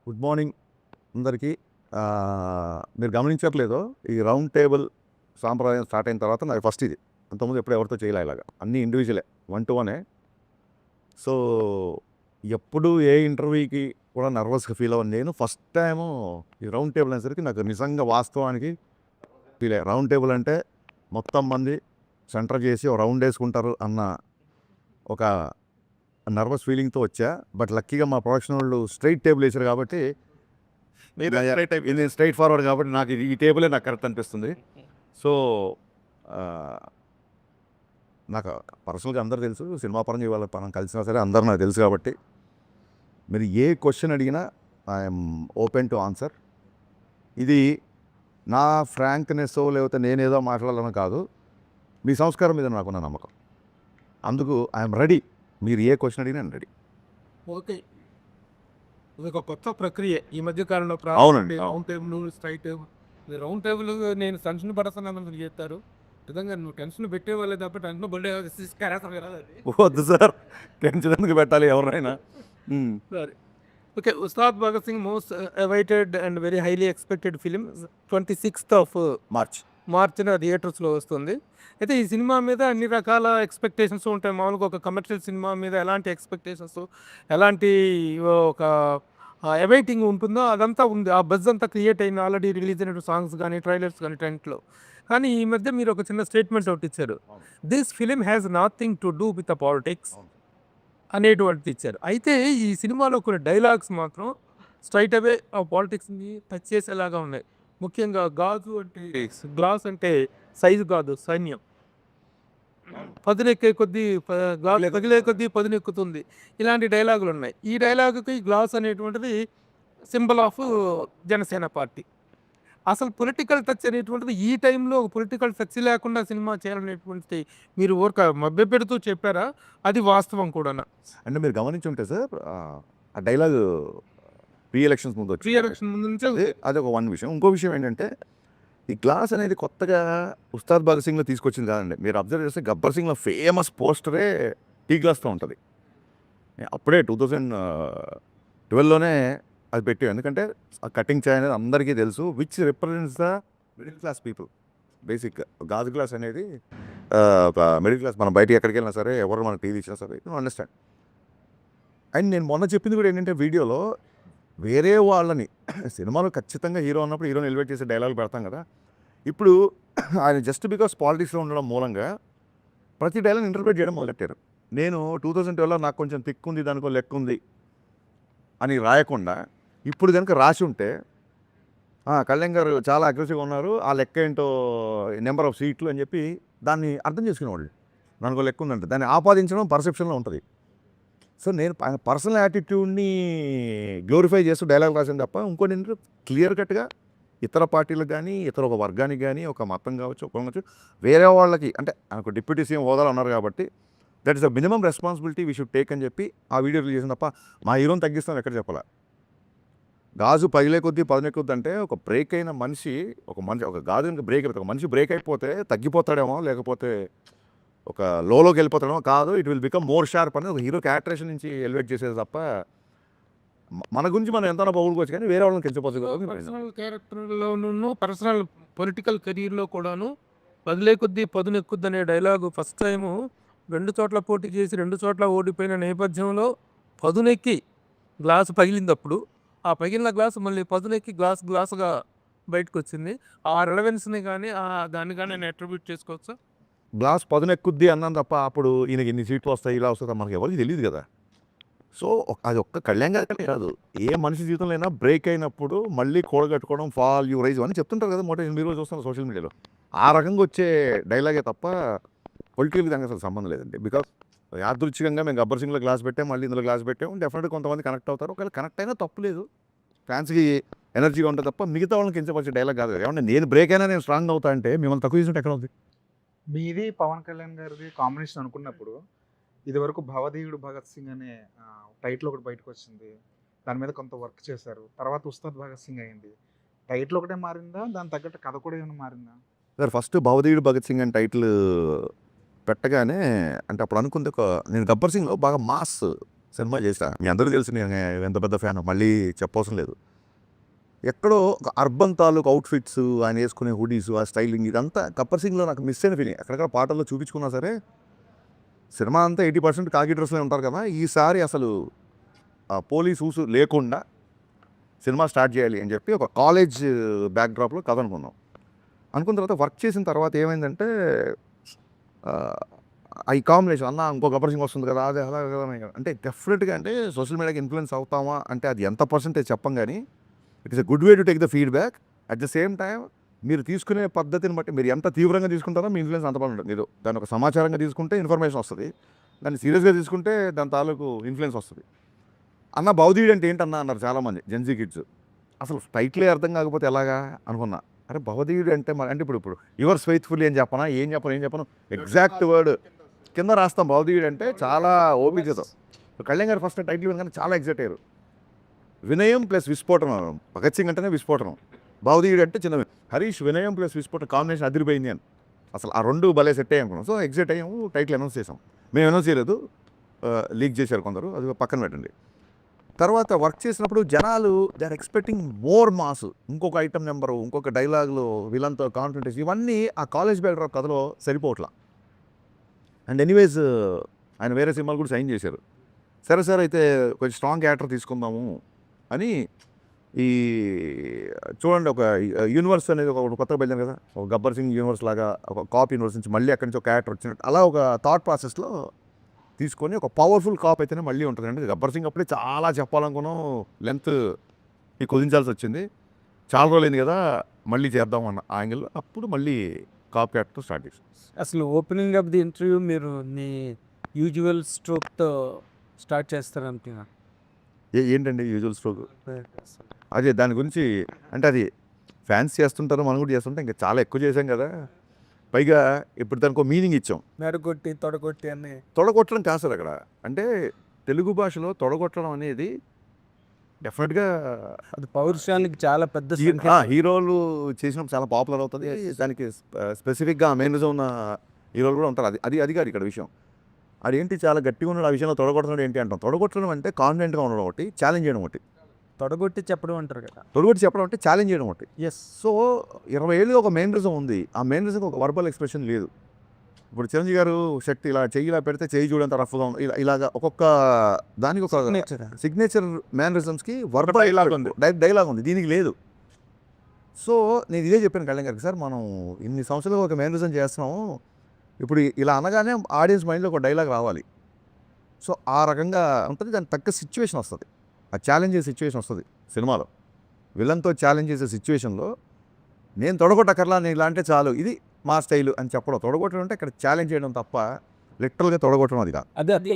Good morning అందరికీ. మీరు గమనించట్లేదో ఈ రౌండ్ టేబుల్ సాంప్రదాయం స్టార్ట్ అయిన తర్వాత నాకు ఫస్ట్ ఇది. అంతకుముందు ఎప్పుడు ఎవరితో చేయలే ఇలాగా. అన్నీ ఇండివిజువలే, 1 to 1. సో ఎప్పుడు ఏ ఇంటర్వ్యూకి కూడా నర్వస్గా ఫీల్ అవ్వను నేను. ఫస్ట్ టైము ఈ రౌండ్ టేబుల్ అనేసరికి నాకు నిజంగా వాస్తవానికి ఫీల్ అయ్యా. రౌండ్ టేబుల్ అంటే మొత్తం మంది సెంటర్ చేసి ఒక రౌండ్ వేసుకుంటారు అన్న ఒక నర్వస్ ఫీలింగ్తో వచ్చా. బట్ లక్కీగా మా ప్రొడక్షన్ వాళ్ళు స్ట్రైట్ టేబుల్ వేసారు కాబట్టి ఇది స్ట్రైట్ ఫార్వర్డ్ కాబట్టి నాకు ఈ టేబులే నాకు కరెక్ట్ అనిపిస్తుంది. సో నాకు పర్సనల్గా అందరూ తెలుసు, సినిమా పరంగా ఇవాళ మనం కలిసినా సరే అందరూ నాకు తెలుసు కాబట్టి మీరు ఏ క్వశ్చన్ అడిగినా ఐఎమ్ ఓపెన్ టు ఆన్సర్. ఇది నా ఫ్రాంక్నెస్ లేకపోతే నేనేదో మాట్లాడాలని కాదు, మీ సంస్కారం మీద నాకున్న నమ్మకం. అందుకు ఐఎమ్ రెడీ. మీరు ఏ క్వశ్చన్ అడిగినా రెడీ. ఓకే. ఇదొక కొత్త ప్రక్రియ ఈ మధ్య కాలంలో అవునండి. Round table, straight table. Round table నేను టెన్షన్ పడుతున్నాను చేస్తారు. నిజంగా నువ్వు టెన్షన్ పెట్టేవాళ్ళే తప్ప టెన్షన్ పడే వద్దు సార్, టెన్షన్ ఎందుకు పెట్టాలి ఎవరైనా. సరే. Okay. Ustaad Bhagat Singh most awaited and very highly expected film 26th మార్చ్న థియేటర్స్లో వస్తుంది. అయితే ఈ సినిమా మీద అన్ని రకాల ఎక్స్పెక్టేషన్స్ ఉంటాయి. మామూలుగా ఒక కమర్షియల్ సినిమా మీద ఎలాంటి ఎక్స్పెక్టేషన్స్, ఎలాంటి ఒక అవైటింగ్ ఉంటుందో అదంతా ఉంది. ఆ బజ్ అంతా క్రియేట్ అయింది ఆల్రెడీ రిలీజ్ అయిన సాంగ్స్ కానీ, ట్రైలర్స్ కానీ, టెంట్లో. కానీ ఈ మధ్య మీరు ఒక చిన్న స్టేట్మెంట్ ఒకటి ఇచ్చారు. This film has nothing to do with the politics అనేటువంటిది ఇచ్చారు. అయితే ఈ సినిమాలో కొన్ని డైలాగ్స్ మాత్రం స్ట్రైట్ అవే ఆ పాలిటిక్స్ని టచ్ చేసేలాగా ఉన్నాయి. ముఖ్యంగా గాజు అంటే గ్లాస్ అంటే సైజు కాదు, సైన్యం. పదునెక్కే కొద్దీ పగిలే కొద్దీ పదునెక్కుతుంది. ఇలాంటి డైలాగులు ఉన్నాయి. ఈ డైలాగుకి గ్లాస్ అనేటువంటిది సింబల్ ఆఫ్ జనసేన పార్టీ. అసలు పొలిటికల్ టచ్ అనేటువంటిది ఈ టైంలో పొలిటికల్ టచ్ లేకుండా సినిమా చేయాలనేటువంటి మీరు ఊరక మభ్య పెడుతూ చెప్పారా? అది వాస్తవం కూడానా? అంటే మీరు గమనించుంటే సార్, ఆ డైలాగ్ ప్రీ ఎలక్షన్స్ ముందు ప్రీ ఎలక్షన్ ముందు నుంచే అదొక వన్ విషయం. ఇంకో విషయం ఏంటంటే ఈ గ్లాస్ అనేది కొత్తగా ఉస్తాద్ భగత్ సింగ్లో తీసుకొచ్చింది కాదండి. మీరు అబ్జర్వ్ చేస్తే గబ్బర్ సింగ్లో ఫేమస్ పోస్టరే టీ గ్లాస్తో ఉంటుంది. అప్పుడే 2012లోనే అది పెట్టాం. ఎందుకంటే ఆ కటింగ్ చాయ్ అనేది అందరికీ తెలుసు, which represents the middle class people. Basic గాజు గ్లాస్ అనేది మిడిల్ క్లాస్. మనం బయటికి ఎక్కడికి వెళ్ళినా సరే, ఎవరు మన టీవీ ఇచ్చినా సరే, యూ అండర్స్టాండ్. అండ్ నేను మొన్న చెప్పింది కూడా ఏంటంటే, వీడియోలో వేరే వాళ్ళని సినిమాలో ఖచ్చితంగా హీరో ఉన్నప్పుడు హీరోని ఎలివేట్ చేసే డైలాగులు పెడతాం కదా. ఇప్పుడు ఆయన జస్ట్ బికాస్ పాలిటిక్స్లో ఉండడం మూలంగా ప్రతి డైలాగ్ ఇంటర్ప్రిట్ చేయడం మొదలెట్టారు. నేను 2012లో నాకు కొంచెం తిక్కు ఉంది, దానికో లెక్క ఉంది అని రాయకుండా ఇప్పుడు కనుక రాసి ఉంటే కళ్యాణ్ గారు చాలా అగ్రెసివ్గా ఉన్నారు, ఆ లెక్క ఏంటో నెంబర్ ఆఫ్ సీట్లు అని చెప్పి దాన్ని అర్థం చేసుకునేవాళ్ళు. దానికో లెక్క ఉందంటే దాన్ని ఆపాదించడం పర్సెప్షన్లో ఉంటుంది. సో నేను పర్సనల్ యాటిట్యూడ్ని గ్లోరిఫై చేస్తూ డైలాగ్ రాసాను తప్ప ఇంకోటి ఏంటంటే క్లియర్ కట్గా ఇతర పార్టీలకు కానీ, ఇతర ఒక వర్గానికి కానీ, ఒక మతం కావచ్చు, ఒక కావచ్చు, వేరే వాళ్ళకి అంటే ఒక డిప్యూటీ సీఎం హోదాలు అన్నారు కాబట్టి that is the minimum responsibility we should take అని చెప్పి ఆ వీడియో రిలీజ్ చేసిన తప్ప మా హీరోని తగ్గిస్తాం ఎక్కడ చెప్పాలా. గాజు పగిలే కొద్దీ పదునెక్కుద్ది అంటే ఒక బ్రేక్ అయిన మనిషి, ఒక గాజు బ్రేక్ అయిపోతే, ఒక మనిషి బ్రేక్ అయిపోతే తగ్గిపోతాడేమో, లేకపోతే ఒక లోకి వెళ్ళిపోతాడేమో కాదు, it will become more sharp అనేది ఒక హీరో క్యారెక్టరేషన్ నుంచి ఎలివేట్ చేసేది తప్ప మన గురించి మనం ఎంత పొగుడుకోవచ్చు కానీ వేరే వాళ్ళని కించపోవచ్చు. పర్సనల్ క్యారెక్టర్లోనూ పర్సనల్ పొలిటికల్ కెరీర్లో కూడాను పదిలే కొద్దీ పదునెక్కుద్ది అనే డైలాగు ఫస్ట్ టైము 2 చోట్ల పోటీ చేసి 2 చోట్ల ఓడిపోయిన నేపథ్యంలో పదునెక్కి గ్లాసు పగిలినప్పుడు ఆ పగిలిన గ్లాసు మళ్ళీ పదునెక్కి గ్లాసుగా బయటకు వచ్చింది. ఆ రెలవెన్స్ని కానీ దాన్ని కానీ నేను అట్రిబ్యూట్ చేసుకోవచ్చా? గ్లాస్ పదునెక్కుద్ది అన్నాను తప్ప అప్పుడు ఈయనకి ఇన్ని సీట్లు వస్తాయి, ఇలా వస్తుంది మనకి ఎవరికి తెలియదు కదా. సో అది ఒక్క కళ్యాణ్ గారికనే కాదు, ఏ మనిషి జీవితంలో అయినా బ్రేక్ అయినప్పుడు మళ్ళీ కూడగట్టుకోవడం, ఫాల్ యూ రైజ్ అని చెప్తుంటారు కదా. మీరు రోజు చూస్తున్నారు సోషల్ మీడియాలో. ఆ రకంగా వచ్చే డైలాగే తప్ప పొలిటికల్ దానికి అసలు సంబంధం లేదండి. బికాస్ యాదృచ్ఛికంగా మేము గబ్బర్ సింగ్లో గ్లాస్ పెట్టాం, మళ్ళీ ఇందులో గ్లాస్ పెట్టాం, డెఫినెట్గా కొంతమంది కనెక్ట్ అవుతారు. ఒకవేళ కనెక్ట్ అయినా తప్పు లేదు, ఫ్యాన్స్కి ఎనర్జీగా ఉంటుంది తప్ప మిగతా వాళ్ళకి కించపరిచే డైలాగ్ కాదు. ఏమన్నా నేను బ్రేక్ అయినా నేను స్ట్రాంగ్ అవుతా అంటే మిమ్మల్ని తక్కువ చేసినట్టు ఎక్కడ ఉంది? మీది పవన్ కళ్యాణ్ గారిది కాంబినేషన్ అనుకున్నప్పుడు ఇదివరకు భవదీయుడు భగత్ సింగ్ అనే టైటిల్ ఒకటి బయటకు వచ్చింది. దాని మీద కొంత వర్క్ చేశారు. తర్వాత ఉస్తాద్ భగత్ సింగ్ అయింది. టైటిల్ ఒకటే మారిందా, దాని తగ్గట్టు కథ కూడా ఏమైనా మారిందా? సార్ ఫస్ట్ భవదీయుడు భగత్ సింగ్ అని టైటిల్ పెట్టగానే అంటే అప్పుడు అనుకుంది నేను గబ్బర్ సింగ్లో బాగా మాస్ సినిమా చేసా. మీ అందరికీ తెలుసు నేను ఎంత పెద్ద ఫ్యాన్, మళ్ళీ చెప్పవసరం లేదు. ఎక్కడో ఒక అర్బన్ తాలూకు అవుట్ఫిట్స్, ఆయన వేసుకునే హుడీస్, ఆ స్టైలింగ్ ఇదంతా గబ్బర్ సింగ్లో నాకు మిస్ అయిన ఫీలింగ్. ఎక్కడెక్కడ పాటల్లో చూపించుకున్నా సరే సినిమా అంతా 80% కాకి డ్రెస్లో ఉంటారు కదా, ఈసారి అసలు ఆ పోలీస్ ఊసు లేకుండా సినిమా స్టార్ట్ చేయాలి అని చెప్పి ఒక కాలేజ్ బ్యాక్డ్రాప్లో కథ అనుకున్న తర్వాత వర్క్ చేసిన తర్వాత ఏమైందంటే ఈ కాంబినేషన్ అన్న ఇంకో గబ్బర్ సింగ్ వస్తుంది కదా, అదే అలా అంటే డెఫినెట్గా అంటే సోషల్ మీడియాకి ఇన్ఫ్లుయెన్స్ అవుతామా అంటే అది ఎంత పర్సెంటేజ్ చెప్పం, కానీ it is a good way to take the feedback. At the same time మీరు తీసుకునే పద్ధతిని బట్టి మీరు ఎంత తీవ్రంగా తీసుకుంటారో మీ ఇన్ఫ్లుయెన్స్ అంత బాగుంటుంది. మీరు దాన్ని ఒక సమాచారంగా తీసుకుంటే ఇన్ఫర్మేషన్ వస్తుంది, దాన్ని సీరియస్గా తీసుకుంటే దాని తాలూకు ఇన్ఫ్లుయెన్స్ వస్తుంది. అన్న భౌదీయుడు అంటే ఏంటన్నా అన్నారు చాలామంది జెన్జీ కిడ్స్. అసలు టైటిలే అర్థం కాకపోతే ఎలాగా అనుకున్నా. అరే భౌదీయుడు అంటే అంటే ఇప్పుడు యువర్స్ ఫెయిత్ఫుల్లీ అని చెప్పనా, ఏం చెప్పను ఎగ్జాక్ట్ వర్డ్ కింద రాస్తాం. భౌదీయుడు అంటే చాలా ఓపికతో. కళ్యాణ్ గారు ఫస్ట్ టైటిల్ వినగానే చాలా ఎగ్జైట్ అయ్యారు. వినయం ప్లస్ విస్ఫోటనం. భగత్ సింగ్ అంటేనే విస్ఫోటనం, భౌదీయుడు అంటే చిన్న. హరీష్ వినయం ప్లస్ విస్ఫోటనం కాంబినేషన్ అదిరిపోయింది అని అసలు ఆ రెండు భలే సెట్ అయ్యాయి అనుకున్నాం. సో ఎగ్జైట్ అయ్యాము, టైటిల్ అనౌన్స్ చేసాం. మేము అనౌన్స్ చేయలేదు, లీక్ చేశారు కొందరు, అది పక్కన పెట్టండి. తర్వాత వర్క్ చేసినప్పుడు జనాలు they are expecting more mass, ఇంకొక ఐటమ్ నెంబరు, ఇంకొక డైలాగులు, విలన్తో కాన్ఫిడెన్స్, ఇవన్నీ ఆ కాలేజ్ బ్యాక్డ్రాప్ కథలో సరిపోవట్లా. అండ్ ఎనీవేస్ ఆయన వేరే సినిమాలు కూడా సైన్ చేశారు. సరే సార్ అయితే కొంచెం స్ట్రాంగ్ యాక్టర్ తీసుకుందాము అని ఈ చూడండి ఒక యూనివర్స్ అనేది ఒక కొత్తగా వెళ్ళాను కదా, ఒక గబ్బర్ సింగ్ యూనివర్స్ లాగా ఒక కాప్ యూనివర్స్ నుంచి మళ్ళీ అక్కడి నుంచి ఒక క్యారెక్టర్ వచ్చినట్టు అలా ఒక థాట్ ప్రాసెస్లో తీసుకొని ఒక పవర్ఫుల్ కాప్ అయితేనే మళ్ళీ ఉంటుంది. అంటే గబ్బర్ సింగ్ అప్పుడే చాలా చెప్పాలనుకున్నాం, లెంత్ మీకు కుదించాల్సి వచ్చింది. చాలా రోజులైంది కదా మళ్ళీ చేద్దాం అన్న యాంగిల్, అప్పుడు మళ్ళీ కాప్ క్యారెక్టర్ స్టార్ట్ చేసాం. అసలు ఓపెనింగ్ ఆఫ్ ది ఇంటర్వ్యూ మీరు నీ యూజువల్ స్ట్రోక్తో స్టార్ట్ చేస్తారంటున్నా. ఏంటండి యూజువల్ స్ట్రోక్? అదే దాని గురించి అంటే అది ఫ్యాన్స్ చేస్తుంటారు, మనం కూడా చేస్తుంటాం, ఇంకా చాలా ఎక్కువ చేసాం కదా. పైగా ఇప్పుడు దానికి ఒక మీనింగ్ ఇచ్చాం. మెడగొట్టి తొడగొట్టి అని. తొడగొట్టడం కాదు సార్ అక్కడ. అంటే తెలుగు భాషలో తొడగొట్టడం అనేది డెఫినెట్గా అది పౌరుషానికి చాలా పెద్ద హీరోలు చేసినప్పుడు చాలా పాపులర్ అవుతుంది. దానికి స్పెసిఫిక్గా మేనరిజం ఉన్న హీరోలు కూడా ఉంటారు. అది కాదు ఇక్కడ విషయం. అదేంటి చాలా గట్టిగా ఉన్నాడు, ఆ విషయంలో తొడగొట్టడం ఏంటి అంటాం. తొడగొట్టడం అంటే కాన్ఫిడెంట్గా ఉండడం ఒకటి, ఛాలెంజ్ చేయడం ఒకటి. తొడగొట్టి చెప్పడం అంటారు కదా, తొడగొట్టి చెప్పడం అంటే ఛాలెంజ్ చేయడం ఒకటి. ఎస్. సో 20 ఏళ్ళుగా ఒక మేనరిజం ఉంది, ఆ మేనరిజంకి ఒక వర్బల్ ఎక్స్ప్రెషన్ లేదు. ఇప్పుడు చిరంజీవి గారు శక్తి ఇలా చెయ్యి ఇలా పెడితే చెయ్యి చూడంత రఫ్గా ఉంది, ఇలాగా ఒక్కొక్క దానికి ఒక సిగ్నేచర్ మేనరిజమ్స్కి వర్బల్ డైలాగ్ ఉంది, దీనికి లేదు. సో నేను ఇదే చెప్పాను కళ్యాణ్ గారికి, సార్ మనం ఇన్ని సంవత్సరాలుగా ఒక మేనరిజం చేస్తున్నాము, ఇప్పుడు ఇలా అనగానే ఆడియన్స్ మైండ్లో ఒక డైలాగ్ రావాలి. సో ఆ రకంగా ఉంటుంది, దానికి తగ్గ సిచ్యువేషన్ వస్తుంది, ఆ ఛాలెంజ్ చేసే సిచ్యువేషన్ వస్తుంది సినిమాలో. విలన్తో ఛాలెంజ్ చేసే సిచ్యువేషన్లో నేను తొడగొట్టకర్లా, నేను ఇలా అంటే చాలు, ఇది మా స్టైలు అని చెప్పడం. తొడగొట్టడం అంటే ఇక్కడ ఛాలెంజ్ చేయడం తప్ప లిటరల్గా తొడగొట్టడం అది కాదు. అదే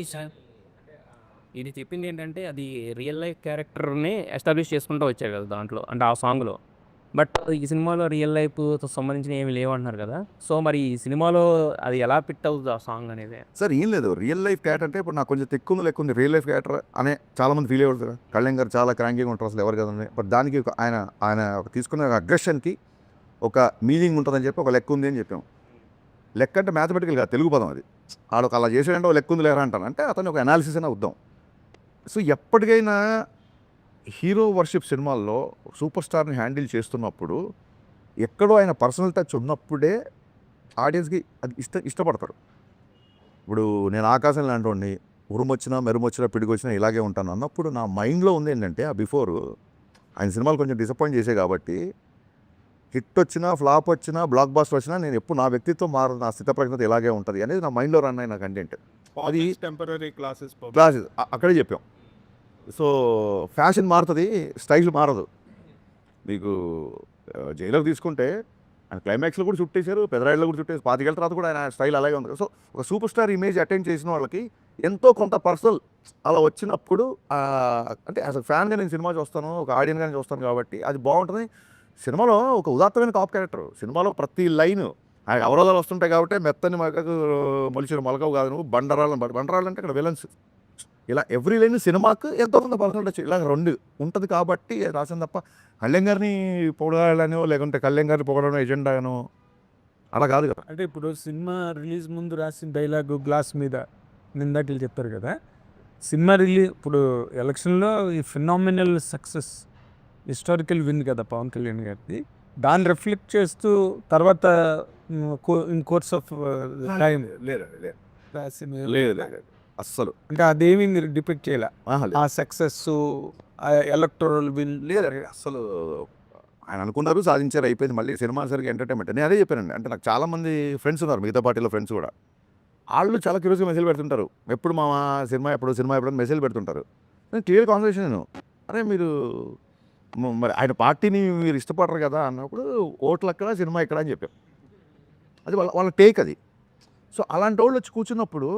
ఇది చెప్పింది ఏంటంటే అది రియల్ లైఫ్ క్యారెక్టర్ని ఎస్టాబ్లిష్ చేసుకుంటూ వచ్చారు కదా దాంట్లో, అంటే ఆ సాంగ్లో. బట్ ఈ సినిమాలో రియల్ లైఫ్తో సంబంధించిన ఏమి లేవంటున్నారు కదా, సో మరి ఈ సినిమాలో అది ఎలా ఫిట్ అవుతుంది ఆ సాంగ్ అనేది? సార్ ఏం లేదు, రియల్ లైఫ్ క్యారెక్టర్ అంటే ఇప్పుడు నాకు కొంచెం తెక్కుంది లెక్కుంది రియల్ లైఫ్ క్యారెక్టర్ అనే చాలామంది ఫీల్ అయ్యారు. కళ్యాణ్ గారు చాలా క్రాంకీగా ఉంటారు, అసలు ఎవరు కదండి. బట్ దానికి ఆయన తీసుకున్న అగ్రెషన్కి ఒక మీనింగ్ ఉంటుందని చెప్పి ఒక లెక్క ఉంది అని చెప్పాం. లెక్క అంటే మ్యాథమెటికల్ కాదు, తెలుగు పదం అది. ఆడొక అలా చేసాడంటే ఒక లెక్క ఉంది లేరా అంటాను, అంటే అతను ఒక అనాలిసిస్ అయినా వద్దాం. సో ఎప్పటికైనా హీరో వర్షిప్ సినిమాల్లో సూపర్ స్టార్ని హ్యాండిల్ చేస్తున్నప్పుడు ఎక్కడో ఆయన పర్సనల్ టచ్ ఉన్నప్పుడే ఆడియన్స్కి అది ఇష్టపడతారు. ఇప్పుడు నేను ఆకాశం లాంటి వాడిని, ఉరుమొచ్చినా మెరుమొచ్చినా పిడిగొచ్చినా ఇలాగే ఉంటాను అన్నప్పుడు నా మైండ్లో ఉంది ఏంటంటే ఆ బిఫోర్ ఆయన సినిమాలు కొంచెం డిసప్పాయింట్ చేసే కాబట్టి హిట్ వచ్చినా ఫ్లాప్ వచ్చినా బ్లాక్ బాస్టర్ వచ్చినా నేను ఎప్పుడు నా వ్యక్తిత్వం మారదు, నా స్థితప్రజ్ఞత ఇలాగే ఉంటుంది అనేది నా మైండ్లో రన్ అయిన కంటెంట్. అది టెంపరీ క్లాసెస్ అక్కడే చెప్పాం. సో ఫ్యాషన్ మారుతుంది, స్టైల్ మారదు. మీకు జైలర్ తీసుకుంటే ఆయన క్లైమాక్స్లో కూడా చుట్టేశారు, పెదరాయిల్లో కూడా చుట్టేసి 25 ఏళ్ళ తర్వాత కూడా ఆయన స్టైల్ అలాగే ఉంది. సో ఒక సూపర్ స్టార్ ఇమేజ్ అటెండ్ చేసిన వాళ్ళకి ఎంతో కొంత పర్సనల్ అలా వచ్చినప్పుడు అంటే యాజ్ అ ఫ్యాన్గా నేను సినిమా చూస్తాను, ఒక ఆడియన్గా చూస్తాను కాబట్టి అది బాగుంటుంది. సినిమాలో ఒక ఉదాత్తమైన కాప్ క్యారెక్టర్, సినిమాలో ప్రతి లైను ఆయన అవరోధాలు వస్తుంటాయి కాబట్టి మెత్తని మగకు మొలిచిన మొలకవు కాదు నువ్వు బండరాళ్ళు అంటే ఇక్కడ విలన్స్, ఇలా ఎవ్రీ లైన్ సినిమాకు ఎంతో కొంత పర్సనల్ టచ్ ఇలా రెండు ఉంటుంది కాబట్టి రాసింది తప్ప కళ్యాణ్ గారిని పొగడాలనో లేకుంటే కళ్యాణ్ గారిని పొగడనో ఎజెండానో అలా కాదు కదా. అంటే ఇప్పుడు సినిమా రిలీజ్ ముందు రాసిన డైలాగు గ్లాస్ మీద నిందాకలు చెప్పారు కదా, సినిమా ఇప్పుడు ఎలక్షన్లో ఈ ఫినామినల్ సక్సెస్ హిస్టారికల్ విన్ కదా పవన్ కళ్యాణ్ గారిది, దాన్ని రిఫ్లెక్ట్ చేస్తూ తర్వాత ఇన్ కోర్స్ ఆఫ్ టైం లేదు లేదు లేదు అస్సలు అంటే అదేమి మీరు డిపెక్ట్ చేయాలి లేదు. ఆ సక్సెస్ ఎలక్టోరల్ విన్ లేదండి అసలు ఆయన అనుకున్నారు సాధించారు అయిపోయింది. మళ్ళీ సినిమా సరిగ్గా ఎంటర్టైన్మెంట్ నేను అదే చెప్పానండి. అంటే నాకు చాలామంది ఫ్రెండ్స్ ఉన్నారు, మిగతా పార్టీలో ఫ్రెండ్స్ కూడా. వాళ్ళు చాలా క్యూరియస్గా మెసేజ్ పెడుతుంటారు, ఎప్పుడు మా సినిమా ఎప్పుడు మెసేజ్ పెడుతుంటారు. నేను క్లియర్ కాన్వర్సేషన్ నేను, అరే మీరు మరి ఆయన పార్టీని మీరు ఇష్టపడరు కదా అన్నప్పుడు ఓట్లు అక్కడ సినిమా ఇక్కడ అని చెప్పాం. అది వాళ్ళ టేక్ అది. సో అలాంటి వాళ్ళు వచ్చి కూర్చున్నప్పుడు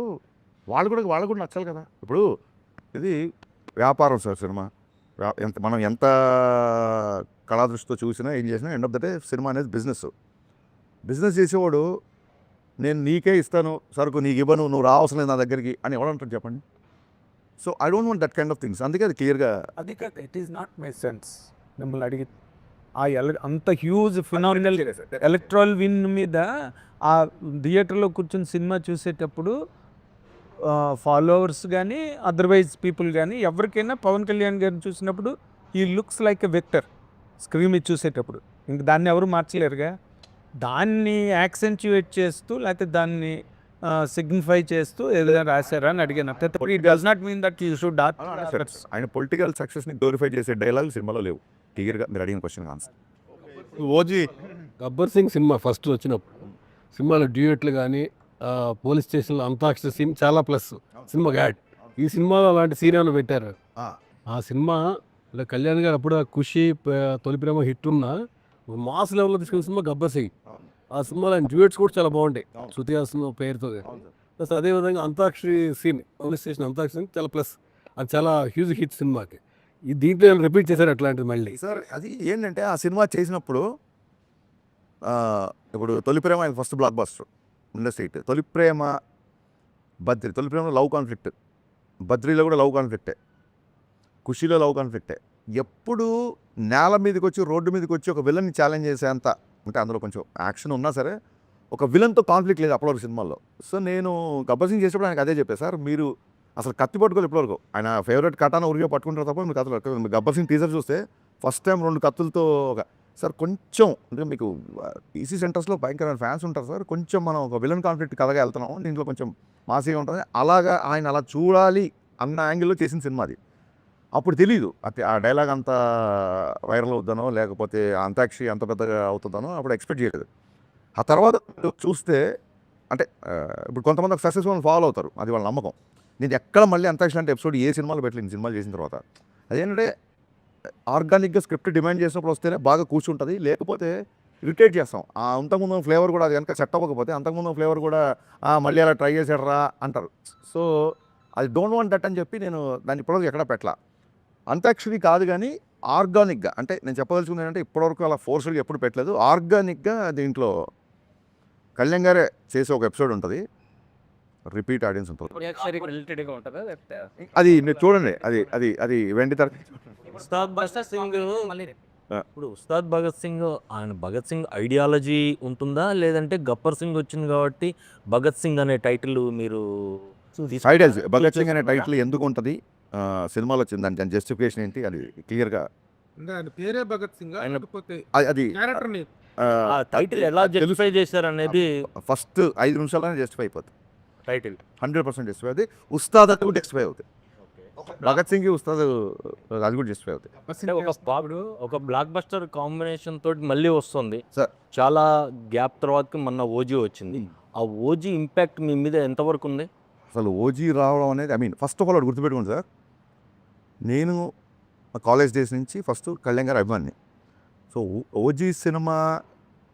వాళ్ళు కూడా నచ్చాలి కదా. ఇప్పుడు ఇది వ్యాపారం సార్ సినిమా. మనం ఎంత కళాదృష్టితో చూసినా ఏం చేసినా end of the day cinema అనేది బిజినెస్ చేసేవాడు నేను నీకే ఇస్తాను సరుకు, నీకు ఇవ్వను, నువ్వు రావసరం లేదు నా దగ్గరికి అని ఎవడంటారు చెప్పండి. So I don't want that kind of things. అందుకే అది క్లియర్గా అది కాదు, it is not my sense. మిమ్మల్ని అడిగి అంత హ్యూజ్ ఫినామినల్ ఎలక్ట్రల్ విన్ మీద ఆ థియేటర్లో కూర్చొని సినిమా చూసేటప్పుడు ఫాలోవర్స్ కానీ అదర్వైజ్ పీపుల్ కానీ ఎవరికైనా పవన్ కళ్యాణ్ గారిని చూసినప్పుడు ఈ looks like a vector screen మీద చూసేటప్పుడు. ఇంక దాన్ని ఎవరు మార్చలేరుగా. దాన్ని యాక్సెంచుయేట్ చేస్తూ లేకపోతే దాన్ని సిగ్నిఫై చేస్తూ ఏదైనా రాశారా అని అడిగాను. It does not mean that you should ఆయన పొలిటికల్ సక్సెస్ని గ్లోరిఫై చేసే డైలాగ్ సినిమాలో లేవు. క్లియర్గా మీరు అడిగిన question answer. OG Gabbar Singh cinema first వచ్చినప్పుడు సినిమాలో డ్యూయెట్లు కానీ పోలీస్ స్టేషన్లో అంతాక్షరి సీన్ చాలా ప్లస్ సినిమా యాడ్. ఈ సినిమాలో అలాంటి సీన్ ఏమైనా పెట్టారు? ఆ సినిమా కళ్యాణ్ గారు అప్పుడు ఖుషి తొలి ప్రేమ హిట్ ఉన్న మాస్ లెవెల్లో తీసుకున్న సినిమా గబ్బర్ సింగ్. ఆ సినిమాలో ఆయన డ్యూయెట్స్ కూడా చాలా బాగుంటాయి శృతి హాసన్ పేరుతో. ప్లస్ అదేవిధంగా Antakshari scene police station Antakshari scene చాలా ప్లస్, అది చాలా హ్యూజ్ హిట్ సినిమాకి. ఈ దీంట్లో ఏమైనా రిపీట్ చేశారు అట్లాంటిది మళ్ళీ? సార్ అది ఏంటంటే ఆ సినిమా చేసినప్పుడు ఇప్పుడు తొలి ప్రేమ ఆయన first block buster industry hit. తొలి ప్రేమ బద్రి, తొలి ప్రేమలో లవ్ కాన్ఫ్లిక్ట్, బద్రీలో కూడా లవ్ కాన్ఫ్లిక్టే, ఖుషీలో లవ్ కాన్ఫ్లిక్టే. ఎప్పుడు నేల మీదకి వచ్చి రోడ్డు మీదకి వచ్చి ఒక విలన్ని ఛాలెంజ్ చేసేంత, అంటే అందులో కొంచెం యాక్షన్ ఉన్నా సరే ఒక విలన్తో కాన్ఫ్లిక్ట్ లేదు అప్పటివరకు సినిమాల్లో. సో నేను గబ్బర్ సింగ్ చేసేప్పుడు ఆయనకు అదే చెప్పాను, సార్ మీరు అసలు కత్తి పట్టుకోవాలి ఇప్పటివరకు. ఆయన ఫేవరెట్ కటాన ఉరిగా పట్టుకుంటారు తప్ప మీరు కత్తులు. గబ్బర్ సింగ్ టీజర్ చూస్తే ఫస్ట్ టైం 2 కత్తులతో సార్ కొంచెం అంటే మీకు ఈసీ సెంటర్స్లో భయంకరమైన ఫ్యాన్స్ ఉంటారు సార్, కొంచెం మనం ఒక విలన్ కాన్ఫ్లిక్ట్ కథగా వెళ్తున్నాం, దీంట్లో కొంచెం మాసీగా ఉంటుంది, అలాగా ఆయన అలా చూడాలి అన్న యాంగిల్లో చేసిన సినిమా అది. అప్పుడు తెలీదు ఆ డైలాగ్ అంత వైరల్ అవుతానో లేకపోతే అంతాక్షరి అంత పెద్దగా అవుతుందానో అప్పుడు ఎక్స్పెక్ట్ చేయలేదు. ఆ తర్వాత చూస్తే అంటే ఇప్పుడు కొంతమంది ఒక సక్సెస్ఫుల్ ఫాలో అవుతారు, అది వాళ్ళ నమ్మకం. నేను ఎక్కడ మళ్ళీ అంతాక్షరి అంటే ఎపిసోడ్ ఏ సినిమాలో పెట్టలేదు సినిమాలు చేసిన తర్వాత. అదేంటంటే ఆర్గానిక్గా స్క్రిప్ట్ డిమాండ్ చేసినప్పుడు వస్తేనే బాగా కూర్చుంటుంది, లేకపోతే ఇరిటేట్ చేస్తాం. అంతకుముందు ఫ్లేవర్ కూడా అది కనుక సెట్ అవ్వకపోతే అంతకుముందు ఫ్లేవర్ కూడా మళ్ళీ అలా ట్రై చేసాడరా అంటారు. సో అది డోంట్ వాంట్ దట్ అని చెప్పి నేను దాన్ని ఇప్పటివరకు ఎక్కడ పెట్టలా. అంతాక్షరి కాదు కానీ ఆర్గానిక్గా, అంటే నేను చెప్పదలుచుకుంది ఏంటంటే ఇప్పటివరకు అలా ఫోర్స్డ్గా ఎప్పుడు పెట్టలేదు. ఆర్గానిక్గా దీంట్లో కళ్యాణ్ గారే చేసే ఒక ఎపిసోడ్ ఉంటుంది, రిపీట్ ఆడియన్స్ ఉంటుంది. రిలేటెడ్గా ఉంటుందా? అది మీరు చూడండి, అది అది అది వెండి తర ఉస్తాద్ భగత్ సింగ్ ఇప్పుడు ఉస్తాద్ భగత్ సింగ్ ఆయన భగత్ సింగ్ ఐడియాలజీ ఉంటుందా, లేదంటే గబ్బర్ సింగ్ వచ్చింది కాబట్టి భగత్ సింగ్ అనే టైటిల్ మీరు ఐడియాస్ భగత్ సింగ్ అనే టైటిల్ ఎందుకు ఉంటుంది సినిమాలో వచ్చింది, దాని జస్టిఫికేషన్ ఏంటి అది క్లియర్గా అంటే ఆయన పేరే భగత్ సింగ్ లేకపోతే అది క్యారెక్టర్ నేమ్? ఆ టైటిల్ ఎలా జస్టిఫై చేశారు అనేది ఫస్ట్ 5 నిమిషాల్లోనే జస్టిఫై అయిపోతుంది. టైటిల్ 100% జస్టిఫై అవుతుంది. ఉస్తాద్ అది కూడా జస్టిఫై అవుతుంది. భగత్ సింగ్ ఉస్తాద్ అది కూడా జస్టిఫై అవుతుంది. అంటే ఒక బ్లాక్ బస్టర్ కాంబినేషన్ తోటి మళ్ళీ వస్తుంది సార్. చాలా గ్యాప్ తర్వాత మొన్న ఓజీ వచ్చింది. ఆ ఓజీ ఇంపాక్ట్ మీ మీద ఎంతవరకు ఉంది? అసలు ఓజీ రావడం అనేది ఫస్ట్ ఆఫ్ ఆల్ అది గుర్తుపెట్టుకోండి సార్, నేను కాలేజ్ డేస్ నుంచి ఫస్ట్ కళ్యాణ్ గారు అభిమాని. సో ఓజీ సినిమా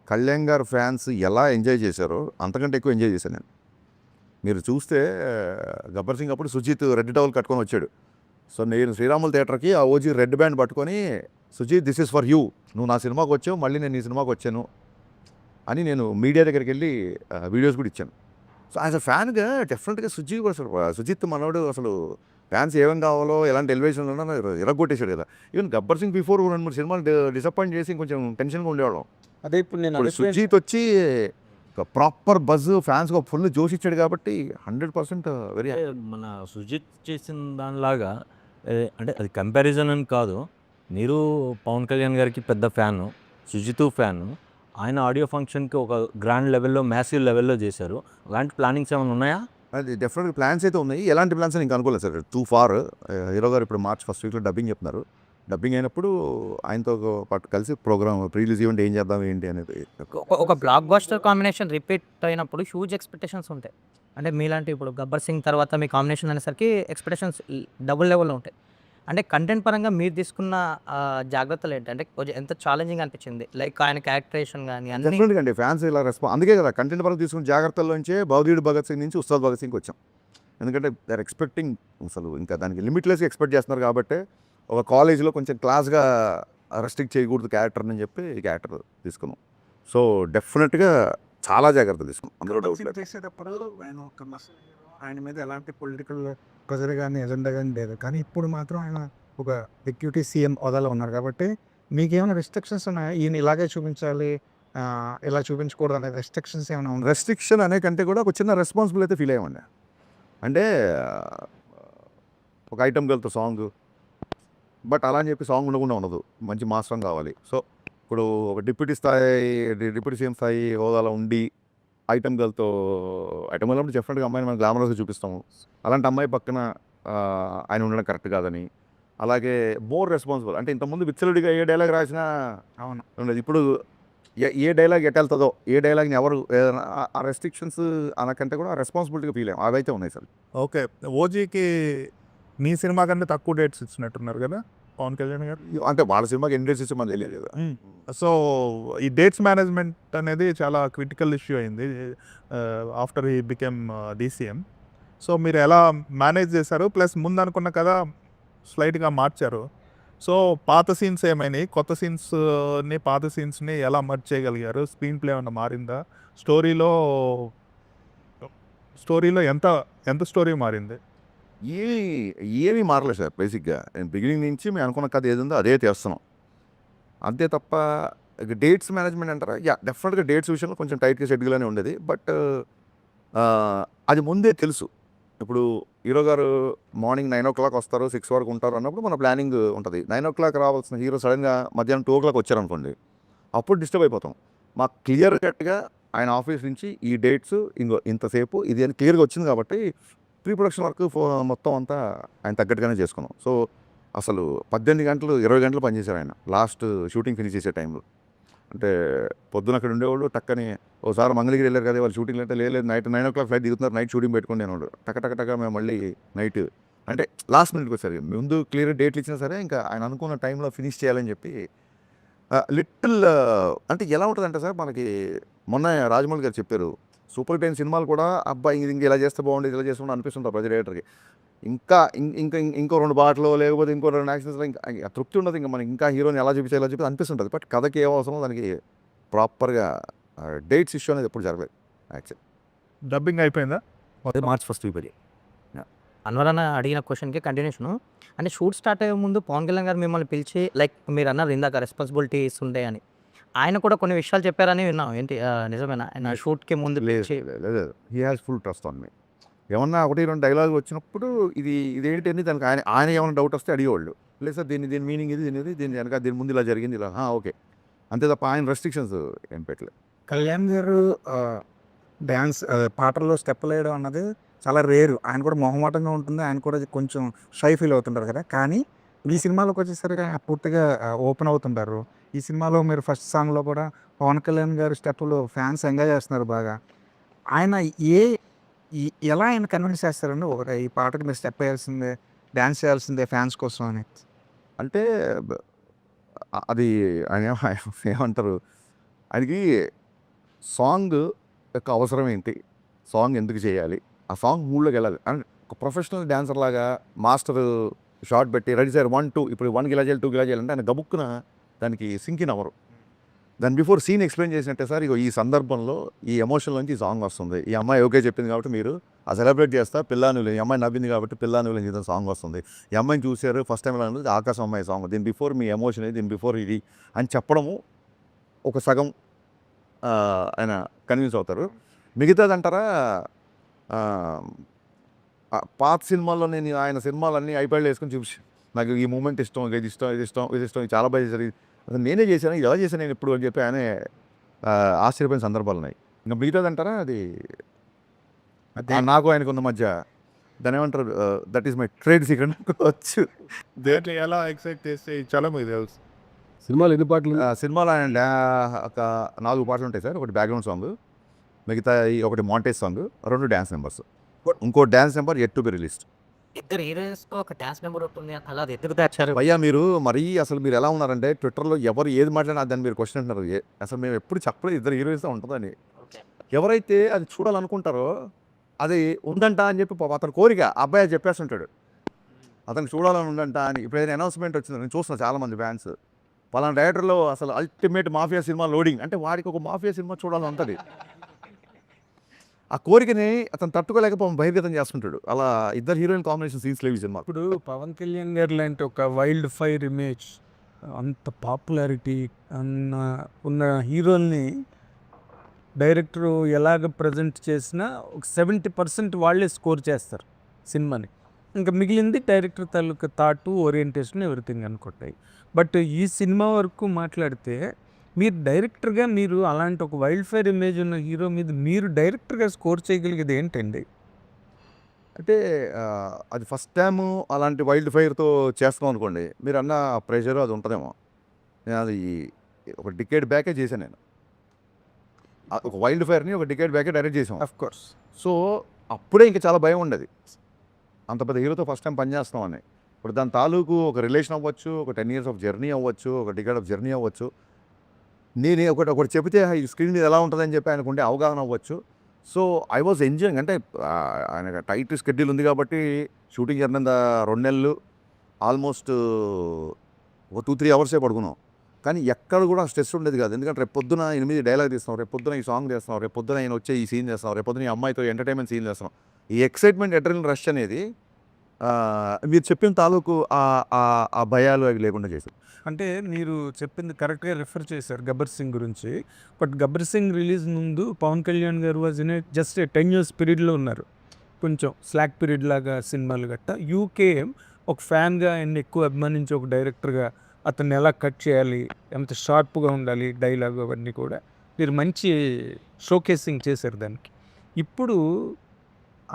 కళ్యాణ్ గారు ఫ్యాన్స్ ఎలా ఎంజాయ్ చేశారో అంతకంటే ఎక్కువ ఎంజాయ్ చేశాను నేను. మీరు చూస్తే గబ్బర్ సింగ్ అప్పుడు సుజిత్ రెడ్ టవల్ కట్టుకొని వచ్చాడు. సో నేను శ్రీరాములు థియేటర్కి ఆ ఓజీ రెడ్ బ్యాండ్ పట్టుకొని, Sujeeth this is for you, నువ్వు నా సినిమాకి వచ్చావు, మళ్ళీ నేను నీ సినిమాకి వచ్చాను అని నేను మీడియా దగ్గరికి వెళ్ళి వీడియోస్ కూడా ఇచ్చాను. సో యాజ్ అ ఫ్యాన్గా డెఫినెట్గా సుజిత్ మనోడు అసలు ఫ్యాన్స్ ఏమేం కావాలో ఎలాంటి ఎలివేషన్లు ఉన్నా ఇరగొట్టేశాడు కదా. ఈవెన్ గబ్బర్ సింగ్ బిఫోర్ 2-3 సినిమాలు డిసప్పాయింట్ చేసి కొంచెం టెన్షన్గా ఉండేవాళ్ళం. అదే ఇప్పుడు నేను ఇప్పుడు సుజిత్ వచ్చి ఒక ప్రాపర్ బజ్ ఫ్యాన్స్కి ఒక ఫుల్ జోష్ ఇచ్చాడు కాబట్టి 100% వెరీ అంటే మన సుజిత్ చేసిన దానిలాగా అంటే అది కంపారిజన్ అని కాదు. మీరు పవన్ కళ్యాణ్ గారికి పెద్ద ఫ్యాను, సుజిత్ ఫ్యాను. ఆయన ఆడియో ఫంక్షన్కి ఒక గ్రాండ్ లెవెల్లో, మ్యాసివ్ లెవెల్లో చేశారు. అలాంటి ప్లానింగ్స్ ఏమైనా ఉన్నాయా? అది డెఫినెట్గా ప్లాన్స్ అయితే ఉన్నాయి. ఎలాంటి ప్లాన్స్ అని ఇంకా అనుకోలేదు సార్. Two far. హీరో గారు ఇప్పుడు మార్చ్ ఫస్ట్ వీక్లో డబ్బింగ్ చెప్తున్నారు. డబ్బింగ్ అయినప్పుడు ఆయనతో పాటు కలిసి ప్రోగ్రామ్ రిలీజ్ ఈవెంట్ ఏం చేద్దాం ఏంటి అనేది. ఒక బ్లాక్ బస్టర్ కాంబినేషన్ రిపీట్ అయినప్పుడు హ్యూజ్ ఎక్స్పెక్టేషన్స్ ఉంటాయి. అంటే మీలాంటి ఇప్పుడు గబ్బర్ సింగ్ తర్వాత మీ కాంబినేషన్ అనేసరికి ఎక్స్పెక్టేషన్స్ డబుల్ లెవెల్లో ఉంటాయి. అంటే కంటెంట్ పరంగా మీరు తీసుకున్న జాగ్రత్తలు ఏంటి? అంటే కొంచెం ఎంత ఛాలెంజింగ్ అనిపించింది? లైక్ ఆయన క్యారెక్టరేషన్ కానీ అన్ని డెఫినెట్గా అండి ఫ్యాన్స్ ఇలా అందుకే కదా కంటెంట్ పరంగా తీసుకున్న జాగ్రత్తల్లోంచే భవదీయుడు భగత్ సింగ్ నుంచి ఉస్తాద్ భగత్ సింగ్కి వచ్చాం. ఎందుకంటే దే ఆర్ ఎక్స్పెక్టింగ్, అసలు ఇంకా దానికి లిమిట్లెస్గా ఎక్స్పెక్ట్ చేస్తున్నారు కాబట్టి ఒక కాలేజీలో కొంచెం క్లాస్గా రెస్ట్రిక్ట్ చేయకూడదు క్యారెక్టర్ని అని చెప్పి ఈ క్యారెక్టర్ తీసుకున్నాం. సో డెఫినెట్గా చాలా జాగ్రత్తలు తీసుకున్నాం, అందులో డౌట్ లేదు. చేసేటప్పుడు ఆయన మీద ఎలాంటి పొలిటికల్ ప్రెజర్ కానీ ఎజెండా కానీ లేదు. కానీ ఇప్పుడు మాత్రం ఆయన ఒక డిప్యూటీ సీఎం హోదాలో ఉన్నారు కాబట్టి మీకేమైనా రెస్ట్రిక్షన్స్ ఉన్నాయా? ఈయన ఇలాగే చూపించాలి, ఇలా చూపించకూడదు అనే రెస్ట్రిక్షన్స్ ఏమైనా ఉన్నాయి? రెస్ట్రిక్షన్ అనే కంటే కూడా ఒక చిన్న రెస్పాన్సిబుల్ అయితే ఫీల్ అయ్యామండి. అంటే ఒక ఐటమ్ గర్ల్తో సాంగ్, బట్ అలా అని చెప్పి సాంగ్ ఉండకుండా ఉండదు, మంచి మాస్ సాంగ్ కావాలి. సో ఇప్పుడు ఒక డిప్యూటీ సీఎం స్థాయి హోదాలో ఉండి ఐటమ్ గర్ల్తో ఐటమ్ గర్ల్ అంటే డెఫినెట్గా అమ్మాయిని మనం గ్లామరస్గా చూపిస్తాము. అలాంటి అమ్మాయి పక్కన ఆయన ఉండడం కరెక్ట్ కాదని. అలాగే మోర్ రెస్పాన్సిబుల్ అంటే ఇంతకుముందు విచ్చలుడిగా ఏ డైలాగ్ రాసినా అవును ఉండదు. ఇప్పుడు ఏ డైలాగ్ ఎటెళ్తుందో, ఏ డైలాగ్ని ఎవరు ఏదైనా ఆ రెస్ట్రిక్షన్స్ అనకంటే కూడా రెస్పాన్సిబిలిటీగా ఫీల్ అయ్యాం. అవైతే ఉన్నాయి సార్. ఓకే. ఓజీకి మీ సినిమా కంటే తక్కువ డేట్స్ ఇచ్చినట్టున్నారు కదా పవన్ కళ్యాణ్ గారు. అంటే వాళ్ళ సినిమాకి ఎన్ని డేట్స్ ఇస్తే మనకు తెలియదు కదా. సో ఈ డేట్స్ మేనేజ్మెంట్ అనేది చాలా క్రిటికల్ ఇష్యూ అయింది after he became DCM. So మీరు ఎలా మేనేజ్ చేశారు? ప్లస్ ముందు అనుకున్న కదా స్లైట్గా మార్చారు. సో పాత సీన్స్ ఏమైనాయి, కొత్త సీన్స్ని పాత సీన్స్ని ఎలా మర్చ్ చేయగలిగారు? స్క్రీన్ ప్లే ఏమన్నా మారిందా? స్టోరీలో ఎంత స్టోరీ మారింది? ఏమీ మారలేదు సార్. బేసిక్గా బిగినింగ్ నుంచి మేము అనుకున్న కథ ఏది ఉందో అదే చేస్తున్నాం, అంతే తప్ప డేట్స్ మేనేజ్మెంట్ అంటారా? డెఫినెట్గా డేట్స్ విషయంలో కొంచెం టైట్గా షెడ్యూల్గానే ఉండేది. బట్ అది ముందే తెలుసు. ఇప్పుడు హీరో గారు మార్నింగ్ 9 o'clock వస్తారు, 6 వరకు ఉంటారు అన్నప్పుడు మన ప్లానింగ్ ఉంటుంది. 9 o'clock రావాల్సిన హీరో సడన్గా మధ్యాహ్నం 2 o'clock వచ్చారనుకోండి, అప్పుడు డిస్టర్బ్ అయిపోతాం. మాకు క్లియర్ కట్గా ఆయన ఆఫీస్ నుంచి ఈ డేట్స్ ఇంతసేపు ఇది అని క్లియర్గా వచ్చింది కాబట్టి ప్రీ ప్రొడక్షన్ వర్క్ మొత్తం అంతా ఆయన తగ్గట్టుగానే చేసుకున్నాం. సో అసలు 18 గంటలు 20 గంటలు పనిచేశారు ఆయన లాస్ట్ షూటింగ్ ఫినిష్ చేసే టైంలో. అంటే పొద్దున అక్కడ ఉండేవాళ్ళు, టక్కని ఒకసారి మంగళగిరి వెళ్ళారు కదా వాళ్ళు షూటింగ్ అంటే లేదు నైట్ 9 o'clock ఫ్లైట్ దిగుతున్నారు, నైట్ షూటింగ్ పెట్టుకుని నేను టక మేము మళ్ళీ నైట్ అంటే లాస్ట్ మినిట్కి వచ్చారు. ముందు క్లియర్ డేట్లు ఇచ్చినా సరే ఇంకా ఆయన అనుకున్న టైంలో ఫినిష్ చేయాలని చెప్పి లిటిల్ అంటే ఎలా ఉంటుందంటే సార్ మనకి మొన్న రాజమౌళి గారు చెప్పారు, సూపర్ 10 సినిమాలు కూడా అబ్బాయి ఇంక ఇలా చేస్తే బాగుండేది, ఇలా చేస్తే అనిపిస్తుంటారు ప్రతి డైరెక్టర్కి. ఇంకో 2 పాటలు లేకపోతే ఇంకో 2 యాక్షన్స్లో ఇంకా తృప్తి ఉండదు. ఇంకా మనకి ఇంకా హీరోని ఎలా చూపించాలి ఇలా చెప్పి అనిపిస్తుంటుంది. బట్ కథకి ఏ అవసరం దానికి ప్రాపర్గా డేట్స్ ఇష్యూ అనేది ఎప్పుడు జరగలేదు. యాక్చువల్ డబ్బింగ్ అయిపోయిందా? March first week. అన్వర్ అన్న అడిగిన క్వశ్చన్కి కంటిన్యూషను. అంటే షూట్ స్టార్ట్ అయ్యే ముందు పవన్ కళ్యాణ్ గారు మిమ్మల్ని పిలిచి లైక్ మీరు అన్నారు ఇందాక రెస్పాన్సిబిలిటీస్ ఉంటాయి అని, ఆయన కూడా కొన్ని విషయాలు చెప్పారని విన్నాం. ఏంటి నిజమేనా? ఆయన షూట్కి ముందు పిలిచి లేదు, he has full trust on me. ఏమన్నా 1-2 డైలాగ్ వచ్చినప్పుడు ఇదేంటి అని దానికి ఆయన ఏమైనా డౌట్ వస్తే అడిగేవాళ్ళు. లేదు సార్ దీని మీనింగ్ దీని వెనక దీని ముందు ఇలా జరిగింది ఇలా ఓకే, అంతే తప్ప ఆయన రెస్ట్రిక్షన్స్ ఏం పెట్టలేదు. కళ్యాణ్ గారు డ్యాన్స్ పాటల్లో స్టెప్పులు వేయడం అన్నది చాలా రేరు. ఆయన కూడా మొహమాటంగా ఉంటుంది, ఆయన కూడా కొంచెం షై ఫీల్ అవుతుంటారు కదా. కానీ ఈ సినిమాలోకి వచ్చేసరికి ఆయన పూర్తిగా ఓపెన్ అవుతుంటారు. ఈ సినిమాలో మీరు ఫస్ట్ సాంగ్లో కూడా పవన్ కళ్యాణ్ గారు స్టెప్పులు ఫ్యాన్స్ ఎంజాయ్ చేస్తున్నారు బాగా. ఆయన ఎలా ఆయన కన్విన్స్ చేస్తారండి ఒకటి ఈ పాటకి మీరు స్టెప్ వేయాల్సిందే, డ్యాన్స్ చేయాల్సిందే ఫ్యాన్స్ కోసం అని? అంటే అది ఆయన ఏమంటారు, ఆయనకి సాంగ్ యొక్క అవసరం ఏంటి, సాంగ్ ఎందుకు చేయాలి, ఆ సాంగ్ మూడ్లోకి వెళ్ళాలి. అండ్ ఒక ప్రొఫెషనల్ డ్యాన్సర్ లాగా మాస్టర్ షార్ట్ పెట్టి రెడీ సార్ 1 2 ఇప్పుడు 1 ఇలా చేయాలి 2 ఇలా చేయాలంటే ఆయన గబుక్కున దానికి సింక్ ఇన్ అవ్వరు. దాని బిఫోర్ సీన్ ఎక్స్ప్లెయిన్ చేసినట్టే సార్ ఇగో ఈ సందర్భంలో ఈ ఎమోషన్ నుంచి ఈ సాంగ్ వస్తుంది, ఈ అమ్మాయి ఓకే చెప్పింది కాబట్టి మీరు ఆ సెలబ్రేట్ చేస్తా పిల్లానులు, ఈ అమ్మాయి నవ్వింది కాబట్టి పిల్లానులు అని సాంగ్ వస్తుంది, ఈ అమ్మాయిని చూశారు ఫస్ట్ టైం అనేది ఆకాశం అమ్మాయి సాంగ్, దీని బిఫోర్ మీ ఎమోషన్ దీని బిఫోర్ ఇది అని చెప్పడము ఒక సగం ఆయన కన్విన్స్ అవుతారు. మిగతాదంటారా పాత సినిమాల్లో నేను ఆయన సినిమాలన్నీ ఐప్యాడ్లో వేసుకొని చూపించి నాకు ఈ మూమెంట్ ఇష్టం, ఇది ఇష్టం, ఇది ఇష్టం, ఇది ఇష్టం, ఇది చాలా బాగా చేశారు, అసలు నేనే చేశాను, ఇది ఎలా చేశాను నేను ఎప్పుడు అని చెప్పి ఆయనే ఆశ్చర్యపోయిన సందర్భాలు ఉన్నాయి. ఇంకా మిగతాదంటారా అది నాకు ఆయనకు ఉన్న మధ్య దాని ఏమంటారు, that is my trade secret వచ్చు. దేంట్లో ఎలా ఎక్సైట్ చేస్తే చాలా మీకు తెలుసు. సినిమాలు ఎన్ని పాటలు సినిమాలో ఆయన ఒక 4 పాటలు ఉంటాయి సార్. ఒకటి బ్యాక్గ్రౌండ్ సాంగ్, మిగతా ఒకటి మాంటేజ్ సాంగ్, 2 డ్యాన్స్ నెంబర్స్, ఇంకో dance number at to be released. ఇద్దరు హీరోయిన్స్తో ఒక డాన్స్ నెంబర్ ఉంటుంది అలా అది ఎందుకు తెచ్చారు? భయ్యా మీరు మరీ అసలు మీరు ఎలా ఉన్నారంటే ట్విట్టర్లో ఎవరు ఏది మాట్లాడినా దాన్ని మీరు క్వశ్చన్ అంటున్నారు. అసలు మేము ఎప్పుడు చెప్పలేదు ఇద్దరు హీరోయిన్స్ ఉంటుందని. ఎవరైతే అది చూడాలనుకుంటారో అది ఉందంట అని చెప్పి అతని కోరిక అబ్బాయి చెప్పేస్తుంటాడు, అతను చూడాలని ఉందంట అని. ఇప్పుడు ఏదైనా అనౌన్స్మెంట్ వచ్చింది, నేను చూస్తున్నాను చాలామంది ఫ్యాన్స్ పలానా డైరెక్టర్లో అసలు అల్టిమేట్ మాఫియా సినిమా లోడింగ్ అంటే వాడికి ఒక మాఫియా సినిమా చూడాలని ఉంటుంది. ఆ కోరికని అతను తట్టుకోలేకపోవడం బహిర్గతం చేస్తుంటాడు. అలా ఇద్దరు హీరోయిన్ కాంబినేషన్ సీన్స్ లేవు ఈ సినిమా. ఇప్పుడు పవన్ కళ్యాణ్ గారు లాంటి ఒక వైల్డ్ ఫైర్ ఇమేజ్, అంత పాపులారిటీ ఉన్న హీరోల్ని డైరెక్టర్ ఎలాగ ప్రజెంట్ చేసినా ఒక 70% వాళ్ళే స్కోర్ చేస్తారు సినిమాని. ఇంకా మిగిలింది డైరెక్టర్ తాలూకా థాటు, ఓరియంటేషన్, ఎవ్రీథింగ్ అనుకుంటాయి. బట్ ఈ సినిమా వరకు మాట్లాడితే మీరు డైరెక్టర్గా మీరు అలాంటి ఒక వైల్డ్ ఫైర్ ఇమేజ్ ఉన్న హీరో మీద మీరు డైరెక్టర్గా స్కోర్ చేయగలిగేది ఏంటండి? అంటే అది ఫస్ట్ టైం అలాంటి వైల్డ్ ఫైర్తో చేస్తాం అనుకోండి, మీరు అన్న ప్రెషర్ అది ఉంటుందేమో. నేను అది ఒక డికేడ్ బ్యాకే చేశాను నేను. ఒక వైల్డ్ ఫైర్ని ఒక డికేడ్ బ్యాకే డైరెక్ట్ చేసాం. Of course. సో అప్పుడే ఇంకా చాలా భయం ఉండేది, అంత పెద్ద హీరోతో ఫస్ట్ టైం పనిచేస్తామని. ఇప్పుడు దాని తాలూకు ఒక రిలేషన్ అవ్వచ్చు, ఒక 10 years ఆఫ్ జర్నీ అవ్వచ్చు, ఒక డికేడ్ ఆఫ్ జర్నీ అవ్వచ్చు. నేను ఒకటి చెబితే ఈ స్క్రీన్ మీద ఎలా ఉంటుందని చెప్పి ఆయనకు ఉండే అవగాహన అవ్వచ్చు. So I was enjoying. అంటే ఆయన టైట్ షెడ్యూల్ ఉంది కాబట్టి షూటింగ్ జరిగిన 2 నెలలు ఆల్మోస్ట్ ఒక 2-3 అవర్సే పడుకున్నాం. కానీ ఎక్కడ కూడా స్ట్రెస్ ఉండేది కాదు. ఎందుకంటే రేపు పొద్దున 8 డైలాగ్ తీస్తున్నాం, రేపు పొద్దున ఈ సాంగ్ చేస్తున్నాం, రేపు పొద్దున ఆయన వచ్చే ఈ సీన్ చేస్తున్నాం, రేపు పొద్దున ఈ అమ్మాయితో ఎంటర్టైన్మెంట్ సీన్ చేస్తున్నాం. ఈ ఎక్సైట్మెంట్, అడ్రినల్ రష్ అనేది మీరు చెప్పిన తాలూకు ఆ భయాలు అవి లేకుండా చేశారు. అంటే మీరు చెప్పింది కరెక్ట్గా రిఫర్ చేశారు గబ్బర్ సింగ్ గురించి. బట్ గబ్బర్ సింగ్ రిలీజ్ ముందు పవన్ కళ్యాణ్ గారు వాజ్ ఇన్ జస్ట్ 10 years పీరియడ్లో ఉన్నారు. కొంచెం స్లాక్ పీరియడ్ లాగా సినిమాలు గట్ట. యూకే ఒక ఫ్యాన్గా ఆయన ఎక్కువ అభిమానించి ఒక డైరెక్టర్గా అతన్ని ఎలా కట్ చేయాలి, ఎంత షార్ప్గా ఉండాలి డైలాగ్, అవన్నీ కూడా మీరు మంచి షోకేసింగ్ చేశారు దానికి. ఇప్పుడు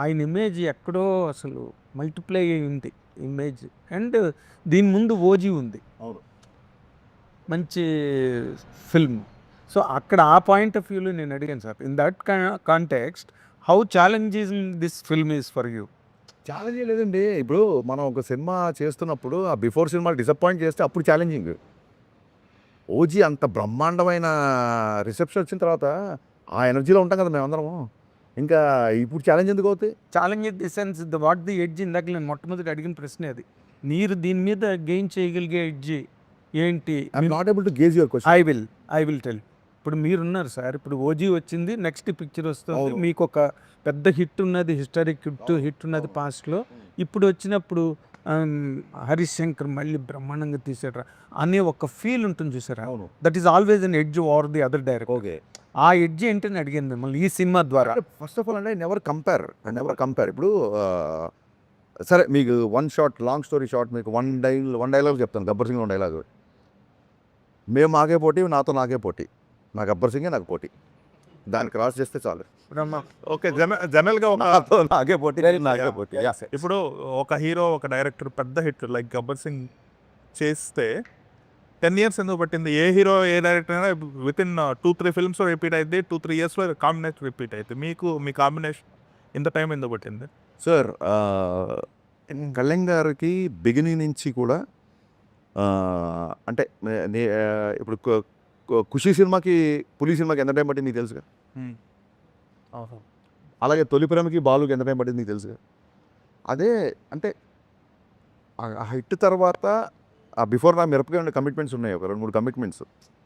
ఆయన ఇమేజ్ ఎక్కడో అసలు మల్టిప్లై అయి ఉంది ఇమేజ్. అండ్ దీని ముందు ఓజీ ఉంది, అవును, మంచి ఫిల్మ్. సో అక్కడ ఆ పాయింట్ ఆఫ్ వ్యూలో నేను అడిగాను sir, in that context how challenging this film is for you? Challenge లేదండి. ఇప్పుడు మనం ఒక సినిమా చేస్తున్నప్పుడు ఆ బిఫోర్ సినిమా డిసప్పాయింట్ చేస్తే అప్పుడు ఛాలెంజింగ్. ఓజీ అంత బ్రహ్మాండమైన రిసెప్షన్ వచ్చిన తర్వాత ఆ ఎనర్జీలో ఉంటాం కదా మేమందరము. ఇంకా ఇప్పుడు ఛాలెంజ్ ఎందుకు అవుతాయి? Challenge in the sense what the edge, ఇందాక నేను మొట్టమొదటి అడిగిన ప్రశ్నే అది. మీరు దీని మీద గెయిన్ చేయగలిగే ఎడ్జ్ ఏంటి? I'm not able to gauge your question. I will tell. ఇప్పుడు మీరున్నారు సార్, ఇప్పుడు ఓజీ వచ్చింది, నెక్స్ట్ పిక్చర్ వస్తుంది, అవును. మీకు ఒక పెద్ద హిట్ ఉన్నది, హిస్టారిక్ హిట్ ఉన్నది పాస్ట్లో. ఇప్పుడు వచ్చినప్పుడు హరీష్ శంకర్ మళ్ళీ బ్రహ్మాండంగా తీసాడు అనే ఒక ఫీల్ ఉంటుంది చూసారా? అవును. That is always an edge over the other director. Okay, ఆ ఎడ్జ్ ఏంటని అడిగాను మిమ్మల్ని ఈ సినిమా ద్వారా. ఫస్ట్ ఆఫ్ ఆల్ అంటే నెవర్ కంపేర్. ఇప్పుడు సరే మీకు లాంగ్ స్టోరీ షార్ట్, మీకు వన్ డైలాగ్ చెప్తాను. గబ్బర్ సింగ్ 1 డైలాగ్. మేము మాకే పోటీ, నాకే పోటీ, నా గబ్బర్ సింగే నాకు పోటీ, దాన్ని క్రాస్ చేస్తే చాలు. ఓకే, జనరల్గా నాకే పోటీ, నాకే పోటీ. ఇప్పుడు ఒక హీరో, ఒక డైరెక్టర్ పెద్ద హిట్ లైక్ గబ్బర్ సింగ్ చేస్తే 10 years ఎందుకు పట్టింది? ఏ హీరో, ఏ డైరెక్టర్ అయినా విత్ ఇన్ 2-3 films రిపీట్ అయితే 2-3 yearsలో కాంబినేషన్ రిపీట్ అయితే మీ కాంబినేషన్ ఇంత టైం ఎందుకు పట్టింది? సార్ కళ్యాణ్ గారికి బిగినింగ్ నుంచి కూడా అంటే ఇప్పుడు ఖుషి సినిమాకి, పులి సినిమాకి ఎంత టైం పట్టింది నీకు తెలుసుగా. అలాగే తొలి ప్రేమకి, బాలుకి ఎంత టైం పట్టింది నీకు తెలుసుగా. అదే అంటే ఆ హిట్ తర్వాత ఆ బిఫోర్ నా మిరపకాయ ఉండే కమిట్మెంట్స్ ఉన్నాయి, ఒక 2-3 కమిట్మెంట్స్.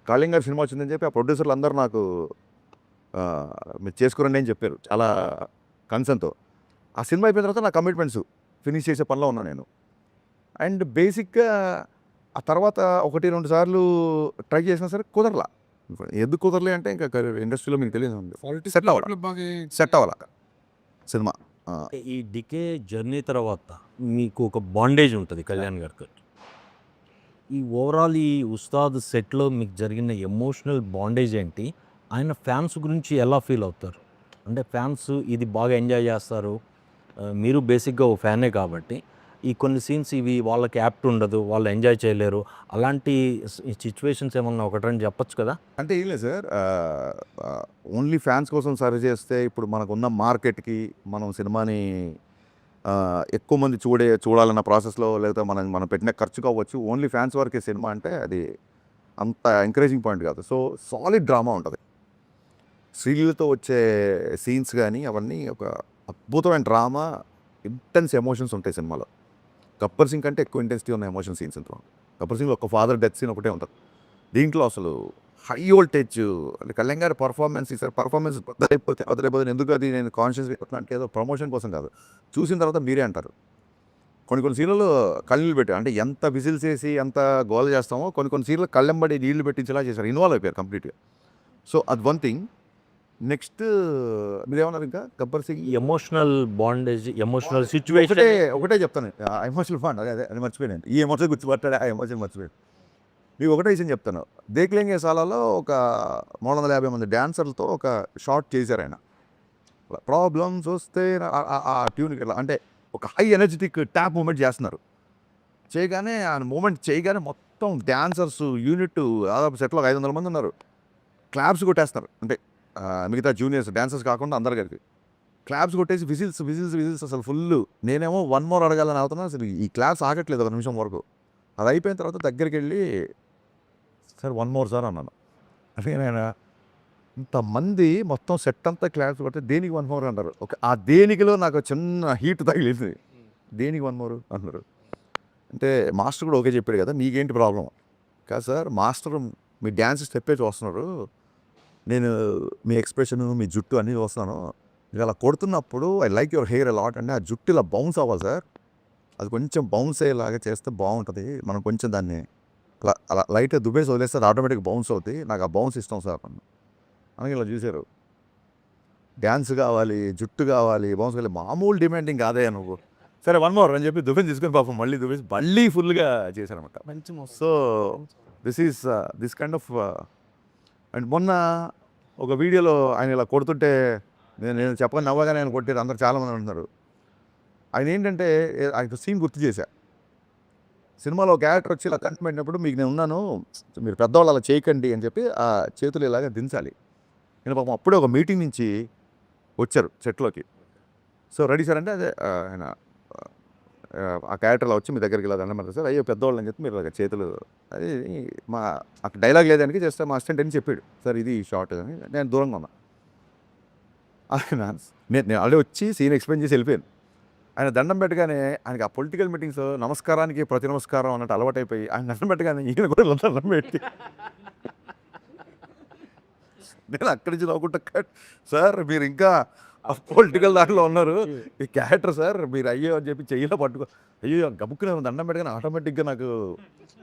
కళ్యాణ్ గారి సినిమా వచ్చిందని చెప్పి ఆ ప్రొడ్యూసర్లు అందరూ నాకు మీరు చేసుకురండి అని చెప్పారు చాలా కన్సర్న్తో. ఆ సినిమా అయిపోయిన తర్వాత నా కమిట్మెంట్స్ ఫినిష్ చేసే పనిలో ఉన్నాను నేను. అండ్ బేసిక్గా ఆ తర్వాత 1-2 సార్లు ట్రై చేసినా సరే కుదరలా. ఎందుకు కుదరలే అంటే ఇంకా ఇండస్ట్రీలో మీకు తెలియదు సెట్ అవ్వాల సినిమా. ఈ డికే జర్నీ తర్వాత మీకు ఒక బాండేజ్ ఉంటుంది కళ్యాణ్ గారికి. ఈ ఓవరాల్ ఈ ఉస్తాద్ సెట్లో మీకు జరిగిన ఎమోషనల్ బాండేజ్ ఏంటి? ఆయన ఫ్యాన్స్ గురించి ఎలా ఫీల్ అవుతారు? అంటే ఫ్యాన్స్ ఇది బాగా ఎంజాయ్ చేస్తారు. మీరు బేసిక్గా ఓ ఫ్యానే కాబట్టి ఈ కొన్ని సీన్స్ ఇవి వాళ్ళకి యాప్ట్ ఉండదు, వాళ్ళు ఎంజాయ్ చేయలేరు, అలాంటి సిచ్యువేషన్స్ ఏమన్నా ఒకటి రెండు చెప్పొచ్చు కదా? అంటే ఏం లేదు సార్, ఓన్లీ ఫ్యాన్స్ కోసం సర్వ్ చేస్తే ఇప్పుడు మనకున్న మార్కెట్కి మనం సినిమాని ఎక్కువ మంది చూడాలన్న ప్రాసెస్లో, లేకపోతే మనం పెట్టిన ఖర్చు కావచ్చు, ఓన్లీ ఫ్యాన్స్ వరకే సినిమా అంటే అది అంత ఎంకరేజింగ్ పాయింట్ కాదు. సో సాలిడ్ డ్రామా ఉంటుంది. స్త్రీలతో వచ్చే సీన్స్ కానీ అవన్నీ ఒక అద్భుతమైన డ్రామా, ఇంటెన్స్ ఎమోషన్స్ ఉంటాయి సినిమాలో. గబ్బర్ సింగ్ కంటే ఎక్కువ ఇంటెన్సిటీ ఉన్న ఎమోషన్ సీన్స్ ఇంట్లో. గబ్బర్ సింగ్లో ఒక ఫాదర్ డెత్ సీన్ ఒకటే ఉంటుంది. దీంట్లో అసలు హై వోల్టేజ్ అంటే కళ్యాణ్ గారి పర్ఫార్మెన్స్ వదిలేకపోతే ఎందుకు అది నేను కాన్షియస్ అంటే ఏదో ప్రమోషన్ కోసం కాదు, చూసిన తర్వాత మీరే అంటారు. కొన్ని సీన్లలో కళ్ళు పెట్టారు, అంటే ఎంత విజిల్స్ వేసి ఎంత గోల్ చేస్తామో కొన్ని సీన్లు కళ్ళెంబడి నీళ్లు పెట్టించేలా చేశారు, ఇన్వాల్వ్ అయిపోయారు కంప్లీట్గా. సో అది వన్ థింగ్. నెక్స్ట్ మీరేమన్నారు ఇంకా Gabbar Singh emotional bondage, emotional situation ఒకటే చెప్తాను. ఎమోషనల్ బాండ్ అది మర్చిపోయాను. ఈ ఎమోషన్ గుర్తుపట్టాడు, ఆ ఎమోషన్ మర్చిపోయాను. మీకు ఒకటే విషయం చెప్తాను. దేక్లేంగే సాలాలో ఒక 350 మంది డాన్సర్లతో ఒక షార్ట్ చేశారు ఆయన. ప్రాబ్లమ్స్ వస్తే ఆ ట్యూన్కి వెళ్ళా అంటే ఒక హై ఎనర్జెటిక్ ట్యాప్ మూమెంట్ చేస్తున్నారు. చేయగానే ఆ మూమెంట్ చేయగానే మొత్తం డాన్సర్స్ యూనిట్ దాదాపు సెట్లో 500 మంది ఉన్నారు. క్లాప్స్ కొట్టేస్తున్నారు, అంటే మిగతా జూనియర్స్ డాన్సర్స్ కాకుండా అందరు కలిపి క్లాప్స్ కొట్టేసి విజిల్స్ అసలు ఫుల్. నేనేమో 1 more అడగాలని అవుతున్నా, అసలు ఈ క్లాప్స్ ఆగట్లేదు ఒక నిమిషం వరకు. అది అయిపోయిన తర్వాత దగ్గరికి వెళ్ళి సార్ 1 more సార్ అన్నాను. అంటే నేను ఇంతమంది మొత్తం సెట్ అంతా క్లాప్స్ కొడితే దేనికి 1 more అంటారు. ఆ దేనికిలో నాకు చిన్న హీట్ తగిలింది. దేనికి 1 more అంటున్నారు అంటే మాస్టర్ కూడా ఓకే చెప్పాడు కదా, మీకేంటి ప్రాబ్లం? కాదు సార్, మాస్టర్ మీ డ్యాన్స్ స్టెప్పే చూస్తున్నారు, నేను మీ ఎక్స్ప్రెషన్ మీ జుట్టు అన్నీ చూస్తున్నాను. మీరు అలా కొడుతున్నప్పుడు I like your hair a lot అంటే ఆ జుట్టు ఇలా బౌన్స్ అవ్వాలి సార్, అది కొంచెం బౌన్స్ అయ్యేలాగా చేస్తే బాగుంటుంది. మనం కొంచెం దాన్ని అలా లైట్గా దుబ్బేసి వదిలేస్తే అది ఆటోమేటిక్గా బౌన్స్ అవుతుంది, నాకు ఆ బౌన్స్ ఇష్టం సార్ అని ఇలా చూశారు. డ్యాన్స్ కావాలి, జుట్టు కావాలి, బౌన్స్ కావాలి, మామూలు డిమాండింగ్ కాదే నువ్వు. సరే 1 more అని చెప్పి దుబ్బేసి తీసుకొని పాపం మళ్ళీ దుబ్బేసి మళ్ళీ ఫుల్గా చేశారనమాట. So this kind of. And మొన్న ఒక వీడియోలో ఆయన ఇలా కొడుతుంటే నేను చెప్పగానే నవ్వగానే ఆయన కొట్టారు, అందరు చాలామంది అంటున్నారు. ఆయన ఏంటంటే ఆయన సీన్ గుర్తు చేశా. సినిమాలో ఒక క్యారెక్టర్ వచ్చి ఇలా కంటి పెట్టినప్పుడు మీకు నేను ఉన్నాను, మీరు పెద్దవాళ్ళు అలా చేయకండి అని చెప్పి ఆ చేతులు ఇలాగా దించాలి. నేను పాపం అప్పుడే ఒక మీటింగ్ నుంచి వచ్చారు సెట్లోకి. సో రెడీ సార్ అంటే అదే ఆయన ఆ క్యారెక్టర్లో వచ్చి మీ దగ్గరికి ఇలా దండం పెడతారు సార్, అయ్యో పెద్దవాళ్ళు అని చెప్పి మీరు ఇలాగ చేతులు అది మా అక్కడ డైలాగ్ లేదానికి చేస్తే మా అసిస్టెంట్ అని చెప్పాడు సార్ ఇది షార్ట్ అని. నేను దూరంగా ఉన్నా. నేను ఆల్రెడీ వచ్చి సీన్ ఎక్స్ప్లెయిన్ చేసి వెళ్ళిపోయాను. ఆయన దండం పెట్టగానే ఆయనకి ఆ పొలిటికల్ మీటింగ్స్ నమస్కారానికి ప్రతి నమస్కారం అన్నట్టు అలవాటైపోయి ఆయన దండం పెట్టగానే ఈయన కూడా దండం పెట్టి నేను అక్కడి నుంచి నవ్వుకుంటా సార్ మీరు ఇంకా పొలిటికల్ దాంట్లో ఉన్నారు, ఈ క్యారెక్టర్ సార్ మీరు అయ్యో అని చెప్పి చెయ్యిలో పట్టుకో, అయ్యో గబుక్కునే దండం పెట్టగానే ఆటోమేటిక్గా నాకు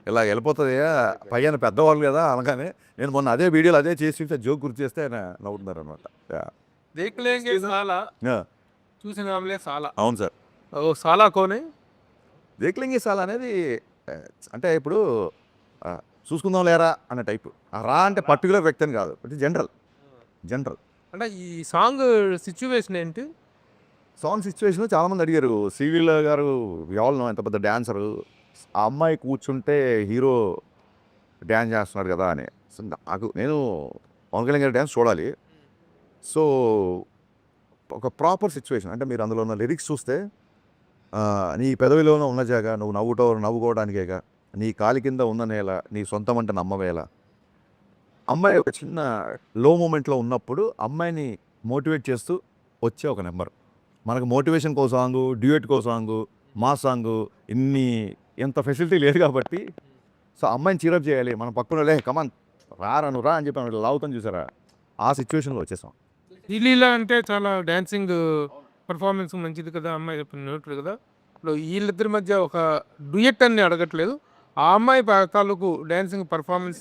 ఇలా వెళ్ళిపోతుంది పైన పెద్దవాళ్ళు కదా అనగానే నేను మొన్న అదే వీడియోలో అదే చేసి జోక్ గుర్తు చేస్తే ఆయన నవ్వుతున్నారు అనమాట. దేక్లేంగే సాలా చూసిన ఆమెలే సాలా. అవును సార్. ఓ సాలా కోనే దేక్లేంగే సాలా అనేది అంటే ఇప్పుడు చూసుకుందాం లేరా అనే టైపు. రా అంటే పర్టికులర్ వ్యక్తి అని కాదు, జనరల్. అంటే ఈ సాంగ్ సిచ్యువేషన్ ఏంటి? సాంగ్ సిచ్యువేషన్ చాలామంది అడిగారు. శ్రీలీల గారు ఎవరు ఎంత పెద్ద డాన్సరు, ఆ అమ్మాయి కూర్చుంటే హీరో డ్యాన్స్ చేస్తున్నాడు కదా అని. సో నేను పవన్ కళ్యాణ్ గారి డ్యాన్స్ చూడాలి. సో ఒక ప్రాపర్ సిచ్యువేషన్ అంటే మీరు అందులో ఉన్న లిరిక్స్ చూస్తే నీ పెదవిలోనే ఉన్న జాగ నువ్వు నవ్వుకోవడానికేగా, నీ కాలి కింద ఉన్న నేల నీ సొంతం అంటే నమ్మవేళ. అమ్మాయి ఒక చిన్న లో మూమెంట్లో ఉన్నప్పుడు అమ్మాయిని మోటివేట్ చేస్తూ వచ్చే ఒక నెంబర్. మనకు మోటివేషన్ కో సాంగు, డ్యూయట్ కో సాంగు, మా సాంగు ఎంత ఫెసిలిటీ లేదు కాబట్టి సో అమ్మాయిని చీరప్ చేయాలి. మన పక్కన లే కమాన్ నువ్వు రా అని చెప్పి లావుతాను చూసారా, ఆ సిచ్యువేషన్లో వచ్చేసాం. శ్రీలీల అంటే చాలా డాన్సింగ్ పర్ఫార్మెన్స్ మంచిది కదా, అమ్మాయి చెప్పినట్టు కదా. ఇప్పుడు వీళ్ళిద్దరి మధ్య ఒక డ్యూయట్ అని అడగట్లేదు, ఆ అమ్మాయి తాలూకు డాన్సింగ్ పర్ఫార్మెన్స్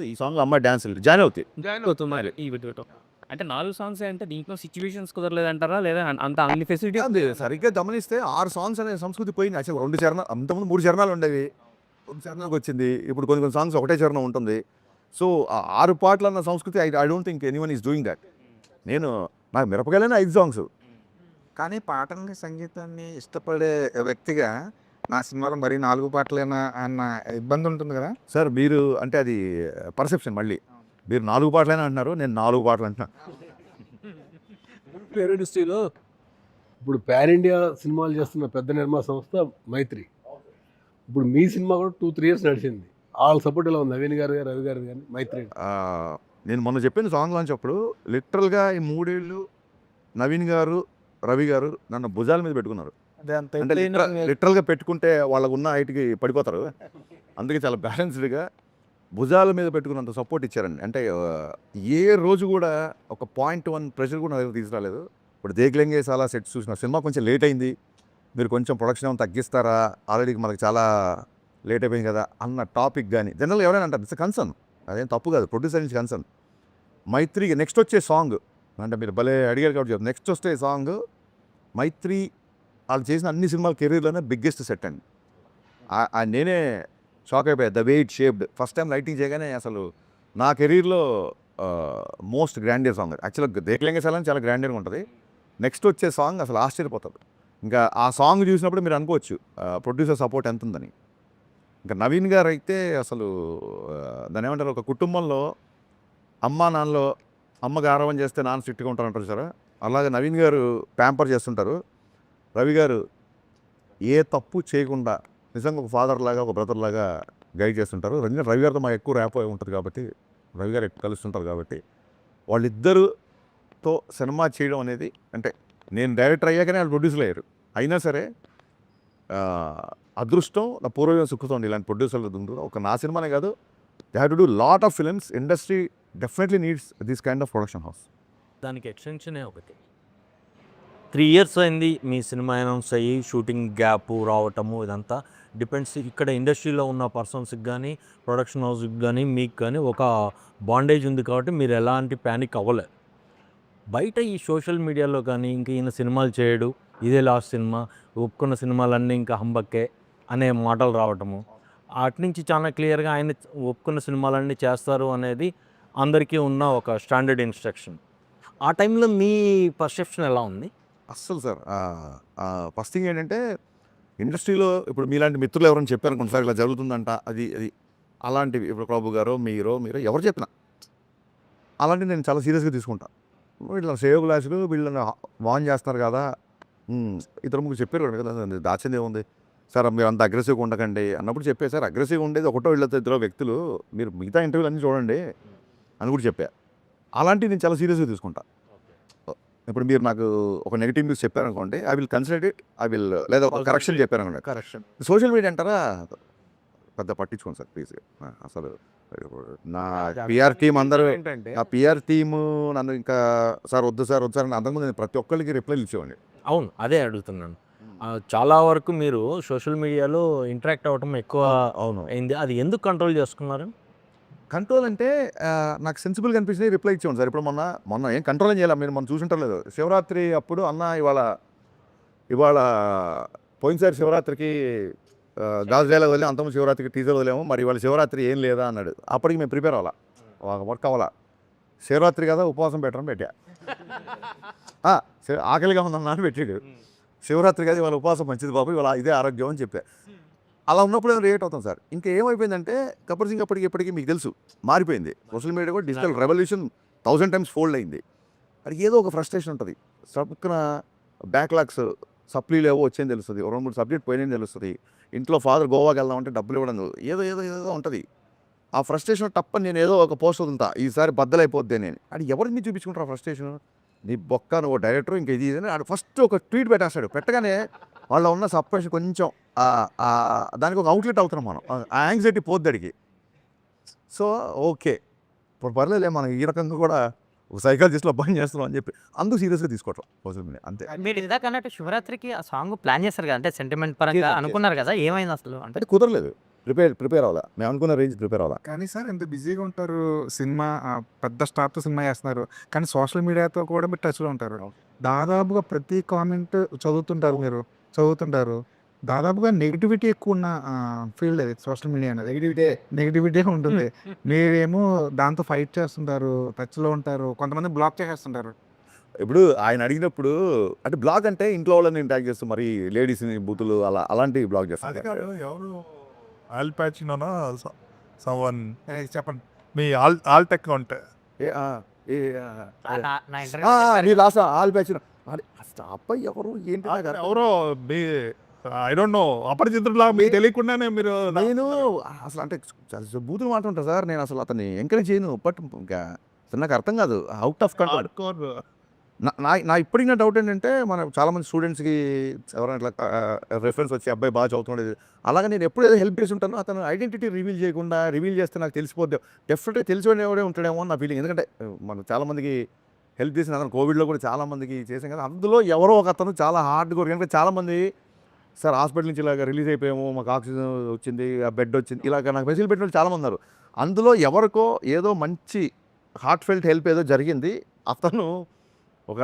ఈ సాంగ్ అమ్మాయి డాన్స్ జాయిన్ అవుతాయి. జాయిన్ అవుతున్నారు. ఈ వీటితో అంటే 4 సాంగ్స్ అంటే దీంట్లో సిచ్యువేషన్స్ కుదరలేదంటారా లేదా అంత అన్ని ఫెసిలిటీ అది సరిగ్గా గమనిస్తే 6 సాంగ్స్ అనే సంస్కృతి పోయింది. అసలు 2 చరణాలు, అంతకుముందు 3 చరణాలు ఉండేవి, 2 చరణాలకు వచ్చింది. ఇప్పుడు కొన్ని కొన్ని సాంగ్స్ ఒకటే చరణం ఉంటుంది. సో 6 పాటలు అన్న సంస్కృతి I don't think anyone is doing that. నాకు మిరపకాయలైనా 5 సాంగ్స్. కానీ పాటల్ని సంగీతాన్ని ఇష్టపడే వ్యక్తిగా నా సినిమాలో మరీ 4 పాటలేనా అన్న ఇబ్బంది ఉంటుంది కదా. సార్ మీరు అంటే అది పర్సెప్షన్. మళ్ళీ మీరు 4 పాటలైనా అంటున్నారు, నేను 4 పాటలు అంటున్నా. ఇండస్ట్రీలో ఇప్పుడు పాన్ ఇండియా సినిమాలు చేస్తున్న పెద్ద నిర్మాణ సంస్థ మైత్రి. ఇప్పుడు మీ సినిమా కూడా 2-3 ఇయర్స్ నడిచింది. వాళ్ళ సపోర్ట్ ఎలా ఉంది? నవీన్ గారు, రవి గారు కానీ మైత్రి. నేను మొన్న చెప్పిన సాంగ్ లాంచ్ అప్పుడు లిటరల్గా ఈ 3 ఏళ్ళు నవీన్ గారు, రవి గారు నన్ను భుజాల మీద పెట్టుకున్నారు. అంటే లిటరల్గా పెట్టుకుంటే వాళ్ళకు ఉన్న హైట్కి పడిపోతారు. అందుకే చాలా బ్యాలెన్స్డ్గా భుజాల మీద పెట్టుకున్నంత సపోర్ట్ ఇచ్చారండి. అంటే ఏ రోజు కూడా ఒక 0.1 ప్రెషర్ కూడా నా దగ్గర తీసుకురాలేదు. ఇప్పుడు దేగ్లెంగే చాలా సెట్స్ చూసిన సినిమా కొంచెం లేట్ అయింది, మీరు కొంచెం ప్రొడక్షన్ ఏమైనా తగ్గిస్తారా, ఆల్రెడీ మనకి చాలా లేట్ అయిపోయింది కదా అన్న టాపిక్ కానీ జనరల్గా ఎవరైనా అంటారు. ఇట్స్ కన్సర్న్, అదేం తప్పు కాదు, ప్రొడ్యూసర్ నుంచి కన్సర్న్. మైత్రికి నెక్స్ట్ వచ్చే సాంగ్ అంటే మీరు భలే అడిగారు కాబట్టి చెప్తాను. నెక్స్ట్ వచ్చే సాంగ్ మైత్రి వాళ్ళు చేసిన అన్ని సినిమాల కెరీర్లోనే బిగ్గెస్ట్ సెట్ అండి. నేనే షాక్ అయిపోయా. The way it shaped. First time lighting చేయగానే అసలు నా కెరీర్లో మోస్ట్ గ్రాండియర్ సాంగ్. యాక్చువల్గా దేక్లేంగే సాలని చాలా గ్రాండియర్గా ఉంటుంది. నెక్స్ట్ వచ్చే సాంగ్ అసలు ఆశ్చర్యపోతుంది. ఇంకా ఆ సాంగ్ చూసినప్పుడు మీరు అనుకోవచ్చు ప్రొడ్యూసర్ సపోర్ట్ ఎంత ఉందని. ఇంకా నవీన్ గారు అయితే అసలు దాని ఏమంటారు, ఒక కుటుంబంలో నాన్నలో అమ్మ గారాబం చేస్తే నాన్న స్ట్రిక్ట్గా ఉంటారంటారు సార్, అలాగే నవీన్ గారు ప్యాంపర్ చేస్తుంటారు. రవి గారు ఏ తప్పు చేయకుండా నిజంగా ఒక ఫాదర్ లాగా, ఒక బ్రదర్ లాగా గైడ్ చేస్తుంటారు. రవి గారితో మాకు ఎక్కువ ర్యాప్ ఉంటుంది కాబట్టి, రవి గారు ఎక్కువ కలుస్తుంటారు కాబట్టి వాళ్ళిద్దరుతో సినిమా చేయడం అనేది, అంటే నేను డైరెక్టర్ అయ్యాకనే వాళ్ళు ప్రొడ్యూసర్ అయ్యారు. అయినా సరే అదృష్టం నా పూర్వజం సుఖుతుంది ఇలాంటి ప్రొడ్యూసర్లు ఉంటుంది. ఒక నా సినిమానే కాదు, they have to do lot of films. Industry definitely needs this kind of production house. దానికి ఎక్స్టెన్షనే ఒకటి. 3 ఇయర్స్ అయింది మీ సినిమా అనౌన్స్ అయ్యి, షూటింగ్ గ్యాప్ రావటము, ఇదంతా డిపెండ్స్. ఇక్కడ ఇండస్ట్రీలో ఉన్న పర్సన్స్కి కానీ, ప్రొడక్షన్ హౌస్కి కానీ, మీకు కానీ ఒక బాండేజ్ ఉంది కాబట్టి మీరు ఎలాంటి ప్యానిక్ అవ్వలేదు. బయట ఈ సోషల్ మీడియాలో కానీ ఇంకా ఈయన సినిమాలు చేయడు, ఇదే లాస్ట్ సినిమా, ఒప్పుకున్న సినిమాలన్నీ ఇంకా హంబక్కే అనే మాటలు రావటము, అటు నుంచి చాలా క్లియర్గా ఆయన ఒప్పుకున్న సినిమాలన్నీ చేస్తారు అనేది అందరికీ ఉన్న ఒక స్టాండర్డ్ ఇన్స్ట్రక్షన్. ఆ టైంలో మీ పర్సెప్షన్ ఎలా ఉంది? అస్సలు సార్ ఫస్ట్ థింగ్ ఏంటంటే, ఇండస్ట్రీలో ఇప్పుడు మీలాంటి మిత్రులు ఎవరైనా చెప్పారు కొన్నిసార్లు ఇలా జరుగుతుందంట, అది అలాంటివి ఇప్పుడు ప్రభు గారో మీరు ఎవరు చెప్పినా అలాంటివి నేను చాలా సీరియస్గా తీసుకుంటాను. వీళ్ళ సేవ్ క్లాసులు వీళ్ళని వాన్ చేస్తున్నారు కదా, ఇద్దరు ముగ్గురు చెప్పారు కదా, దాచింది ఏముంది సార్, మీరు అంత అగ్రెసివ్గా ఉండకండి అన్నప్పుడు చెప్పారు. సార్ అగ్రెసివ్గా ఉండేది ఒకటో వీళ్ళతో ఇద్దరు వ్యక్తులు, మీరు మిగతా ఇంటర్వ్యూలు అన్నీ చూడండి అని కూడా చెప్పా. అలాంటివి నేను చాలా సీరియస్గా తీసుకుంటాను. ఇప్పుడు మీరు నాకు ఒక నెగిటివ్ న్యూస్ చెప్పారనుకోండి, ఐ విల్ కన్సిడర్ ఇట్, లేదా ఒక కరెక్షన్ చెప్పారనుకోండి, కరెక్షన్. సోషల్ మీడియా అంటారా, పెద్ద పట్టించుకోండి సార్ ప్లీజ్. అసలు నా పిఆర్ టీం అందరూ, నా పిఆర్ టీము నన్ను ఇంకా సార్ వద్దు సార్ అని అంతకుముందు నేను ప్రతి ఒక్కరికి రిప్లైలు ఇచ్చేవాడిని. అవును, అదే అడుగుతున్నాను. చాలా వరకు మీరు సోషల్ మీడియాలో ఇంటరాక్ట్ అవ్వటం ఎక్కువ అవును అయింది, అది ఎందుకు కంట్రోల్ చేసుకున్నారు? కంట్రోల్ అంటే నాకు సెన్సిబుల్గా అనిపించినవి రిప్లై ఇచ్చేవాడు సార్. ఇప్పుడు మొన్న ఏం కంట్రోల్ ఏం చేయాలి, మీరు మనం చూసుంటారు లేదు, శివరాత్రి అప్పుడు అన్న ఇవాళ పోయినసారి శివరాత్రికి గాజులేలా వదిలే, అంతకుముందు శివరాత్రికి టీజర్ వదిలేము, మరి ఇవాళ శివరాత్రి ఏం లేదా అన్నాడు. అప్పటికి మేము ప్రిపేర్ అవ్వాలా, వర్క్ అవ్వాలా. శివరాత్రి కదా ఉపవాసం పెట్టడం పెట్టా, ఆకలిగా ఉందన్నా అని పెట్టాడు. శివరాత్రి కదా ఇవాళ ఉపవాసం మంచిది బాబు, ఇవాళ ఇదే ఆరోగ్యం అని చెప్పా. అలా ఉన్నప్పుడు ఏమైనా రియాక్ట్ అవుతాం సార్. ఇంకా ఏమైపోయిందంటే గబ్బర్ సింగ్ ఇప్పటికి మీకు తెలుసు మారిపోయింది. సోషల్ మీడియా కూడా డిజిటల్ రెవల్యూషన్ 1000 times ఫోల్డ్ అయింది. అది ఏదో ఒక ఫ్రస్ట్రేషన్ ఉంటుంది. సబ్కున బ్యాక్లాగ్స్ సప్లీలు ఏవో వచ్చేది తెలుస్తుంది, 2-3 సబ్జెక్ట్ పోయినని తెలుస్తుంది, ఇంట్లో ఫాదర్ గోవాకి వెళ్దామంటే డబ్బులు ఇవ్వడం ఏదో ఉంటుంది. ఆ ఫ్రస్ట్రేషన్ తప్ప నేను ఏదో ఒక పోస్ట్ వదులుతా, ఈసారి బద్దలైపోద్ది నేను. అది ఎవరికి మీరు చూపించుకుంటారు ఆ ఫ్రస్ట్రేషన్? నీ బొక్క నువ్వు డైరెక్టర్ ఇంకా ఇది అని ఆడు ఫస్ట్ ఒక ట్వీట్ పెట్టేస్తాడు. పెట్టగానే వాళ్ళ ఉన్న సప్రెషన్ కొంచెం దానికి ఒక అవుట్లెట్ అవుతున్నాం మనం, ఆ యాంగ్జైటీ పోద్ది అడిగి. సో ఓకే ఇప్పుడు పర్లేదులే, మనం ఈ రకంగా కూడా ఒక సైకాలజిస్ట్లో పని చేస్తున్నాం అని చెప్పి అందుకు సీరియస్గా తీసుకోవటం సోషల్ మీడియా అంతే. మీరు ఇందాక అన్నట్టు శివరాత్రికి ఆ సాంగ్ ప్లాన్ చేస్తారు కదా, అంటే సెంటిమెంట్ పరంగా అనుకున్నారు కదా, ఏమైంది అసలు? అంటే కుదరలేదు. ప్రిపేర్ అవ్వాలా. మేము అనుకున్న రేంజ్ ప్రిపేర్ అవ్వాలా. కానీ సార్ ఎంత బిజీగా ఉంటారు, సినిమా పెద్ద స్టార్తో సినిమా చేస్తున్నారు, కానీ సోషల్ మీడియాతో కూడా మీరు టచ్లో ఉంటారు. దాదాపుగా ప్రతి కామెంట్ చదువుతుంటారు. దాదాపుగా నెగిటివిటీ ఎక్కువ ఉన్న ఫీల్డ్ అది సోషల్ మీడియా అనేది. నెగిటివిటీ ఉంటుంది. మీరేమో దాంతో ఫైట్ చేస్తుంటారు, టచ్లో ఉంటారు, కొంతమంది బ్లాక్ చేసేస్తుంటారు. ఇప్పుడు ఆయన అడిగినప్పుడు అంటే బ్లాగ్ అంటే ఇంట్లో వాళ్ళని ట్యాగ్ చేస్తూ మరి లేడీస్ని బూతులు అలాంటి బ్లాగ్ అది చేస్తారు. కాదు, ఎవరు ఆల్ ప్యాచినోనా సమ్వన్ చెప్పండి. మీ ఆల్ టెక్ అకౌంట్ నీ లాస్ట్ ఆల్ బ్యాచ్ అబ్బాయి ఎవరు ఏంటి నాకు అర్థం ఎవరో మీ ఐ డోంట్ నో అపరిచితులా మీకు తెలియకుండానే మీరు నేను అసలు అంటే బూతులు మాట్లాడుంటా సార్. నేను అసలు అతన్ని ఎంకరేజ్ చేయను. బట్ ఇంకా అసలు నాకు అర్థం కాదు. Out of control. hardcore. నా ఇప్పటికి నా డౌట్ ఏంటంటే మన చాలామంది స్టూడెంట్స్కి ఎవరైనా ఇట్లా రెఫరెన్స్ వచ్చి అబ్బాయి బాగా చదువుతున్నాడు అలాగే నేను ఎప్పుడు ఏదో హెల్ప్ చేసి ఉంటాను. అతను ఐడెంటిటీ రివీల్ చేస్తే నాకు తెలిసిపోద్ది. డెఫినెట్గా తెలిసినవాడే ఉంటాడేమో అని నా ఫీలింగ్. ఎందుకంటే మనం చాలామందికి హెల్ప్ చేసిన అతను కోవిడ్లో కూడా చాలామందికి చేసాం కదా. అందులో ఎవరో ఒక అతను చాలా హార్డ్ కోర్. కనుక చాలామంది సార్ హాస్పిటల్ నుంచి ఇలాగ రిలీజ్ అయిపోయాము, మాకు ఆక్సిజన్ వచ్చింది, ఆ బెడ్ వచ్చింది, ఇలాగ నాకు మెసేజ్ పెట్టిన వాళ్ళు చాలామంది ఉన్నారు. అందులో ఎవరికో ఏదో మంచి హార్ట్ ఫెల్ట్ హెల్ప్ ఏదో జరిగింది. అతను ఒక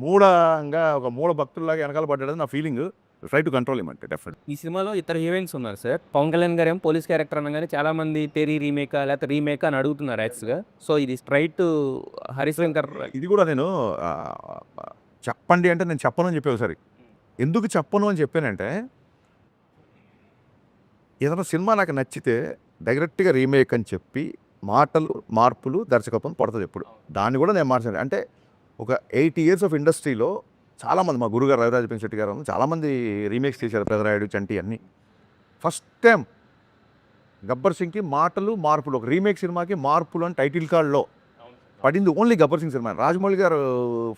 మూఢ భక్తుల్లాగా వెనకాల పడ్డాడని నా ఫీలింగ్. ట్రై టు కంట్రోల్ ఇమంటే డెఫినెట్. ఈ సినిమాలో ఇద్దరు హీరోయిన్స్ ఉన్నారు సార్. పవన్ కళ్యాణ్ గారు ఏమో పోలీస్ క్యారెక్టర్ అనగానే చాలా మంది తెరీ రీమేకా లేకపోతే రీమేకా అని అడుగుతున్నారు యాక్చువల్గా. సో ఇది స్ట్రైట్ హరీష్ శంకర్. ఇది కూడా నేను చెప్పండి అంటే నేను చెప్పను అని చెప్పి ఒకసారి. ఎందుకు చెప్పను అని చెప్పానంటే ఏదైనా సినిమా నాకు నచ్చితే డైరెక్ట్గా రీమేక్ అని చెప్పి మాటలు మార్పులు దర్శకత్వం పడుతుంది ఎప్పుడు. దాన్ని కూడా నేను మార్చాను. అంటే ఒక 80 years ఆఫ్ ఇండస్ట్రీలో చాలామంది మా గురుగారు రవిరాజ పెంశెట్టి గారు చాలామంది రీమేక్స్ చేశారు. పెదరాయుడు, చంటి అన్నీ. ఫస్ట్ టైం గబ్బర్ సింగ్కి మాటలు మార్పులు ఒక రీమేక్ సినిమాకి మార్పులు అని టైటిల్ కార్డ్లో పడింది ఓన్లీ గబ్బర్ సింగ్ సినిమా. రాజమౌళి గారు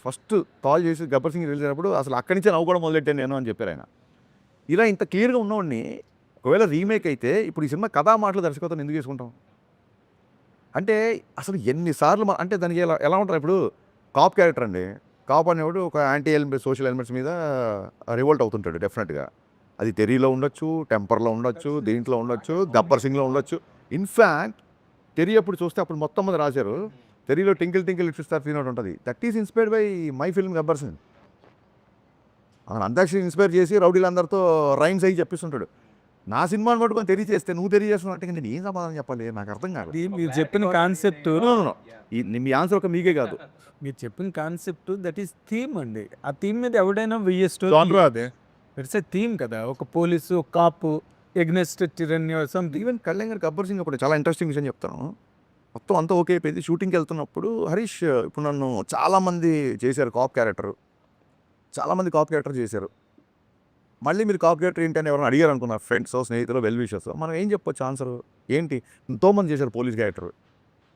ఫస్ట్ కాల్ చేసి గబ్బర్ సింగ్ రిలీజ్ అయినప్పుడు అసలు అక్కడి నుంచే నవ్వు కూడా మొదలెట్టాను నేను అని చెప్పారు ఆయన. ఇలా ఇంత క్లియర్గా ఉన్నవాడిని ఒకవేళ రీమేక్ అయితే ఇప్పుడు ఈ సినిమా కథా మాటలు దర్శకత్వం ఎందుకు చేసుకుంటాం అంటే అసలు ఎన్నిసార్లు అంటే దానికి ఎలా ఉంటారు. ఇప్పుడు కాప్ క్యారెక్టర్ అండి. కాప్ అనేవాడు ఒక యాంటీ సోషల్ ఎలిమెంట్స్ మీద రివోల్ట్ అవుతుంటాడు డెఫినెట్గా. అది తెరీలో ఉండొచ్చు, టెంపర్లో ఉండొచ్చు, దీంట్లో ఉండొచ్చు, గబ్బర్ సింగ్లో ఉండొచ్చు. ఇన్ఫ్యాక్ట్ తెరీ అప్పుడు చూస్తే అప్పుడు మొత్తం మంది రాశారు. తెరీలో twinkle twinkle little star feel ఉంటుంది. That is inspired by my film Gabbar Singh. అతను అంతాక్షరి ఇన్స్పైర్ చేసి రౌడీలందరితో రైమ్స్ అయ్యి చెప్పిస్తుంటాడు. నా సినిమాని పట్టుకొని తెలియజేస్తే నువ్వు తెలియజేస్తున్నావు అంటే నేను ఏం సమాధానం చెప్పాలి నాకు అర్థం కాదు. మీరు చెప్పిన కాన్సెప్ట్ మీ ఆన్సర్ ఒక మీకే కాదు. మీరు చెప్పిన కాన్సెప్ట్ దట్ ఈస్ థీమ్ అండి. ఆ థీమ్ మీద ఎవడైనా Genre అదే. ఇట్స్ ఏ థీమ్ కదా. ఒక పోలీసు, ఒక కాపు, ఎగ్నెస్ట్ టిరన్నీ సంథింగ్. ఈవెన్ కళ్యాణ్ గారు గబ్బర్ సింగ్ అప్పుడు చాలా ఇంట్రెస్టింగ్ విషయం చెప్తాను. మొత్తం అంతా ఓకే అయిపోయింది. షూటింగ్కి వెళ్తున్నప్పుడు హరీష్ ఇప్పుడు నన్ను చాలామంది చేశారు కాప్ క్యారెక్టర్. చాలామంది కాప్ క్యారెక్టర్ చేశారు. మళ్ళీ మీరు కాప్ క్యారెక్టర్ ఏంటి అని ఎవరైనా అడిగారు అనుకున్నారు ఫ్రెండ్స్, స్నేహితులు, వెల్ విషర్స్. మనం ఏం చెప్పొచ్చు ఆన్సర్ ఏంటి? ఎంతోమంది చేశారు పోలీస్ క్యారెక్టర్,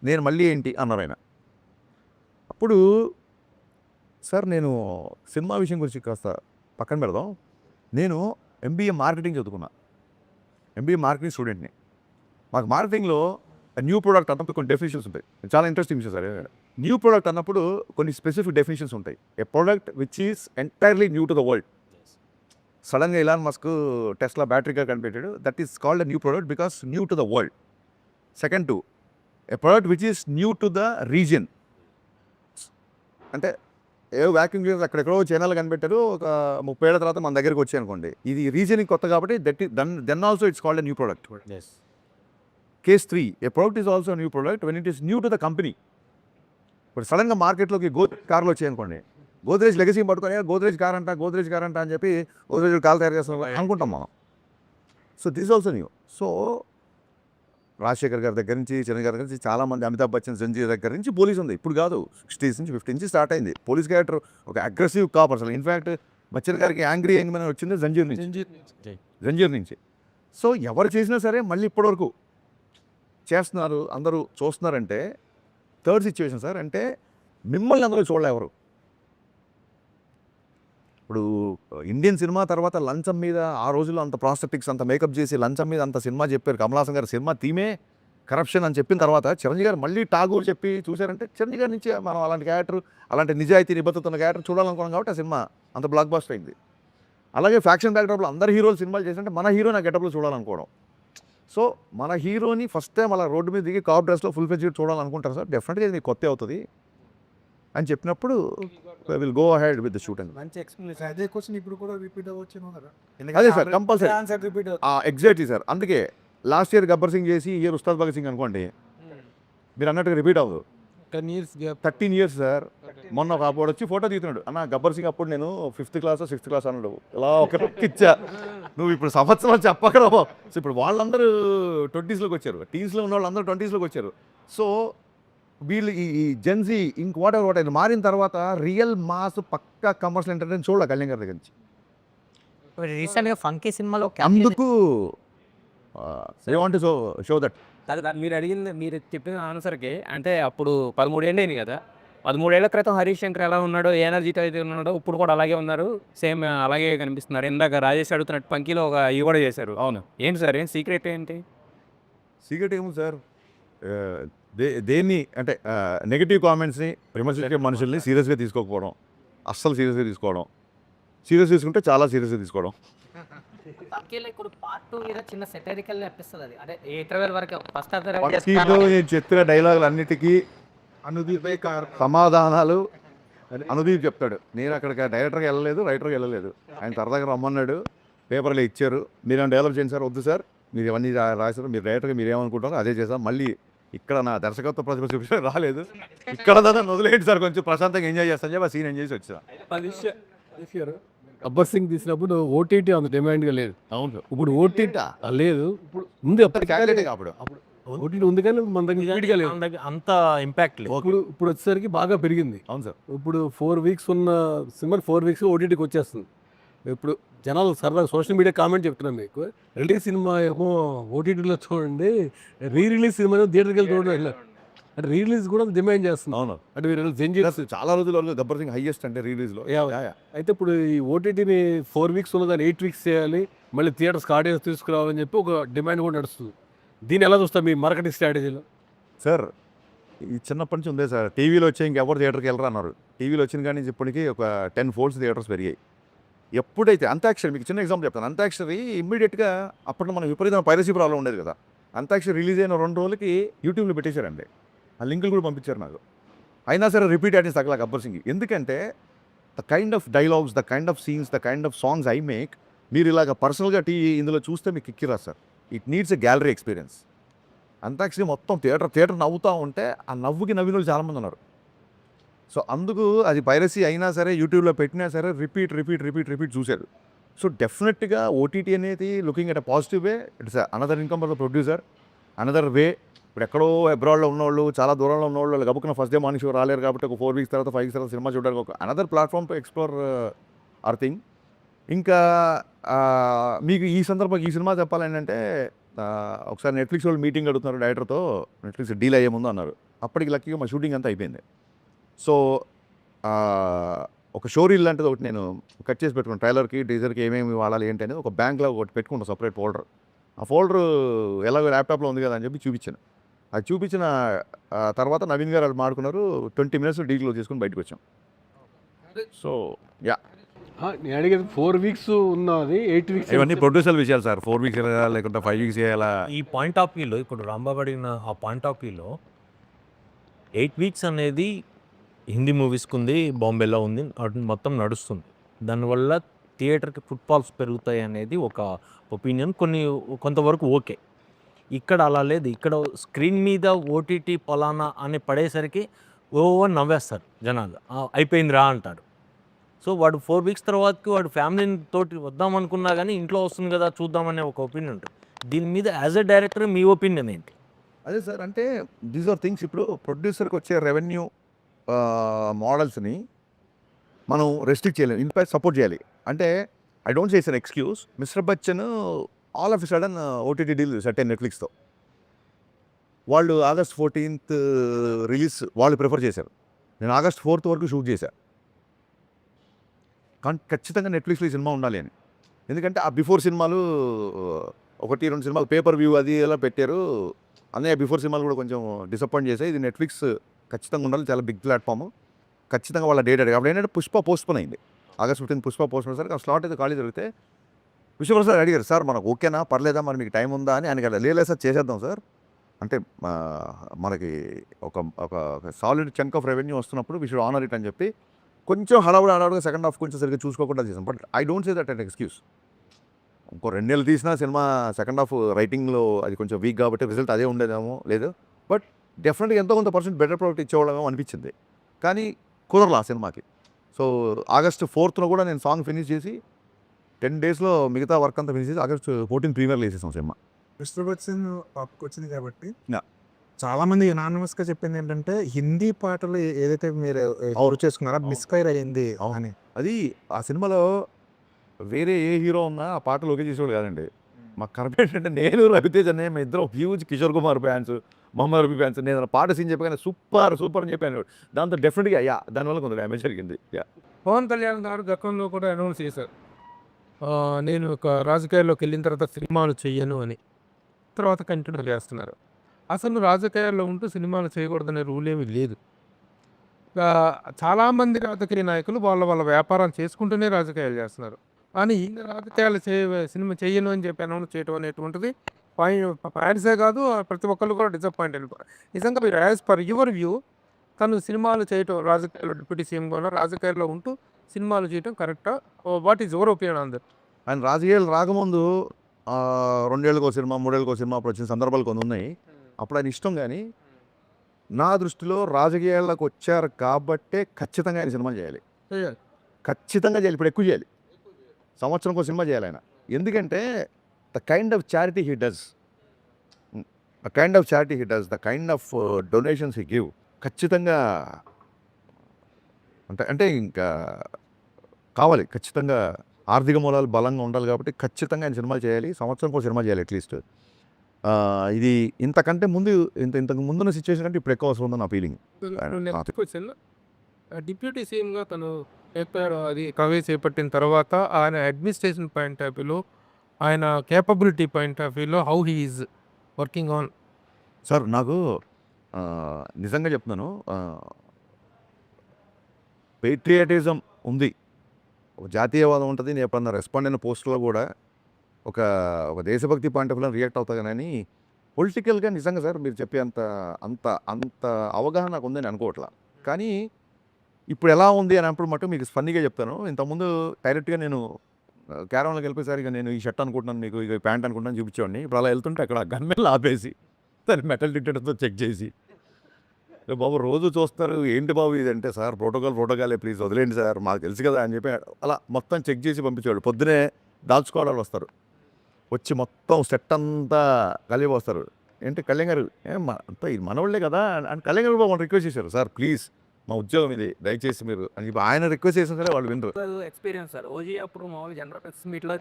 నేను మళ్ళీ ఏంటి అన్నారు ఆయన. అప్పుడు సార్ నేను సినిమా విషయం గురించి కాస్త పక్కన పెడదాం. నేను MBA మార్కెటింగ్ చదువుకున్నా. MBA మార్కెటింగ్ స్టూడెంట్ని. మాకు మార్కెటింగ్లో న్యూ ప్రోడక్ట్ అన్నప్పుడు కొన్ని డెఫినేషన్స్ ఉంటాయి. చాలా ఇంట్రెస్టింగ్ విషయం సార్. న్యూ ప్రోడక్ట్ అన్నప్పుడు కొన్ని స్పెసిఫిక్ డెఫినేషన్స్ ఉంటాయి. A product which is entirely new to the world. సడన్గా Elon Musk Tesla battery car కనిపెట్టాడు. That is called a new product because new to the world. Second to a product which is new to the region. అంటే a vacuum cleaner అక్కడెక్కడో చైనాలో కనిపెట్టారు, ఒక 30 ఏళ్ల తర్వాత మన దగ్గరికి వచ్చాయి అనుకోండి. ఇది రీజియన్కి కొత్త కాబట్టి then also it's called a new product. Case 3 a product is also new product when it is new to the company. ఇప్పుడు సడన్గా మార్కెట్లోకి గోద్రేజ్ కార్లు వచ్చాయి అనుకోండి. గోద్రేజ్ లెగసీ పట్టుకొని గోద్రేజ్ కార్ అంట అని చెప్పి గోద్రేజ్ కార్ తయారు చేస్తాం అనుకుంటాం మనం. So this also new. So Rajasekhar గారి దగ్గర నుంచి, చిరంజీవి గారి దగ్గర నుంచి, చాలామంది, అమితాబ్ బచ్చన్, సంజయ్ దగ్గర నుంచి పోలీస్ ఉంది. ఇప్పుడు కాదు, 60s నుంచి 50s నుంచి స్టార్ట్ అయింది పోలీస్ క్యారెక్టర్. ఒక అగ్రెసివ్ కాప్ అసలు. ఇన్ఫ్యాక్ట్ బచ్చన్ గారికి యాంగ్రీ యంగ్ మ్యాన్ వచ్చింది జంజీర్ నుంచి. సో ఎవరు చేసినా సరే మళ్ళీ ఇప్పటివరకు చేస్తున్నారు, అందరూ చూస్తున్నారంటే థర్డ్ సిచ్యువేషన్ సార్. అంటే మిమ్మల్ని అందరూ చూడలే ఎవరు. ఇప్పుడు ఇండియన్ సినిమా తర్వాత లంచం మీద ఆ రోజుల్లో అంత ప్రాస్టెటిక్స్ అంత మేకప్ చేసి లంచం మీద అంత సినిమా చెప్పారు. కమల్ హాసన్ గారు సినిమా థీమే కరప్షన్ అని చెప్పిన తర్వాత చిరంజీవి గారు మళ్ళీ టాగూర్ చెప్పి చూశారంటే చిరంజీవి గారి నుంచి మనం అలాంటి క్యారెక్టర్, అలాంటి నిజాయితీ నిబద్ధత ఉన్న క్యారెక్టర్ చూడాలనుకున్నాం కాబట్టి ఆ సినిమా అంత బ్లాక్ బస్టర్ అయింది. అలాగే ఫ్యాక్షన్ బ్యాక్డ్రాప్లో అందరు హీరోలు సినిమాలు చేసినట్టే మన హీరో నా గెటప్లో చూడాలనుకోవడం. సో మన హీరోని ఫస్ట్ టైం అలా రోడ్డు మీద దిగి కాప్ డ్రెస్లో ఫుల్ ఫెజ్ చూడాలనుకుంటారు సార్, డెఫినెట్గా ఇది మీకు కొత్త అవుతుంది అని చెప్పినప్పుడు will go ahead with the shoot and మంచి ఎక్స్ప్లెనేషన్. అదే క్వశ్చన్ ఇప్పుడు కూడా రిపీట్ అవ్వచ్చు కదా. అదే sir compulsory answer repeat exactly sir. అందుకే లాస్ట్ ఇయర్ గబ్బర్ సింగ్ చేసి ఈ ఇయర్ ఉస్తాద్ భగత్ సింగ్ అనుకోండి, మీరు అన్నట్టుగా రిపీట్ అవ్వదు. 10 years gap. 13 years sir. మొన్న ఒక అప్పుడు వచ్చి ఫోటో తీస్తున్నాడు, అన్న గబ్బర్ సింగ్ అప్పుడు నేను 5th క్లాస్ 6th క్లాస్ అన్నాడు. ఇలా ఒక ఇచ్చా, నువ్వు ఇప్పుడు సంవత్సరాలు చెప్పక్కడ. సో ఇప్పుడు వాళ్ళందరూ 20sలోకి వచ్చారు, టీన్స్లో ఉన్న వాళ్ళందరూ 20sలోకి వచ్చారు. సో వీళ్ళు ఈ జెన్జీ ఇంక వాట్ ఎవర్ మారిన తర్వాత రియల్ మాస్ పక్కా కమర్షియల్ ఎంటర్టైన్మెంట్ చూడాలి కళ్యాణ్ గారి దగ్గర నుంచి. రీసెంట్గా ఫంకీ సినిమాలో అందుకు I want to show that. మీరు అడిగింది, మీరు చెప్పిన ఆన్సర్కి అంటే అప్పుడు 13 ఏళ్ళు అయింది కదా, 13 ఏళ్ల క్రితం హరీష్ శంకర్ ఎలా ఉన్నాడో, ఏ ఎనర్జీతో అయితే ఉన్నాడో ఇప్పుడు కూడా అలాగే ఉన్నారు, సేమ్ అలాగే కనిపిస్తున్నారు. ఇందాక రాజేష్ అడుగుతున్నట్టు పంకీలో ఒక ఇవి కూడా చేశారు. అవును, ఏంటి సార్, ఏం సీక్రెట్ ఏంటి? సీక్రెట్ ఏముంది సార్, దేన్ని అంటే నెగిటివ్ కామెంట్స్ని విమర్శించే మనుషుల్ని సీరియస్గా తీసుకోకపోవడం, అస్సలు సీరియస్గా తీసుకోవడం, సీరియస్ తీసుకుంటే చాలా సీరియస్గా తీసుకోవడం. ఫంకీలో ఇప్పుడు పార్ట్ 2 మీద చిన్న సెటరికల్ అనిపిస్తుంది. అది అంటే ఇంటర్వెల్ వరకు ఫస్ట్ పంకీలో నేను చెప్పిన డైలాగులు అన్నిటికీ సమాధానాలు అనుదీప్ చెప్తాడు. నేను అక్కడికి డైరెక్టర్కి వెళ్ళలేదు, రైటర్కి వెళ్ళలేదు, ఆయన సరదాగా రమ్మన్నాడు, పేపర్లో ఇచ్చారు, మీరు డెవలప్ చేయండి సార్. వద్దు సార్, మీరు ఇవన్నీ రాశారు, మీరు డైరెక్టర్గా మీరు ఏమనుకుంటారో అదే చేసాం. మళ్ళీ ఇక్కడ నా దర్శకత్వ ప్రతిభ చూపించడం రాలేదు, ఇక్కడ దాన్ని వదిలేయండి సార్, కొంచెం ప్రశాంతంగా ఎంజాయ్ చేస్తాను చెప్పి ఆ సీన్ ఎంజాయ్ చేసి వచ్చా. గబ్బర్ సింగ్ తీసినప్పుడు ఓటీటీ అంత డిమాండ్గా లేదు. అవును, ఇప్పుడు ఓటీటీ లేదు, ఇప్పుడు ఉంది. అప్పుడు ఓటీటీ ఉంది కానీ మన దగ్గర స్పీడ్గా లేదు, అంత ఇంపాక్ట్ లేదు. ఇప్పుడు వచ్చేసరికి బాగా పెరిగింది. అవును సార్. ఇప్పుడు 4 weeks ఉన్న సినిమా 4 weeks ఓటీటీకి వచ్చేస్తుంది. ఇప్పుడు జనాలు సరదాగా సోషల్ మీడియా కామెంట్ చెప్తున్నాను మీకు, రిలీజ్ సినిమా ఏమో ఓటీటీలో చూడండి, రిలీజ్ సినిమా థియేటర్కి వెళ్ళి చూడండి వెళ్ళారు. అంటే రిలీజ్ కూడా డిమాండ్ చేస్తుంది. అవును, అంటే మీరు జెంజీస్ చాలా రోజుల వరకు గబ్బర్ సింగ్ హైయెస్ట్ అంటే రిలీజ్లో. అయితే ఇప్పుడు ఈ ఓటీటీని 4 weeks ఉన్నదాన్ని 8 weeks చేయాలి, మళ్ళీ థియేటర్స్కి ఆడియన్స్ తీసుకురావాలని చెప్పి ఒక డిమాండ్ కూడా నడుస్తుంది. దీన్ని ఎలా చూస్తారు మీ మార్కెటింగ్ స్ట్రాటజీలో? సార్ ఈ చిన్నప్పటి నుంచి ఉందే సార్, టీవీలో వచ్చే ఇంకెవరు థియేటర్కి వెళ్ళరా అన్నారు. టీవీలో వచ్చిన కానీ ఇప్పటికీ ఒక 10 folds థియేటర్స్ పెరిగాయి. ఎప్పుడైతే అంతాక్షరి, మీకు చిన్న ఎగ్జాంపుల్ చెప్తాను, అంతాక్షరి ఇమ్మీడియట్గా అప్పట్లో మనం విపరీతమైన పైరసీ ప్రాబ్లం ఉండేది కదా, అంతాక్షరి రిలీజ్ అయిన 2 రోజులకి యూట్యూబ్లో పెట్టేశారండి, ఆ లింకులు కూడా పంపించారు నాకు. అయినా సరే రిపీట్ ఆడియన్స్ తగ్గల గబ్బర్ సింగ్. ఎందుకంటే the kind of dialogues, the kind of scenes, the kind of songs I make, మీరు ఇలాగ పర్సనల్గా ఇందులో చూస్తే మీకు ఎక్కిరా sir. It needs a gallery experience. Antakshari మొత్తం థియేటర్ నవ్వుతూ ఉంటే ఆ నవ్వుకి నవ్విన వాళ్ళు చాలామంది ఉన్నారు. సో అందుకు అది పైరసీ అయినా సరే యూట్యూబ్లో పెట్టినా సరే రిపీట్ చూశారు. సో డెఫినెట్గా ఓటీటీ అనేది looking at a positive way, it's another income for the producer, another way. ఇప్పుడు ఎక్కడో అబ్రాడ్లో ఉన్నవాళ్ళు, చాలా దూరంలో ఉన్నవాళ్ళు గబుక్కున ఫస్ట్ డే మార్నింగ్ షో రాలేరు కాబట్టి ఒక 4 weeks తర్వాత 5 weeks తర్వాత సినిమా చూడడానికి ఒక another platform to explore hour thing. ఇంకా మీకు ఈ సందర్భంగా ఈ సినిమా చెప్పాలంటే ఒకసారి నెట్ఫ్లిక్స్ వాళ్ళు మీటింగ్ అడుగుతున్నారు డైరెక్టర్తో, నెట్ఫ్లిక్స్ డీల్ అయ్యే ముందు అన్నారు. అప్పటికి లక్కీగా మా షూటింగ్ అంతా అయిపోయింది. సో ఒక షో రీల్ లాంటిది ఒకటి నేను కట్ చేసి పెట్టుకున్నాను, ట్రైలర్కి టీజర్కి ఏమేమి వాడాలి ఏంటి అనేది ఒక బ్యాంక్లో ఒకటి పెట్టుకుంటాను, సపరేట్ ఫోల్డర్. ఆ ఫోల్డర్ ఎలాగో ల్యాప్టాప్లో ఉంది కదా అని చెప్పి చూపించాను. అది చూపించిన తర్వాత నవీన్ గారు వాళ్ళు మాడుకున్నారు, 20 minutes డీల్ చేసుకుని బయటకు వచ్చాం. సో యా, నేను అడిగేది 4 weeks ఉన్నది 8 weeks ఇవన్నీ ప్రొడ్యూసర్ విషయాలు సార్. 4 weeks చేయాలా లేకుంటే 5 weeks చేయాలా? ఈ పాయింట్ ఆఫ్ వ్యూలో ఇప్పుడు రాంబాబు అడిగిన ఆ పాయింట్ ఆఫ్ వ్యూలో 8 weeks అనేది హిందీ మూవీస్కి ఉంది, బాంబేలో ఉంది, మొత్తం నడుస్తుంది. దానివల్ల థియేటర్కి ఫుట్ఫాల్స్ పెరుగుతాయి అనేది ఒక ఒపీనియన్, కొంతవరకు ఓకే. ఇక్కడ అలా లేదు. ఇక్కడ స్క్రీన్ మీద ఓటీటీ పలానా అని పడేసరికి ఓవర్ నవ్వేస్తారు జనాలు, అయిపోయిందిరా అంటారు. సో వాడు 4 weeks తర్వాతకి వాడు ఫ్యామిలీ తోటి వద్దామనుకున్నా కానీ ఇంట్లో వస్తుంది కదా చూద్దామనే ఒక ఒపీనియన్ ఉంటుంది. దీని మీద as a director me opinion ఏంటి? అదే సార్, అంటే దీస్ ఆర్ థింగ్స్. ఇప్పుడు ప్రొడ్యూసర్కి వచ్చే రెవెన్యూ మోడల్స్ని మనం రెస్ట్రిక్ట్ చేయలేము, ఇన్ఫాక్ట్ సపోర్ట్ చేయాలి. అంటే I don't say it's an excuse. Mister Bachchan all of a sudden OTT deal set అయ్యి నెట్ఫ్లిక్స్తో. వాళ్ళు August 14th రిలీజ్ వాళ్ళు ప్రిఫర్ చేశారు. నేను August 4th వరకు షూట్ చేశాను. కానీ ఖచ్చితంగా నెట్ఫ్లిక్స్లో ఈ సినిమా ఉండాలి అని. ఎందుకంటే ఆ బిఫోర్ సినిమాలు 1-2 సినిమాలు పేపర్ వ్యూ అది ఎలా పెట్టారు, అన్నయ్య బిఫోర్ సినిమాలు కూడా కొంచెం డిసప్పాయింట్ చేశాయి. ఇది నెట్ఫ్లిక్స్ ఖచ్చితంగా ఉండాలి, చాలా బిగ్ ప్లాట్ఫామ్. ఖచ్చితంగా వాళ్ళ డేట్ అడిగి అప్పుడు ఏంటంటే పుష్ప పోస్ట్పోన్ అయింది. August 15th పుష్ప పోస్ట్పోన్ సరికి ఆ స్లాట్ అయితే ఖాళీ జరిగితే విశ్వప్రసాద్ అడిగారు, సార్ మనకు ఓకేనా పర్లేదా మరి మీకు టైం ఉందా అని ఆయన లేదు సార్ చేసేద్దాం సార్ అంటే మనకి ఒక ఒక సాలిడ్ చంక్ ఆఫ్ రెవెన్యూ వస్తున్నప్పుడు వీ షుడ్ ఆనర్ ఇట్ అని చెప్పి కొంచెం హడావుడిగా సెకండ్ హాఫ్ కొంచెం సరిగ్గా చూసుకోకుండా చేసాం. But I don't say that and excuse. ఇంకో 2 నెలలు తీసినా సినిమా సెకండ్ హాఫ్ రైటింగ్లో అది కొంచెం వీక్ కాబట్టి రిజల్ట్ అదే ఉండేదేమో లేదు. బట్ డెఫినెట్గా ఎంతో కొంత పర్సెంట్ బెటర్ ప్రోడక్ట్ ఇచ్చేవాళ్ళమో అనిపించింది. కానీ కుదరలా ఆ సినిమాకి. సో ఆగస్టు 4th కూడా నేను సాంగ్ ఫినిష్ చేసి 10 daysలో మిగతా వర్క్ అంతా ఫినిష్ చేసి ఆగస్టు 14 ప్రీమియర్లో వేసేసాం సినిమా. మిస్టర్ బచ్చన్ పాపకు వచ్చింది కాబట్టి Yeah. చాలా మంది గా చెప్పింది ఏంటంటే హిందీ పాటలు ఏదైతే మీరు ఎవరు చేసుకున్నారో మిస్ఫైర్ అయ్యింది అని. అది ఆ సినిమాలో వేరే ఏ హీరో ఉన్నా ఆ పాటలు ఓకే చేసేవాడు కాదండి. మాకు కరెక్ట్ ఏంటంటే నేను రవితేజ్ అనే మా ఇద్దరం huge Kishore Kumar fans, Mohammed Rafi fans. నేను ఆ పాట సీన్ చెప్పగానే సూపర్ అని చెప్పాను. దాంతో డెఫినెట్గా దానివల్ల కొంత డ్యామేజ్ జరిగింది. పవన్ కళ్యాణ్ గారు గతంలో కూడా అనౌన్స్ చేశారు, నేను ఒక రాజకీయాల్లోకి వెళ్ళిన తర్వాత సినిమాలు చెయ్యను అని. తర్వాత కంటిన్యూ చేస్తున్నారు. అసలు రాజకీయాల్లో ఉంటూ సినిమాలు చేయకూడదనే రూల్ ఏమీ లేదు. చాలామంది రాజకీయ నాయకులు వాళ్ళ వ్యాపారాలు చేసుకుంటూనే రాజకీయాలు చేస్తున్నారు. కానీ ఈయన రాజకీయాలు సినిమా చెయ్యను అని చెప్పి అనౌన్స్ చేయడం అనేటువంటిది ఫ్యాన్సే కాదు ప్రతి ఒక్కళ్ళు కూడా డిసప్పాయింట్ అయిపోయారు. నిజంగా మీరు యాజ్ పర్ యువర్ వ్యూ తను సినిమాలు చేయటం, రాజకీయాల్లో డిప్యూటీ సీఎంగా ఉన్న రాజకీయాల్లో ఉంటూ సినిమాలు చేయటం కరెక్టా? What is your opinion on that? ఆయన రాజకీయాలు రాకముందు 2 ఏళ్ళకో సినిమా 3 ఏళ్ళకో సినిమా అప్పుడు వచ్చిన సందర్భాలు కొన్ని ఉన్నాయి. అప్పుడు ఆయన ఇష్టం. కానీ నా దృష్టిలో రాజకీయాల్లోకి వచ్చారు కాబట్టే ఖచ్చితంగా ఆయన సినిమా చేయాలి. ఖచ్చితంగా చేయాలి. ఇప్పుడు ఎక్కువ చేయాలి. సంవత్సరంకో సినిమా చేయాలి ఆయన. ఎందుకంటే the kind of charity he does, the kind of donations he give ఖచ్చితంగా అంటే ఇంకా కావాలి. ఖచ్చితంగా ఆర్థిక మూలాలు బలంగా ఉండాలి కాబట్టి ఖచ్చితంగా ఆయన సినిమాలు చేయాలి. సంవత్సరంకో సినిమా చేయాలి అట్లీస్ట్. ఇది ఇంతకంటే ముందు ఇంతకు ముందున్న సిచ్యువేషన్ కంటే ఇప్పుడు ఎక్కువ అవసరం ఉందని నా ఫీలింగ్. డిప్యూటీ సీఎంగా తను చెప్పారు, అది కవే చేపట్టిన తర్వాత ఆయన అడ్మినిస్ట్రేషన్ పాయింట్ ఆఫ్ వ్యూలో, ఆయన కేపబిలిటీ పాయింట్ ఆఫ్ వ్యూలో how he is working on. Sir నాకు నిజంగా చెప్తున్నాను, పేట్రియాటిజం ఉంది, ఒక జాతీయవాదం ఉంటుంది. నేను ఎప్పుడన్నా రెస్పాండ్ అయిన పోస్టులో కూడా ఒక దేశభక్తి పాయింట్ ఆఫ్ వ్యూలో రియాక్ట్ అవుతా. కానీ పొలిటికల్గా నిజంగా సార్ మీరు చెప్పే అంత అవగాహన నాకు ఉందని అనుకోవట్లా. కానీ ఇప్పుడు ఎలా ఉంది అని అప్పుడు మటు మీకు ఫన్నీగా చెప్తాను. ఇంతకుముందు డైరెక్ట్గా నేను క్యారవాన్లోకి వెళ్ళిపోయేసరికి నేను ఈ షర్ట్ అనుకుంటున్నాను, మీకు ఇక ప్యాంట్ అనుకుంటున్నాను చూపించేవాడిని. ఇప్పుడు అలా వెళ్తుంటే అక్కడ గన్మెన్ ఆపేసి దాన్ని మెటల్ డిటెక్టర్తో చెక్ చేసి, బాబు రోజు చూస్తారు ఏంటి బాబు ఇదంటే, సార్ ప్రోటోకాలే ప్లీజ్ వదిలేండి సార్ మాకు తెలుసు కదా అని చెప్పి అలా మొత్తం చెక్ చేసి పంపించేవాడు. పొద్దునే దాల్చుకోవడాలు వస్తారు, వచ్చి మొత్తం సెట్ అంతా కలిపి వస్తారు. ఏంటి కళ్యాణ్ గారు అంతా ఇది మనవాళ్ళే కదా అని కళ్యాణ్ గారు బాబు రిక్వెస్ట్ చేశారు, సార్ ప్లీజ్ మా ఉద్యోగం ఇది దయచేసి మీరు అని చెప్పి ఆయన రిక్వెస్ట్ చేసిన సరే వాళ్ళు వినరు. Experience sir. ఓజీ అప్పుడు మామూలు జనరల్ ప్రెస్ మీట్లో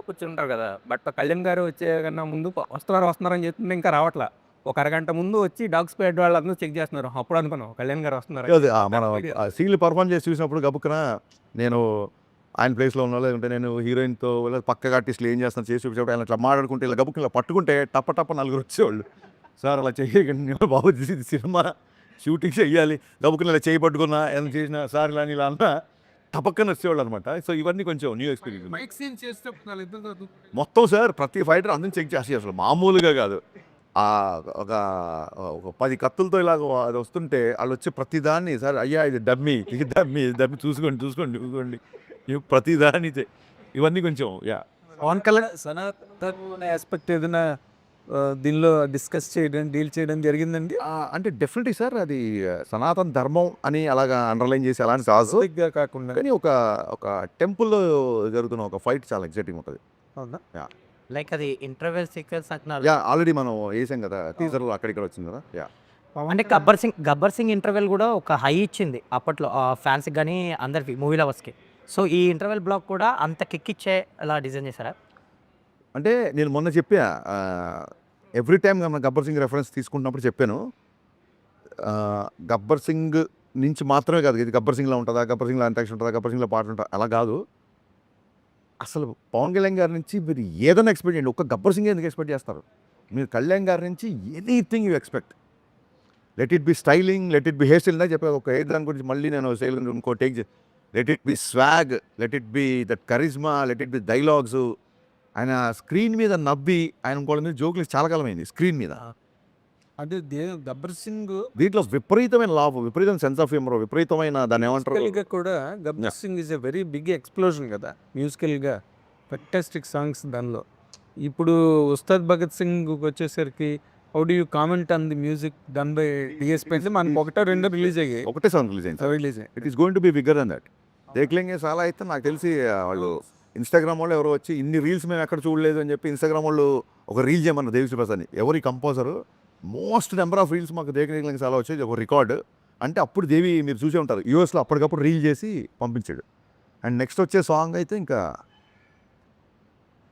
కూర్చుంటారు కదా, బట్ కళ్యాణ్ గారు వచ్చే కన్నా ముందు వస్తున్నారని చెప్తుంటే ఇంకా రావట్లా. ఒక అరగంట ముందు వచ్చి డాగ్ స్క్వాడ్ వాళ్ళందరూ చెక్ చేస్తున్నారు. అప్పుడు అనుకున్నాం కళ్యాణ్ గారు వస్తున్నారు. అదే మనం సీన్లు పర్ఫార్మ్ చేసి చూసినప్పుడు గబుక్కున నేను ఆయన ప్లేస్లో ఉన్న లేదంటే నేను హీరోయిన్తో పక్క ఆర్టిస్టులు ఏం చేస్తాను చేసి చూపించేప్పుడు ఆయన ఇట్లా మాట్లాడుకుంటే ఇలా గబుక్కున ఇలా పట్టుకుంటే టప్ప 4 వచ్చేవాళ్ళు. సార్ అలా చేయకండి బాబు, సినిమా షూటింగ్ చెయ్యాలి, గబుక్కున ఇలా చేయి పట్టుకున్నా ఏదైనా చేసినా సార్ ఇలా అన్నా టపక్కన వచ్చేవాళ్ళు అనమాట. సో ఇవన్నీ కొంచెం న్యూ ఎక్స్పీరియన్స్. మైక్ సీన్ చేస్తే మొత్తం సార్ ప్రతి ఫైటర్ అందరిని చెక్ చేసి అసలు మామూలుగా కాదు. ఒక 10 కత్తులతో ఇలాగ అది వస్తుంటే వాళ్ళు వచ్చి ప్రతిదాన్ని సార్ అయ్యా ఇది డమ్మీ చూసుకోండి ప్రతిదాన్ని ఇవన్నీ కొంచెం పవన్ కళ్యాణ్ సనాతన ఆస్పెక్ట్ ఏదైనా దీనిలో డిస్కస్ చేయడం డీల్ చేయడం జరిగిందండి. అంటే డెఫినెట్లీ సార్ అది సనాతన ధర్మం అని అలాగా అండర్లైన్ చేసి అలాంటి కాదు కాకుండా కానీ ఒక టెంపుల్లో జరుగుతున్న ఒక ఫైట్ చాలా ఎగ్జైటింగ్ ఉంటుంది. అవునా? లైక్ అది ఇంటర్వెల్ సీక్వెన్స్ అంటున్నారు. ఆల్రెడీ మనం వేసాం కదా టీజర్ అక్కడిక్కడ వచ్చింది కదా. అంటే గబ్బర్ సింగ్ ఇంటర్వెల్ కూడా ఒక హై ఇచ్చింది అప్పట్లో ఫ్యాన్స్కి కానీ అందరికి మూవీ లవర్స్కి. సో ఈ ఇంటర్వెల్ బ్లాక్ కూడా అంత కిక్ ఇచ్చే అలా డిజైన్ చేశారా? అంటే నేను మొన్న చెప్పా, ఎవ్రీ టైం మనం గబ్బర్ సింగ్ రెఫరెన్స్ తీసుకుంటున్నప్పుడు చెప్పాను, గబ్బర్ సింగ్ నుంచి మాత్రమే కాదు ఇది గబ్బర్ సింగ్లో ఉంటుందా, గబ్బర్ సింగ్లో అంతాక్షరి ఉంటుందా, గబ్బర్ సింగ్లో పాట ఉంటుందా, అలా కాదు. అసలు పవన్ కళ్యాణ్ గారి నుంచి మీరు ఏదైనా ఎక్స్పెక్ట్ చేయండి. ఒక్క గబ్బర్ సింగ్ ఎందుకు ఎక్స్పెక్ట్ చేస్తారు మీరు? కళ్యాణ్ గారి నుంచి anything you expect. Let it be styling, let it be hair style. చెప్పే ఒక హెయిర్ దాని గురించి మళ్ళీ నేను స్టైల్ ఇంకో take. Let it be swag, let it be that charisma, let it be dialogues, ఆయన స్క్రీన్ మీద నవ్వి ఆయన ఇంకోళ్ళ మీద జోకులు చాలా కాలం అయింది స్క్రీన్ మీద. అంటే గబ్బర్ సింగ్ దీంట్లో విపరీతమైన లాభ, విపరీతమైన సెన్స్ ఆఫ్ హ్యూమర్, విపరీతమైన దాన్ని ఏమంటారు మ్యూజికల్గా కూడా Gabbar Singh is a very big explosion కదా మ్యూజికల్గా. ఫెంటాస్టిక్ సాంగ్స్ దానిలో. ఇప్పుడు ఉస్తాద్ భగత్ సింగ్ వచ్చేసరికి how do you comment on the music done by DSP అంటే మనకు ఒకటో రెండో రిలీజ్ అయ్యాయి. ఒకటే సాంగ్ రిలీజ్ అయింది. రిలీజ్ అయ్యాయి. It is going to be bigger than that. దేఖ్లేంగే సాలా అయితే నాకు తెలిసి వాళ్ళు ఇన్స్టాగ్రామ్ వాళ్ళు ఎవరో వచ్చి ఇన్ని రీల్స్ మేము ఎక్కడ చూడలేదు అని చెప్పి ఇన్స్టాగ్రామ్ వాళ్ళు ఒక రీల్ చేయమన్నారు దేవిశ్రీ ప్రసాద్ని. ఎవరి composer most number of reels మాకు దేఖ్లేంగే సాలా వచ్చేది ఒక రికార్డ్. అంటే అప్పుడు దేవి మీరు చూసే ఉంటారు యూఎస్లో అప్పటికప్పుడు రీల్ చేసి పంపించాడు. అండ్ నెక్స్ట్ వచ్చే సాంగ్ అయితే ఇంకా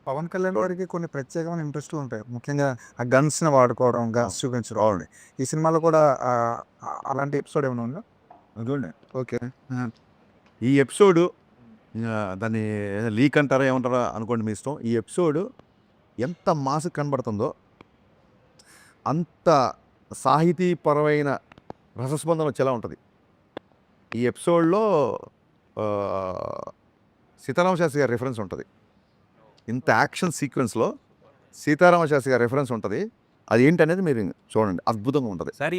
పవన్ కళ్యాణ్ గారికి కొన్ని ప్రత్యేకమైన ఇంట్రెస్ట్ ఉంటాయి, ముఖ్యంగా ఆ గన్స్ని వాడుకోవడం, గన్స్ చూపించడం. ఈ సినిమాలో కూడా అలాంటి ఎపిసోడ్ ఏమైనా ఉందా? చూడండి. ఓకే, ఈ ఎపిసోడు దాన్ని లీక్ అంటారా ఏమంటారా అనుకోండి మీ ఇష్టం. ఈ ఎపిసోడ్ ఎంత మాస్ కనబడుతుందో అంత సాహితీపరమైన రసస్పందన వచ్చేలా ఉంటుంది. ఈ ఎపిసోడ్లో సీతారామ శాస్త్రి గారి రిఫరెన్స్ ఉంటుంది. ఇంత యాక్షన్ సీక్వెన్స్లో సీతారామ శాస్త్రి గారి రిఫరెన్స్ ఉంటుంది. అది ఏంటనేది మీరు చూడండి, అద్భుతంగా ఉంటుంది. సరే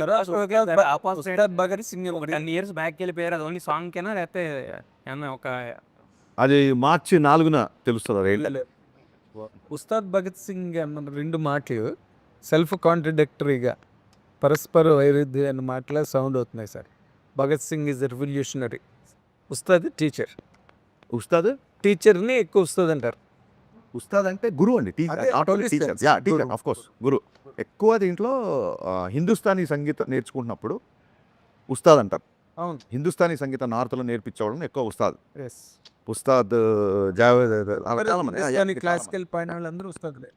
భగత్ సింగ్ ఒక 10 years బ్యాక్ వెళ్ళిపోయారు. అది ఓన్లీ సాంగ్కేనా లేకపోతే ఏమన్నా ఒక అది మార్చి 4న తెలుస్తుంది. అది ఉస్తాద్ భగత్ సింగ్ అన్న రెండు మాటలు సెల్ఫ్ కాంట్రడిక్టరీగా పరస్పర వైరుధ్యమైన మాటలే సౌండ్ అవుతున్నాయి sir. Bhagat Singh is revolutionary, Ustaad teacher. Ustaad టీచర్ని ఎక్కువ ఉస్తాద్ అంటారు. ఉస్తాద్ అంటే గురువు అండి, టీచర్, అదే, not only teacher. Christians. Yeah, teacher of course, గురు. ఎక్కువ దీంట్లో హిందుస్థానీ సంగీతం నేర్చుకుంటున్నప్పుడు ఉస్తాద్ అంటారు. అవును. హిందుస్థానీ సంగీతం నార్త్లో నేర్పించేవాళ్ళని ఎక్కువ ఉస్తాద్. ఎస్. ఉస్తాద్ జావేద్ అలా చాలా మంది. యా, యా, క్లాసికల్ పైన వాళ్ళందరూ ఉస్తాదులే.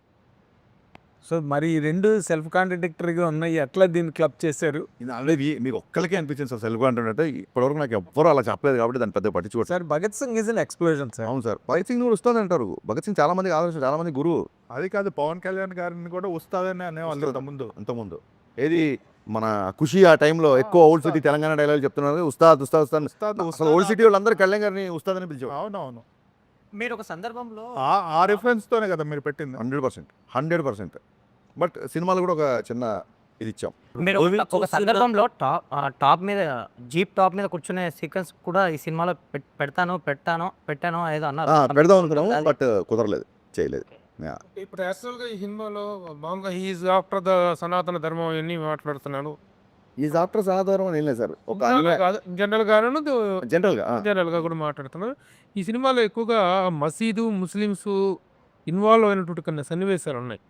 సో మరి ఈ రెండు సెల్ఫ్ కాంట్రడిక్టరీగా ఉన్నాయి, ఎట్లా దీన్ని క్లబ్ చేశారు? ఇది ఆల్రెడీ మీకు ఒక్కరికే అనిపించింది సార్ సెల్ఫ్ కాంట్రాక్ట్ అంటే. ఇప్పటివరకు నాకు ఎవ్వరూ అలా చెప్పలేదు కాబట్టి దాన్ని పెద్ద పట్టించుకోవచ్చు. Sir Bhagat Singh is an explosion sir. అవును సార్, భగత్ సింగ్ కూడా ఉస్తాద్ అంటారు. భగత్ సింగ్ చాలా మంది ఆలోచన, చాలా మంది గురువు. అది కాదు, పవన్ కళ్యాణ్ గారిని కూడా ఉస్తాదనే అనేవాళ్ళు అంతకుముందు ఏది మన ఖుషి ఆ టైంలో ఎక్కువ ఓల్డ్ సిటీ తెలంగాణ డైలాగ్ చెప్తున్నారు, ఉస్తాద్ ఉస్తాద్ ఉస్తాద్. అసలు ఓల్డ్ సిటీ వాళ్ళందరూ కళ్యాణ్ గారిని ఉస్తాద్ అని పిలిచేవారు. అవునవును, మీరు ఒక సందర్భంలో ఆ రిఫరెన్స్ తోనే కదా మీరు పెట్టింది. 100%. బట్ సినిమాలో కూడా ఒక చిన్న ఇది ఇచ్చాం. మీరు ఒక సందర్భంలో టాప్ మీద జీప్ టాప్ మీద కూర్చునే సీక్వెన్స్ కూడా ఈ సినిమాలో పెట్టాను ఏదో అన్నారు. పెడదాం అనుకున్నాము బట్ కుదరలేదు, చేయలేదు. ఇప్పుడు యాక్చువల్గా ఈ సినిమాలో మామూలుగా హీఈస్ ఆఫ్టర్ ద సనాతన ధర్మం ఇవన్నీ మాట్లాడుతున్నాడు. ఈ ఆఫ్టర్ సాధారణం ఏం లేదు సార్, ఒక జనరల్గా కూడా మాట్లాడుతున్నారు. ఈ సినిమాలో ఎక్కువగా మసీదు, ముస్లిమ్స్ ఇన్వాల్వ్ అయినటువంటి కొన్ని సన్నివేశాలు ఉన్నాయి.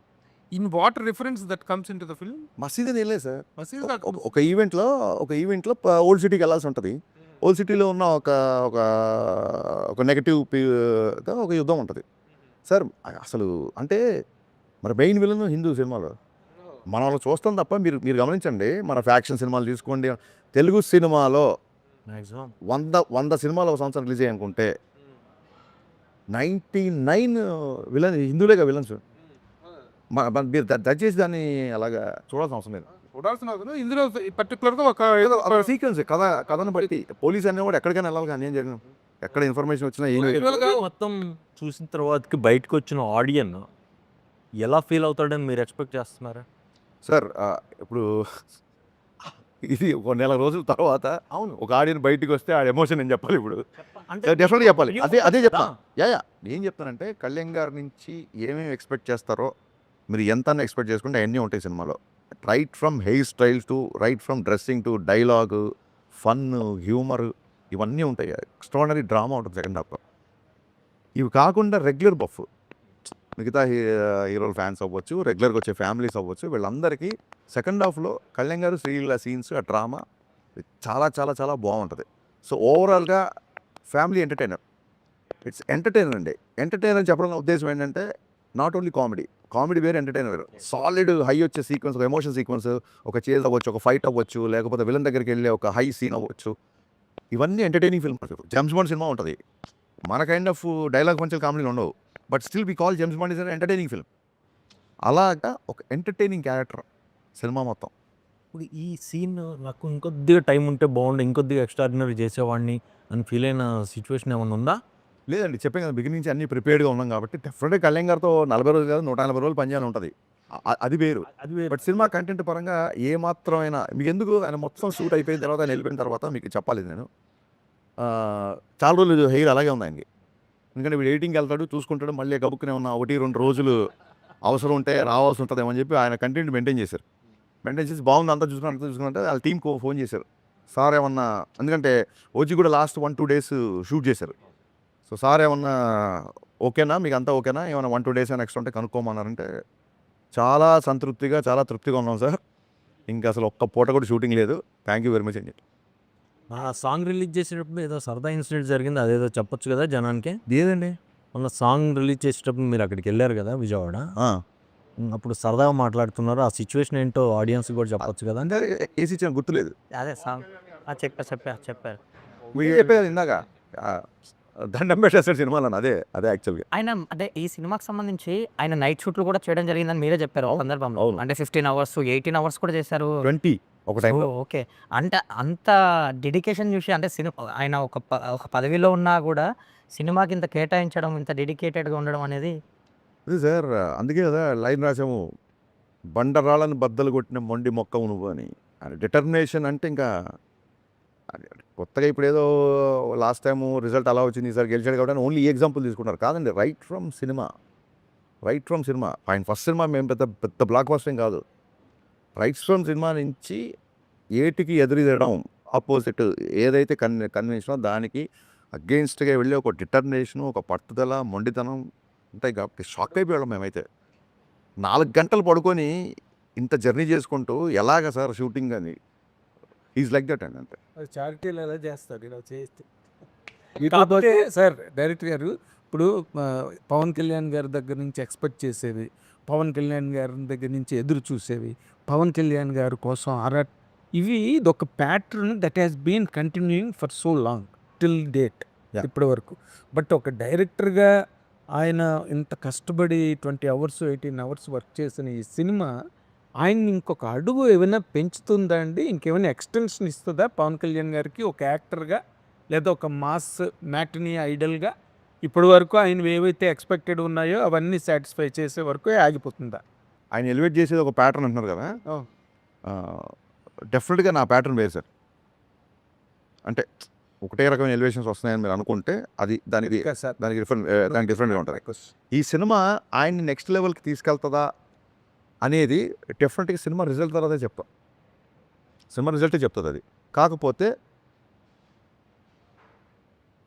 In what reference that comes in to the film? మసీద్ ఏం లేదు సార్. మసీద్ ఒక ఈవెంట్లో ఓల్డ్ సిటీకి వెళ్ళాల్సి ఉంటుంది. ఓల్డ్ సిటీలో ఉన్న ఒక నెగటివ్ ఒక యుద్ధం ఉంటుంది సార్. అసలు అంటే మరి మెయిన్ విలన్ హిందూ సినిమాలో మనం అలా చూస్తాం తప్ప మీరు గమనించండి, మన ఫ్యాక్షన్ సినిమాలు తీసుకోండి, తెలుగు సినిమాలో మ్యాక్సిమం 100 సినిమాలు ఒక సంవత్సరం రిలీజ్ అయ్యానుకుంటే 99 విలన్ హిందువులేగా విలన్స్. మీరు దయచేసి దాన్ని అలాగా చూడాల్సిన అవసరం లేదు. చూడాల్సిన అవసరం ఇందులో పర్టికులర్గా ఒక సీక్వెన్స్ కథను బట్టి పోలీస్ అనేవాడు ఎక్కడికైనా వెళ్ళాలి, కానీ ఏం జరిగిన ఎక్కడ ఇన్ఫర్మేషన్ వచ్చినా ఏం మొత్తం చూసిన తర్వాతకి బయటకు వచ్చిన ఆడియన్ ఎలా ఫీల్ అవుతాడని మీరు ఎక్స్పెక్ట్ చేస్తున్నారా సార్? ఇప్పుడు ఇది ఒక నెల రోజుల తర్వాత అవును ఒక ఆడియన్ బయటికి వస్తే ఆ ఎమోషన్ నేను చెప్పాలి. ఇప్పుడు డెఫినెట్గా చెప్పాలి. అదే చెప్తాను. యా నేను చెప్తానంటే కళ్యాణ్ గారి నుంచి ఏమేమి ఎక్స్పెక్ట్ చేస్తారో మీరు ఎంత ఎక్స్పెక్ట్ చేసుకుంటే అవన్నీ ఉంటాయి సినిమాలో. Right from hair style to right from dressing to dialogue, fun, humour ఇవన్నీ ఉంటాయి. ఎక్స్ట్రాడనరీ డ్రామా ఉంటుంది సెకండ్ హాఫ్లో. ఇవి కాకుండా రెగ్యులర్ బఫ్ మిగతా హీరోల ఫ్యాన్స్ అవ్వచ్చు, రెగ్యులర్గా వచ్చే ఫ్యామిలీస్ అవ్వచ్చు, వీళ్ళందరికీ సెకండ్ హాఫ్లో కళ్యాణ్ గారు శ్రీలీల సీన్స్, ఆ డ్రామా చాలా చాలా చాలా బాగుంటుంది. సో ఓవరాల్గా ఫ్యామిలీ ఎంటర్టైనర్, ఇట్స్ ఎంటర్టైనర్ అండి. ఎంటర్టైనర్ చెప్పడం ఉద్దేశం ఏంటంటే నాట్ ఓన్లీ కామెడీ వేరే, ఎంటర్టైనర్ వేరు. సాలిడ్ హై వచ్చే సీక్వెన్స్, ఒక ఎమోషన్ సీక్వెన్స్, ఒక చేజ్ అవ్వచ్చు, ఒక ఫైట్ అవ్వచ్చు, లేకపోతే విలన్ దగ్గరికి వెళ్ళే ఒక హై సీన్ అవ్వచ్చు, ఇవన్నీ ఎంటర్టైనింగ్ ఫిల్మ్. జేమ్స్ బాండ్ సినిమా ఉంటుంది, మన కైండ్ ఆఫ్ డైలాగ్ పంచులు కామెడీలు ఉండవు, but still we call James Bond is an entertaining film. అలాగా ఒక ఎంటర్టైనింగ్ క్యారెక్టర్ సినిమా మొత్తం. ఇప్పుడు ఈ సీన్ నాకు ఇంకొద్దిగా టైం ఉంటే బాగుండు, ఇంకొద్దిగా ఎక్స్ట్రాడినరీ చేసేవాడిని అని ఫీల్ అయిన సిచ్యువేషన్ ఏమైనా ఉందా? లేదండి చెప్పాను కదా బిగినింగ్ నుంచి అన్ని ప్రిపేర్డ్గా ఉన్నాం కాబట్టి డెఫినెట్గా కళ్యాణ్ గారితో 40 రోజులు కాదు 140 రోజులు పనిచేయాలని ఉంటుంది. అది వేరు. బట్ సినిమా కంటెంట్ పరంగా ఏ మాత్రమైనా మీకు ఎందుకు ఆయన మొత్తం షూట్ అయిపోయిన తర్వాత ఆయన వెళ్ళిపోయిన తర్వాత మీకు చెప్పాలి నేను చాలా రోజులు హెయిర్ అలాగే ఉంది ఆయనకి. ఎందుకంటే వీడు ఎడిటింగ్కి వెళ్తాడు చూసుకుంటాడు మళ్ళీ గబుక్కునే ఉన్న 1-2 రోజులు అవసరం ఉంటే రావాల్సి ఉంటుందేమో అని చెప్పి ఆయన కంటెంట్ మెయింటైన్ చేశారు. మెయింటైన్ చేసి బాగుంది అంతా చూసుకున్నట్టే వాళ్ళ టీంకి ఫోన్ చేశారు సార్ ఏమన్నా, ఎందుకంటే ఓజీ కూడా లాస్ట్ 1-2 డేస్ షూట్ చేశారు. సో సార్ ఏమన్నా ఓకేనా మీకు అంతా ఓకేనా ఏమైనా 1-2 డేస్ ఏమైనా ఎక్స్ట్రా ఉంటే కనుక్కోమన్నారంటే చాలా సంతృప్తిగా చాలా తృప్తిగా ఉన్నాం సార్. ఇంకా అసలు ఒక్క పూట కూడా షూటింగ్ లేదు. థ్యాంక్ యూ వెరీ మచ్ అని చెప్పి. ఆ సాంగ్ రిలీజ్ చేసేటప్పుడు ఏదో సరదా ఇన్సిడెంట్ జరిగింది అదేదో చెప్పొచ్చు కదా జనానికి. ఏదండి మొన్న సాంగ్ రిలీజ్ చేసేటప్పుడు మీరు అక్కడికి వెళ్ళారు కదా విజయవాడ, అప్పుడు సరదాగా మాట్లాడుతున్నారు. ఆ సిచ్యువేషన్ ఏంటో ఆడియన్స్ కూడా చెప్పొచ్చు కదా. అంటే ఏసీ ఇచ్చిన గుర్తులేదు. అదే సాంగ్ చెప్పారు మీరు చెప్పేది ఇందాక దండం పెట్టేస్తాడు సినిమాలో అదే యాక్చువల్గా. ఆయన అంటే ఈ సినిమాకి సంబంధించి ఆయన నైట్ షూట్లు కూడా చేయడం జరిగిందని మీరే చెప్పారు ఒక సందర్భంలో. అవును. అంటే 15 అవర్స్ 18 అవర్స్ కూడా చేశారు. 20 ఒక టైంలో. ఓకే. అంటే అంత డెడికేషన్ చూసి అంటే ఆయన ఒక పదవిలో ఉన్నా కూడా సినిమాకి ఇంత కేటాయించడం, ఇంత డెడికేటెడ్గా ఉండడం అనేది అదే సార్ అందుకే కదా లైన్ రాసాము, బండరాళ్ళని బద్దలు కొట్టిన మొండి మొక్కవు నువ్వు అని. డిటర్మినేషన్ అంటే ఇంకా కొత్తగా ఇప్పుడు ఏదో లాస్ట్ టైము రిజల్ట్ అలా వచ్చింది ఈసారి గెలిచాడు కాబట్టి ఓన్లీ ఈ ఎగ్జాంపుల్ తీసుకుంటారు కాదండి. రైట్ ఫ్రమ్ సినిమా ఆయన ఫస్ట్ సినిమా మేము పెద్ద బ్లాక్ బస్టింగ్ కాదు. రైట్ ఫ్రమ్ సినిమా నుంచి ఏటికి ఎదురుదడం ఆపోజిట్ ఏదైతే కన్వెన్షనో దానికి అగెయిన్స్ట్గా వెళ్ళి ఒక డిటర్మినేషను, ఒక పట్టుదల, మొండితనం ఉంటాయి కాబట్టి షాక్ అయిపోయాడు. మేమైతే 4 గంటలు పడుకొని ఇంత జర్నీ చేసుకుంటూ ఎలాగ సార్ షూటింగ్ అని ఈజ్ లైక్ దట్ అండి అంతే. చారిటీలు ఎలా చేస్తారు ఇలా చేస్తే. కాకపోతే సార్ డైరెక్టర్ గారు ఇప్పుడు పవన్ కళ్యాణ్ గారి దగ్గర నుంచి ఎక్స్పెక్ట్ చేసేవి, పవన్ కళ్యాణ్ గారి దగ్గర నుంచి ఎదురు చూసేవి, పవన్ కళ్యాణ్ గారి కోసం ఇవి ఇదొక pattern that has been continuing for so long till date ఇప్పటి వరకు. బట్ ఒక డైరెక్టర్గా ఆయన ఇంత కష్టపడి 20 అవర్స్ 18 అవర్స్ వర్క్ చేసిన ఈ సినిమా ఆయన్ని ఇంకొక అడుగు ఏమైనా పెంచుతుందా అండి? ఇంకేమైనా ఎక్స్టెన్షన్ ఇస్తుందా పవన్ కళ్యాణ్ గారికి ఒక యాక్టర్గా, లేదా ఒక మాస్ మ్యాటినీ ఐడల్గా? ఇప్పటి వరకు ఆయన ఏవైతే ఎక్స్పెక్టెడ్ ఉన్నాయో అవన్నీ సాటిస్ఫై చేసే వరకు ఆగిపోతుందా? ఆయన ఎలివేట్ చేసేది ఒక ప్యాటర్న్ అంటున్నారు కదా, డెఫినెట్గా నా ప్యాటర్న్ వేరు సార్. అంటే ఒకటే రకమైన ఎలివేషన్స్ వస్తున్నాయని మీరు అనుకుంటే అది దానికి డిఫరెంట్గా ఉంటుంది. ఈ సినిమా ఆయన్ని నెక్స్ట్ లెవెల్కి తీసుకెళ్తుందా అనేది డెఫినెట్గా సినిమా రిజల్ట్ తర్వాతే చెప్తాం. సినిమా రిజల్టే చెప్తుంది అది. కాకపోతే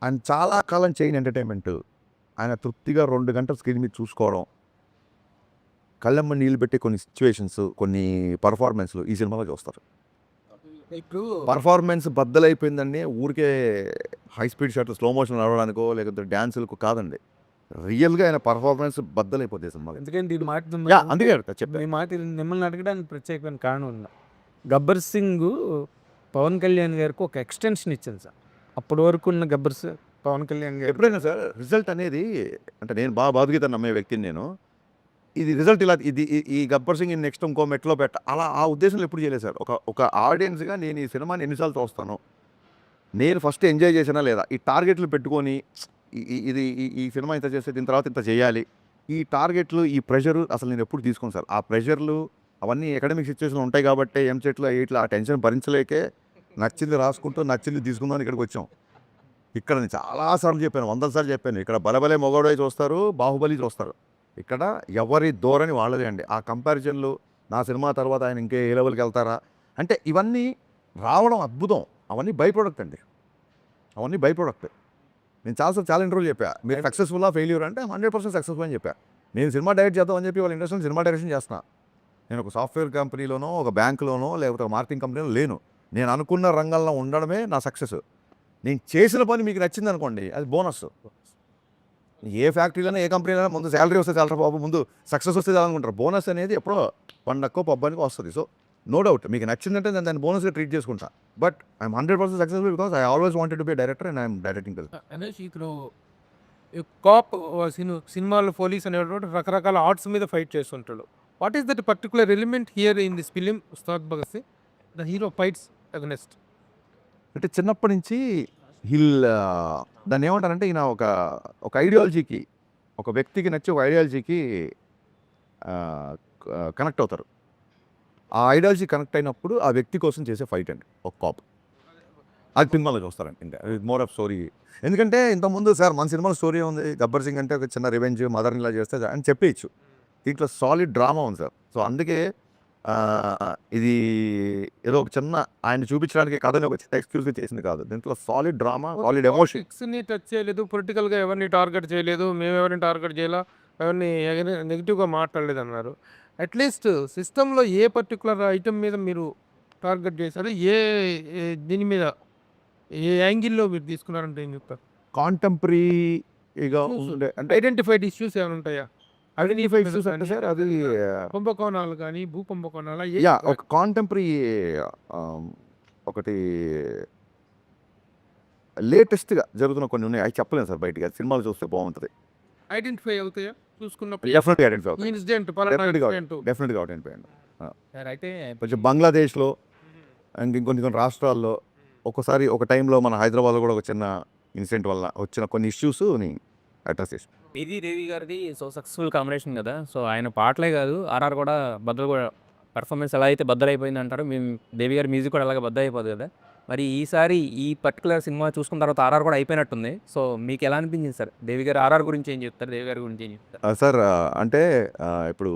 ఆయన చాలా కాలం చేయని ఎంటర్టైన్మెంట్ ఆయన తృప్తిగా 2 గంటల స్క్రీన్ మీద చూసుకోవడం, కళ్ళమ్మ నీళ్ళు పెట్టే కొన్ని సిచ్యువేషన్స్, కొన్ని పర్ఫార్మెన్స్లు ఈ సినిమాలో చూస్తారు. ఇప్పుడు పర్ఫార్మెన్స్ బద్దలైపోయిందండి ఊరికే high speed shot slow motion నడవడానికో లేకపోతే డ్యాన్సులకు కాదండి. రియల్గా ఆయన పర్ఫార్మెన్స్ బద్దలైపోతుంది సినిమాకి. ఎందుకంటే ఈ మాట అందుకే చెప్పాను ఈ మాట మిమ్మల్ని అడగడానికి ప్రత్యేకమైన కారణం ఉందా? గబ్బర్ సింగ్ పవన్ కళ్యాణ్ గారికి ఒక ఎక్స్టెన్షన్ ఇచ్చింది సార్. అప్పటి వరకు ఉన్న పవన్ కళ్యాణ్ గారు ఎప్పుడైనా సార్ రిజల్ట్ అనేది అంటే నేను బాధగీత నమ్మే వ్యక్తిని నేను. ఇది రిజల్ట్ ఇలా ఈ గబ్బర్ సింగ్ నెక్స్ట్ ఇంకో మెట్లో అలా ఆ ఉద్దేశంలో ఎప్పుడు చేయలేదు సార్. ఒక ఆడియన్స్గా నేను ఈ సినిమాని ఎన్నిసార్లు చూస్తాను, నేను ఫస్ట్ ఎంజాయ్ చేసినా లేదా ఈ టార్గెట్లు పెట్టుకొని ఇది ఈ సినిమా ఇంత చేస్తే దీని తర్వాత ఇంత చేయాలి, ఈ టార్గెట్లు ఈ ప్రెషర్ అసలు నేను ఎప్పుడు తీసుకోను సార్. ఆ ప్రెషర్లు అవన్నీ అకాడమిక్ సిచ్యువేషన్లు ఉంటాయి కాబట్టి ఎంసెట్లో ఇట్లా ఆ టెన్షన్ భరించలేకే నచ్చింది రాసుకుంటూ నచ్చింది తీసుకుందాం ఇక్కడికి వచ్చాం. ఇక్కడ నేను చాలాసార్లు చెప్పాను, 100 సార్లు చెప్పాను. ఇక్కడ బలబలే మొగోడై చూస్తారు, బాహుబలి చూస్తారు. ఇక్కడ ఎవరి ధోరణి వాళ్ళదే అండి. ఆ కంపారిజన్లు నా సినిమా తర్వాత ఆయన ఇంకే ఏ లెవెల్కి వెళ్తారా అంటే ఇవన్నీ రావడం అద్భుతం. అవన్నీ బై ప్రోడక్ట్ అండి, అవన్నీ బై ప్రోడక్ట్. నేను చాలా ఇంటర్వ్యూలు చెప్పా, మీరు సక్సెస్ఫుల్లా ఫెయిల్యూర్ అంటే 100% సక్సెస్ఫుల్ అని చెప్పా. నేను సినిమా డైరెక్ట్ చేద్దామని చెప్పి వాళ్ళ ఇండస్ట్రీలో సినిమా డైరెక్షన్ చేస్తున్నా. నేను ఒక సాఫ్ట్వేర్ కంపెనీలోనో ఒక బ్యాంకులోనో లేకపోతే ఒక మార్కెటింగ్ కంపెనీలో లేను. నేను అనుకున్న రంగంలో ఉండడమే నా సక్సెస్. నేను చేసిన పని మీకు నచ్చింది అనుకోండి అది బోనస్. ఏ ఫ్యాక్టరీలోనే ఏ కంపెనీలో ముందు శాలరీ వస్తే చాలా బాబు, ముందు సక్సెస్ వస్తే చాలనుకుంటారు. బోనస్ అనేది ఎప్పుడో పండక్కో పబ్బానికో వస్తుంది. సో నో డౌట్ మీకు నచ్చిందంటే నేను దాన్ని బోనస్గా ట్రీట్ చేసుకుంటా. But I'm 100% successful because I always wanted to be director and I'm directing. అనేసి ఇక్కడ కాప్ సినిమాలో పోలీస్ అనేటువంటి రకరకాల ఆర్ట్స్ మీద ఫైట్ చేస్తుంటాడు. What is that particular element here in this film Ustaad Bhagat Singh the hero fights against? అంటే చిన్నప్పటి నుంచి హిల్ దాన్ని ఏమంటారంటే ఈయన ఒక ఐడియాలజీకి, ఒక వ్యక్తికి నచ్చి ఒక ఐడియాలజీకి కనెక్ట్ అవుతారు. ఆ ఐడియాలజీ కనెక్ట్ అయినప్పుడు ఆ వ్యక్తి కోసం చేసే ఫైట్ అండి ఒక కాప్. అది సినిమాలో చూస్తారండి. ఇంకా మోర్ ఆఫ్ స్టోరీ. ఎందుకంటే ఇంతకుముందు సార్ మన సినిమాలో స్టోరీ ఉంది, గబ్బర్ సింగ్ అంటే ఒక చిన్న రివెంజ్ మదర్ని ఇలా చేస్తే అని చెప్పేయచ్చు. దీంట్లో సాలిడ్ డ్రామా ఉంది సార్. సో అందుకే ఇది ఏదో ఒక చిన్న ఆయన చూపించడానికి కథని ఒక చిన్న ఎక్స్క్యూజ్గా చేసింది కాదు. దీంట్లో సాలిడ్ డ్రామా, సాలిడ్ ఎమోషన్. పొలిటిక్స్ని టచ్ చేయలేదు, పొలిటికల్గా ఎవరిని టార్గెట్ చేయలేదు, మేము ఎవరిని టార్గెట్ చేయాలా, ఎవరిని నెగిటివ్గా మాట్లాడలేదు అన్నారు. అట్లీస్ట్ సిస్టంలో ఏ పర్టికులర్ ఐటమ్ మీద మీరు టార్గెట్ చేశారు, దీని మీద ఏ యాంగిల్లో మీరు తీసుకున్నారంటే ఏం చెప్తారు? కాంటెంపరీగా ఉండే అంటే ఐడెంటిఫైడ్ ఇష్యూస్ ఏమైనా ఉంటాయా? ఐడెంటిఫైడ్ ఇష్యూస్ అంటే సార్ అది కుంభకోణాలు కానీ భూ కుంభకోణాలు యా ఒక కాంటెంపరీ ఒకటి లేటెస్ట్గా జరుగుతున్న కొన్ని ఉన్నాయి. అవి చెప్పలేను సార్ బయటికి. అది సినిమాలు చూస్తే బాగుంటుంది. ఐడెంటిఫై అవుతాయా చూసుకున్నప్పుడు? డెఫినెట్గా ఐడెంటిఫై అవుతుంది. ఇన్సిడెంట్ డెఫినెట్గా ఐడెంటిఫై అండి. సార్ అయితే కొంచెం బంగ్లాదేశ్లో అండ్ ఇంకొన్ని రాష్ట్రాల్లో ఒక్కోసారి ఒక టైంలో మన హైదరాబాద్లో కూడా ఒక చిన్న ఇన్సిడెంట్ వల్ల వచ్చిన కొన్ని ఇష్యూస్ని అడ్రస్ చేసి ఇది దేవి గారిది సో సక్సెస్ఫుల్ కాంబినేషన్ కదా. సో ఆయన పాటలే కాదు, ఆర్ఆర్ కూడా బద్దలు కూడా పర్ఫార్మెన్స్ ఎలా అయితే బద్దలైపోయింది అంటారో, మేము దేవి గారి మ్యూజిక్ కూడా అలాగే బద్దలైపోదు కదా. మరి ఈసారి ఈ పర్టికులర్ సినిమా చూసుకున్న తర్వాత ఆర్ఆర్ కూడా అయిపోయినట్టుంది. సో మీకు ఎలా అనిపించింది సార్? దేవి గారు ఆర్ఆర్ గురించి ఏం చెప్తారు, దేవి గారి గురించి ఏం చెప్తారు? సార్ అంటే ఇప్పుడు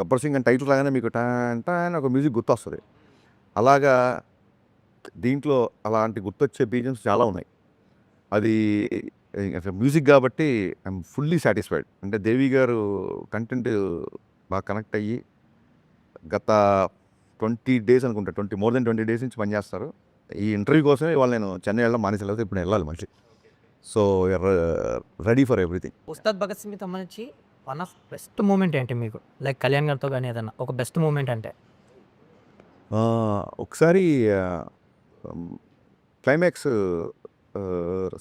గబ్బర్ సింగ్ అని టైటిల్ లాగానే మీకు టాన్ టాన్ ఒక మ్యూజిక్ గుర్తొస్తుంది. అలాగా దీంట్లో అలాంటి గుర్తొచ్చే బీజిఎమ్స్ చాలా ఉన్నాయి. అది మ్యూజిక్ కాబట్టి ఐఎమ్ ఫుల్లీ సాటిస్ఫైడ్. అంటే దేవి గారు కంటెంట్ బాగా కనెక్ట్ అయ్యి గత 20 days అనుకుంటా, మోర్ దెన్ 20 days నుంచి పనిచేస్తారు. ఈ ఇంటర్వ్యూ కోసమే ఇవాళ నేను చెన్నై వెళ్ళడం మానేసి ఇప్పుడు వెళ్ళాలి మళ్ళీ. So ready for everything. Ustaad Bhagat సింగ్కి సంబంధించి వన్ ఆఫ్ బెస్ట్ మూమెంట్ ఏంటి మీకు? లైక్ కళ్యాణ్ గారితో కానీ ఏదన్నా ఒక బెస్ట్ మూమెంట్ అంటే? ఒకసారి క్లైమాక్స్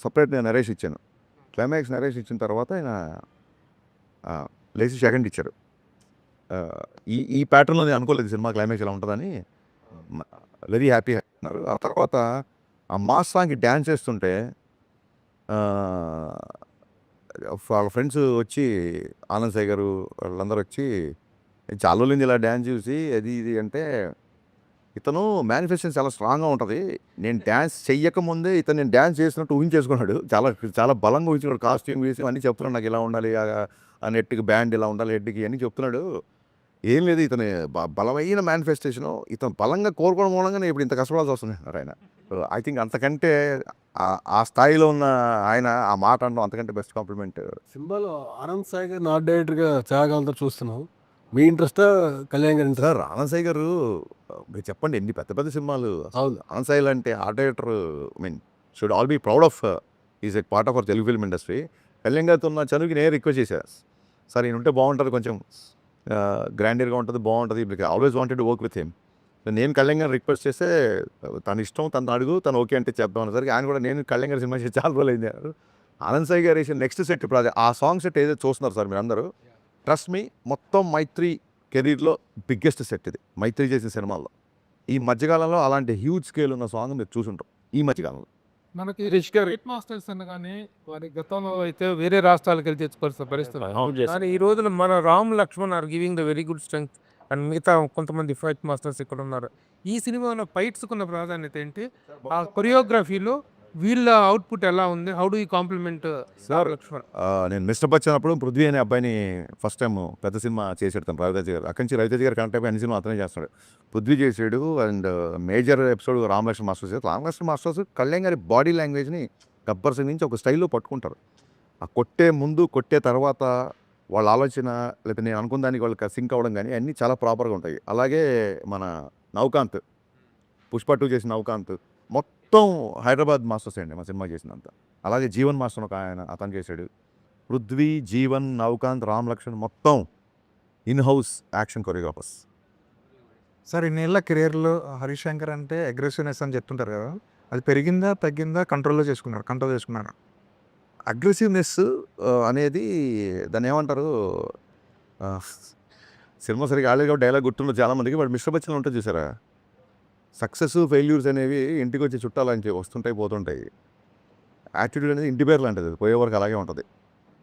సపరేట్ నేను నరేష్ ఇచ్చాను. క్లైమాక్స్ నరేష్ ఇచ్చిన తర్వాత ఆయన లేచి సెకండ్ ఇచ్చారు. ఈ ప్యాటర్న్లో నేను అనుకోలేదు సినిమా క్లైమాక్స్ ఎలా ఉంటుందని. వెరీ హ్యాపీ అన్నారు. ఆ తర్వాత ఆ మాస్ సాంగ్కి డ్యాన్స్ చేస్తుంటే వాళ్ళ ఫ్రెండ్స్ వచ్చి ఆనంద్ సాయి గారు వాళ్ళందరూ వచ్చి చాలా రోజులు ఇలా డ్యాన్స్ చూసి అది ఇది అంటే, ఇతను మేనిఫెస్టేషన్ చాలా స్ట్రాంగ్గా ఉంటుంది. నేను డ్యాన్స్ చెయ్యకముందే ఇతను నేను డ్యాన్స్ చేసినట్టు ఊహించేసుకున్నాడు. చాలా చాలా బలంగా ఊహించుకున్నాడు. కాస్ట్యూమ్ వేసి అన్నీ చెప్తున్నాడు, నాకు ఇలా ఉండాలి, ఆ నెట్కి బ్యాండ్ ఇలా ఉండాలి, హెడ్కి అన్నీ చెప్తున్నాడు. ఏం లేదు, ఇతని బలమైన మేనిఫెస్టేషను. ఇతను బలంగా కోరుకోవడం మూలంగానే ఇప్పుడు ఇంత కష్టపడాల్సి వస్తుంది ఆయన. ఐ థింక్ అంతకంటే ఆ స్థాయిలో ఉన్న ఆయన ఆ మాట అనడం అంతకంటే బెస్ట్ కాంప్లిమెంట్. సినిమాలో ఆనంద్ సాయి గారిని ఆర్ట్ డైరెక్టర్గా చాలా చూస్తున్నాం. మీ ఇంట్రెస్టా కళ్యాణ్ గారి ఇంట్రెస్ట్? సార్ ఆనంద్ సాయి గారు మీరు చెప్పండి ఎన్ని పెద్ద పెద్ద సినిమాలు. అవును. ఆనంద్ సాయి లాంటి art director should all be proud of. Is a part of our Telugu film industry. Kalyan గారితో ఉన్న చనువుకి నేను రిక్వెస్ట్ చేశాను, సార్ ఈయన ఉంటే బాగుంటుంది, కొంచెం గ్రాండీర్గా ఉంటుంది, బాగుంటుంది. Always wanted to work with him. నేను కళ్యాణ్ గారిని రిక్వెస్ట్ చేస్తే తన ఇష్టం, తను అడుగు, తను ఓకే అంటే చెప్తాం అనేసరికి ఆయన కూడా నేను కళ్యాణ్ గారి సినిమా చేసి చాలా రోజులు అయింది. ఆనంద్ సాయి గారు వేసిన నెక్స్ట్ సెట్ ఇప్పుడు ఆ సాంగ్ సెట్ ఏదైతే చూస్తున్నారు సార్ మీరు అందరూ, ట్రస్ట్ మీ, మొత్తం మైత్రి కెరీర్లో బిగ్గెస్ట్ సెట్ ఇది మైత్రి చేసిన సినిమాల్లో. ఈ మధ్యకాలంలో అలాంటి హ్యూజ్ స్కేల్ ఉన్న సాంగ్ మీరు చూసుంటాం ఈ మధ్యకాలంలో. మనకి రిష్ గారు హిట్ మాస్టర్స్ అనగానే వారి గతంలో అయితే వేరే రాష్ట్రాలకు వెళ్ళి తెచ్చుకోవాల్సిన పరిస్థితి. కానీ ఈ రోజున మన Ram Laxman are giving the very good strength and మిగతా కొంతమంది ఫైట్ మాస్టర్స్ ఇక్కడ ఉన్నారు. ఈ సినిమాలో ఫైట్స్కి ఉన్న ప్రాధాన్యత ఏంటి? ఆ కొరియోగ్రఫీలో వీళ్ళ అవుట్పుట్ ఎలా ఉంది? How do you compliment sir Laxman? నేను మిస్టర్ బచ్చన్ అప్పుడు పృథ్వీ అనే అబ్బాయిని ఫస్ట్ టైం పెద్ద సినిమా చేసాడు తను, రవితేజ గారు. అక్కడి నుంచి రవితేజ గారు కనెక్ట్ అయిపోయి అన్ని సినిమా అతనే చేస్తున్నాడు. పృథ్వీ చేసాడు and major episode Ramalakshman masters చేశారు. రామలక్ష్మణ్ మాస్టర్స్ కళ్యాణ్ గారి బాడీ లాంగ్వేజ్ని గబ్బర్ సింగ్ నుంచి ఒక స్టైల్లో పట్టుకుంటారు. ఆ కొట్టే ముందు కొట్టే తర్వాత వాళ్ళ ఆలోచన లేకపోతే నేను అనుకున్న దానికి వాళ్ళకి సింక్ అవ్వడం కానీ అన్నీ చాలా ప్రాపర్గా ఉంటాయి. అలాగే మన నవకాంత్, పుష్ప 2 చేసిన నవకాంత్ మొత్తం హైదరాబాద్ మాస్టర్స్ అండి మా సినిమా చేసినంత. అలాగే జీవన్ మాస్టర్ ఒక ఆయన అతను చేశాడు. పృథ్వీ, జీవన్, నవకాంత్, రామ్ లక్ష్మణ్ మొత్తం in house action choreographers. Sir ఇన్నేళ్ళ కెరియర్లో హరీష్ శంకర్ అంటే అగ్రెసివ్నెస్ అని చెప్తుంటారు కదా, అది పెరిగిందా తగ్గిందా? కంట్రోల్ చేసుకున్నారు. అగ్రెసివ్నెస్ అనేది దాన్ని ఏమంటారు, సినిమా సరిగ్గా ఆడలేదు డైలాగ్ గుర్తుండదు చాలామందికి. బట్ మిస్టర్ బచ్చన్ ఉంటుంది చూసారా, సక్సెస్ ఫెయిల్యూర్స్ అనేవి ఇంటికి వచ్చి చుట్టాలని వస్తుంటాయి పోతుంటాయి. యాటిట్యూడ్ అనేది ఇంటి పేరు లాంటిది, అది పోయే వరకు అలాగే ఉంటుంది.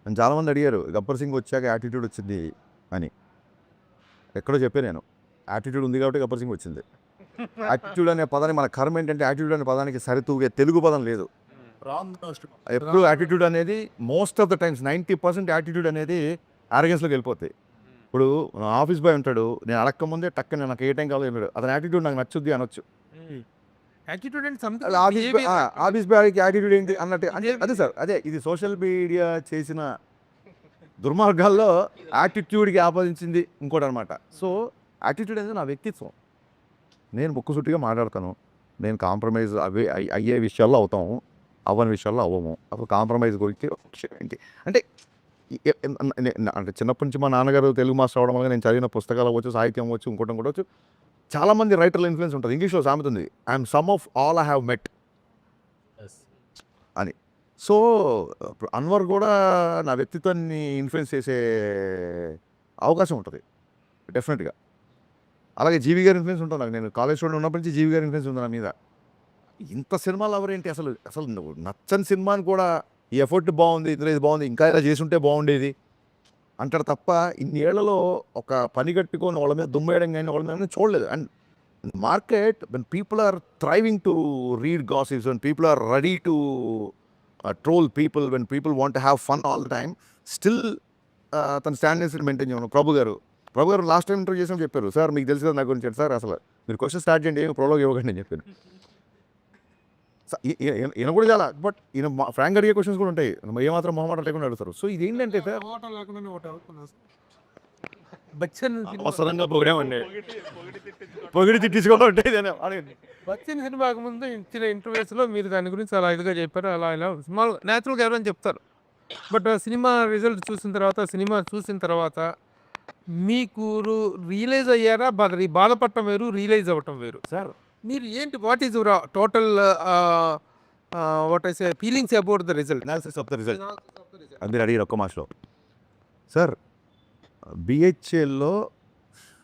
నన్ను చాలామంది అడిగారు గబ్బర్ సింగ్ వచ్చాక యాటిట్యూడ్ వచ్చింది అని. ఎక్కడో చెప్పాను నేను, యాటిట్యూడ్ ఉంది కాబట్టి గబ్బర్ సింగ్ వచ్చింది. యాటిట్యూడ్ అనే పదాన్ని మన కర్మ ఏంటంటే యాటిట్యూడ్ అనే పదానికి సరితూగే తెలుగు పదం లేదు. ఎప్పుడు యాటిట్యూడ్ అనేది most of the times 90% attitude అనేది ఆరోగెన్స్లోకి వెళ్ళిపోతాయి. ఇప్పుడు ఆఫీస్ బాయ్ ఉంటాడు, నేను అడక్క ముందే టక్కన నాకు ఏ టైం కావాలో ఏం లేదు, అతని యాటిట్యూడ్ నాకు నచ్చుద్ది అనొచ్చు. యాటిట్యూడ్ అండ్ ఆఫీస్ బాయ్కి యాటిట్యూడ్ ఏంటి అన్నట్టు అదే సార్, అదే ఇది సోషల్ మీడియా చేసిన దుర్మార్గాల్లో యాటిట్యూడ్కి ఆపాదించింది ఇంకోటి అనమాట. సో యాటిట్యూడ్ అనేది నా వ్యక్తిత్వం. నేను ముక్కుసూటిగా మాట్లాడతాను, నేను కాంప్రమైజ్ అయ్యే విషయాల్లో అవుతాము, అవ్వని విషయాల్లో అవ్వము. అప్పుడు కాంప్రమైజ్ గురించి ఏంటి అంటే అంటే చిన్నప్పటి నుంచి మా నాన్నగారు తెలుగు మాస్టర్ అవడం వల్ల నేను చదివిన పుస్తకాలు అవ్వచ్చు, సాహిత్యం అవ్వచ్చు, ఇంకోటి కూడా వచ్చు, చాలామంది రైటర్ల ఇన్ఫ్లుయెన్స్ ఉంటుంది. ఇంగ్లీష్లో సామెత ఉంది, I'm some of all I have met అని. సో అన్వర్ కూడా నా వ్యక్తిత్వాన్ని ఇన్ఫ్లుయెన్స్ చేసే అవకాశం ఉంటుంది డెఫినెట్గా. అలాగే జీవి గారి ఇన్ఫ్లుయెన్స్ ఉంటుంది నాకు. నేను కాలేజ్ స్టూడెంట్ ఉన్నప్పటి నుంచి జీవి గారి ఇన్ఫ్లుయెన్స్ ఉంది నా మీద. ఇంత సినిమాలు ఎవరేంటి అసలు అసలు నువ్వు నచ్చని సినిమాని కూడా ఈ ఎఫర్ట్ బాగుంది, ఇందులో ఇది బాగుంది, ఇంకా ఇలా చేసుంటే బాగుండేది అంటారు తప్ప ఇన్ని ఏళ్లలో ఒక పని కట్టుకొని వాళ్ళ మీద దుమ్మేయడం కానీ వాళ్ళ మీద చూడలేదు. And market when people are thriving to read gossips, when people are ready to troll people, when people want to have fun all the time, still తన స్టాండర్డ్స్ మెయింటైన్ చేయను. ప్రభు గారు లాస్ట్ టైం ఇంటర్వ్యూ చేసినప్పుడు చెప్పారు, sir మీకు తెలుసు కదా నా గురించి, సార్ అసలు మీరు క్వశ్చన్ స్టార్ట్ చేయండి, ఏమి ప్రోలోగ్ ఇవ్వకండి అని చెప్పాను. ఈయన కూడా చాలా, బట్ ఈయన ఫ్రాంక్ అడిగే క్వశ్చన్స్ కూడా ఉంటాయి, ఏమాత్రం మొహమాట లేకుండా అడుగుతారు. సో ఇది ఏంటంటే బచ్చన్ అవసరంగా పొగిడామండి, పొగిడి తిట్టించుకోవడం ఉంటాయి. బచ్చన్ సినిమాకు ముందు ఇచ్చిన ఇంటర్వ్యూస్లో మీరు దాని గురించి అలా ఇదిగా చెప్పారు, అలా ఇలా స్మాల్ న్యాచురల్గా ఎవరైనా చెప్తారు. బట్ సినిమా రిజల్ట్ చూసిన తర్వాత మీకు రియలైజ్ అయ్యారా? బాధపడటం వేరు, రియలైజ్ అవ్వటం వేరు. సార్ మీరు ఏంటి, what is your total what I say feelings about the result? Analysis of the result అది అడిగారు ఒక్క మాసలో. సార్ బిహెచ్ఎల్లో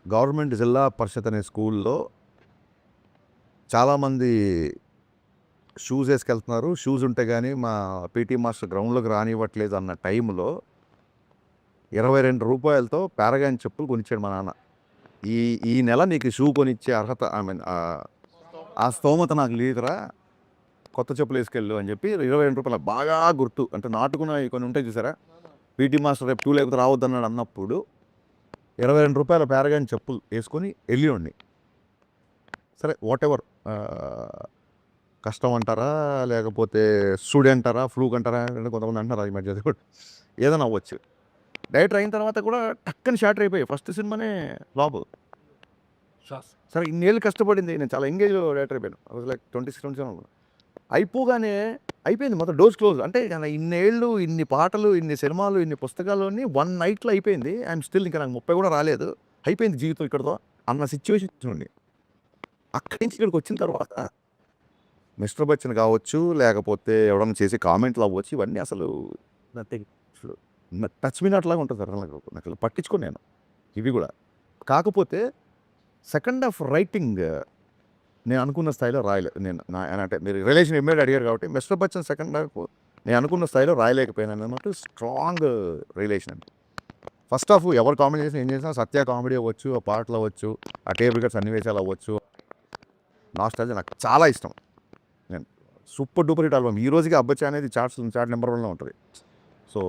గవర్నమెంట్ జిల్లా పరిషత్ అనే స్కూల్లో చాలామంది షూస్ వేసుకెళ్తున్నారు, షూస్ ఉంటే కానీ మా పీటీ మాస్టర్ గ్రౌండ్లోకి రానివ్వట్లేదు అన్న టైంలో 22 రూపాయలతో పారగాన్ చెప్పులు కొనిచ్చాడు మా నాన్న. ఈ నెల నీకు షూ కొనిచ్చే అర్హత, ఐ మీన్ ఆ స్తోమత నాకు లేదురా, కొత్త చెప్పులు వేసుకెళ్ళు అని చెప్పి 22 రూపాయలు బాగా గుర్తు. అంటే నాటుకున్న కొన్ని ఉంటాయి చూసారా, పీటీ మాస్టర్ రేపు 2 లేకపోతే రావద్దన్నాడు అన్నప్పుడు 22 రూపాయల పారగాన్ చెప్పులు వేసుకొని వెళ్ళివ్వండి. సరే వాట్ ఎవర్, కష్టం అంటారా లేకపోతే స్టూడెంట్ అంటారా, ఫ్లూక్ అంటారా, కొంతమంది అంటారా ఈ మధ్య, కూడా ఏదైనా అవ్వచ్చు. డైరెక్టర్ అయిన తర్వాత కూడా టక్కని షార్ట్ అయిపోయాయి. ఫస్ట్ సినిమానే ఫ్లాప్. సరే ఇన్నేళ్ళు కష్టపడింది, నేను చాలా ఎంగేజ్ డైరెక్టర్ అయిపోయాను. లైక్ 26-27 అయిపోగానే అయిపోయింది మొత్తం, డోర్స్ క్లోజ్. అంటే ఇన్నేళ్ళు, ఇన్ని పాటలు, ఇన్ని సినిమాలు, ఇన్ని పుస్తకాలని 1 నైట్లో అయిపోయింది. ఐఎమ్ స్టిల్ ఇంకా నాకు 30 కూడా రాలేదు, అయిపోయింది జీవితం ఇక్కడతో అన్న సిచ్యువేషన్ ఉండి, అక్కడి నుంచి ఇక్కడికి వచ్చిన తర్వాత మిస్టర్ బచ్చన్ కావచ్చు, లేకపోతే ఎవడన్నా చేసే కామెంట్లు అవ్వచ్చు, ఇవన్నీ అసలు టచ్ మీ నాట్లాగా ఉంటుంది సార్. నాకు పట్టించుకోను నేను ఇవి కూడా. కాకపోతే సెకండ్ హాఫ్ రైటింగ్ నేను అనుకున్న స్థాయిలో రాయలేదు. అంటే మీరు రిలేషన్ ఇమ్మీడియట్ అడిగారు కాబట్టి మిస్టర్ బచ్చన్ సెకండ్ హాఫ్ నేను అనుకున్న స్థాయిలో రాయలేకపోయాను అన్నమాట. స్ట్రాంగ్ రిలేషన్ అండి. ఫస్ట్ హాఫ్ ఎవరు కామెడీ చేసినా ఏం చేసినా, సత్య కామెడీ అవ్వచ్చు, ఆ పాటలు అవ్వచ్చు, ఆ టేబుల్ కట్ సన్నివేశాలు అవ్వచ్చు, నాస్టాల్జియా నాకు చాలా ఇష్టం. నేను సూపర్ డూపర్ హిట్ ఆల్బమ్. ఈ రోజుకి అబ్బచ్చా అనేది చార్ట్ నెంబర్ 1లో ఉంటుంది. సో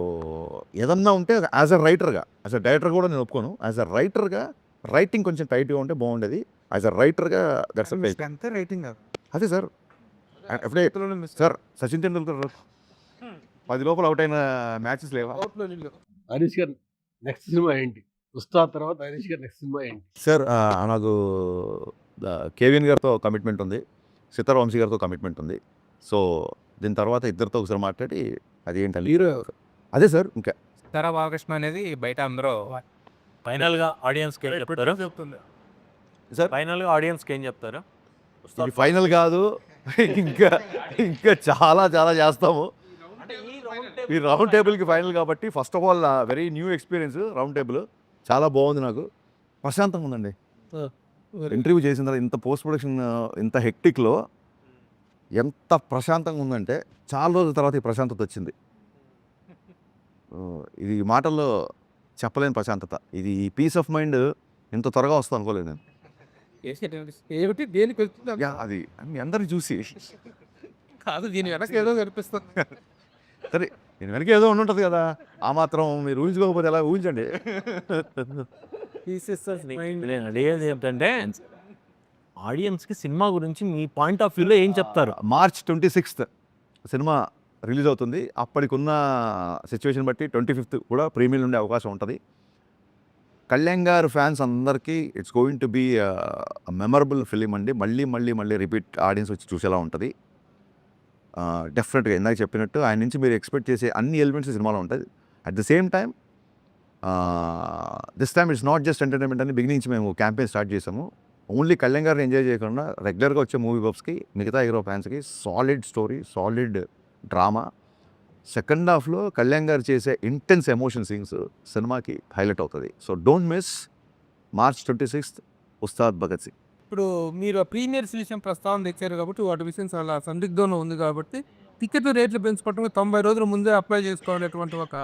ఏదన్నా ఉంటే యాజ్ అ రైటర్గా, యాజ్ అ డైరెక్టర్ కూడా నేను ఒప్పుకోను, యాజ్ అ రైటర్గా రైటింగ్ కొంచెం టైట్గా ఉంటే బాగుండేది. యాజ్ అ రైటర్గా దట్స్ అంతే రైటింగ్ కాదు. అదే సార్. ఎప్పుడే సార్ సచిన్ తెండూల్కర్ 10 లోపల అవుట్ అయిన మ్యాచెస్ లేవా? హరీష్ గారు నెక్స్ట్ సినిమా ఏంటి? ఉస్తాద్ తర్వాత హరీష్ గారు నెక్స్ట్ సినిమా ఏంటి? సార్ నాకు కేవిఎన్ గారితో కమిట్మెంట్ ఉంది, సితార్ వంశీ గారితో కమిట్మెంట్ ఉంది. సో దీని తర్వాత ఇద్దరితో ఒకసారి మాట్లాడి అది ఏంటంటే హీరో అదే సార్. ఇంకా సీతారా బాలకృష్ణ అనేది బయట అందరూ ఫైనల్గా ఆడియన్స్కి ఏం చెప్తారు? సార్ ఫైనల్గా ఆడియన్స్కి ఏం చెప్తారు? ఇది ఫైనల్ కాదు, ఇంకా ఇంకా చాలా చాలా చేస్తాము. ఈ రౌండ్ టేబుల్కి ఫైనల్ కాబట్టి first of all very new experience. Round table చాలా బాగుంది, నాకు ప్రశాంతంగా ఉందండి. ఇంటర్వ్యూ చేసిన తర్వాత ఇంత పోస్ట్ ప్రొడక్షన్ ఇంత హెక్టిక్లో ఎంత ప్రశాంతంగా ఉందంటే చాలా రోజుల తర్వాత ఈ ప్రశాంతత వచ్చింది. ఇది మాటల్లో చెప్పలేని ప్రశాంతత. ఇది ఈ పీస్ ఆఫ్ మైండ్ ఇంత త్వరగా వస్తుంది అనుకోలేదు నేను. ఏమిటి దేనికి వెళ్తుంది యా, అది మీ అందరిని చూసి కాదు, దీని వెనక ఏదో కనిపిస్తుంది. సరే దీని వెనక ఏదో ఉండి ఉంటుంది కదా, ఆ మాత్రం మీరు ఊహించుకోకపోతే ఎలా ఊహించండి. నేను అడిగేది ఏంటంటే ఆడియన్స్కి సినిమా గురించి మీ పాయింట్ ఆఫ్ వ్యూలో ఏం చెప్తారు? మార్చ్ 26th సినిమా రిలీజ్ అవుతుంది. అప్పటికున్న సిచ్యువేషన్ బట్టి 25th కూడా ప్రీమియర్ ఉండే అవకాశం ఉంటుంది. కళ్యాణ్ గారు ఫ్యాన్స్ అందరికీ it's going to be memorable film అండి. మళ్ళీ మళ్ళీ మళ్ళీ రిపీట్ ఆడియన్స్ వచ్చి చూసేలా ఉంటుంది. డెఫినెట్గా ఇందాక చెప్పినట్టు ఆయన నుంచి మీరు ఎక్స్పెక్ట్ చేసే అన్ని ఎలిమెంట్స్ సినిమాలో ఉంటుంది. At the same time this time it's not just entertainment అని బిగినింగ్ నుంచి మేము క్యాంపెయిన్ స్టార్ట్ చేసాము. ఓన్లీ కళ్యాణ్ గారిని ఎంజాయ్ చేయకుండా రెగ్యులర్గా వచ్చే మూవీ బబ్స్కి, మిగతా హీరో ఫ్యాన్స్కి solid story, solid drama. Second హాఫ్లో కళ్యాణ్ గారు చేసే ఇంటెన్స్ ఎమోషన్ సీన్స్ సినిమాకి హైలైట్ అవుతుంది. So don't miss March 26th Ustaad Bhagat Singh. ఇప్పుడు మీరు ఆ ప్రీమియర్ విషయం ప్రస్తావన తెచ్చారు కాబట్టి వాటి విషయం చాలా సందిగ్ధంలో ఉంది కాబట్టి టికెట్ రేట్లు పెంచుకోవటం 90 రోజుల ముందే అప్లై చేసుకోవాలనేటువంటి ఒక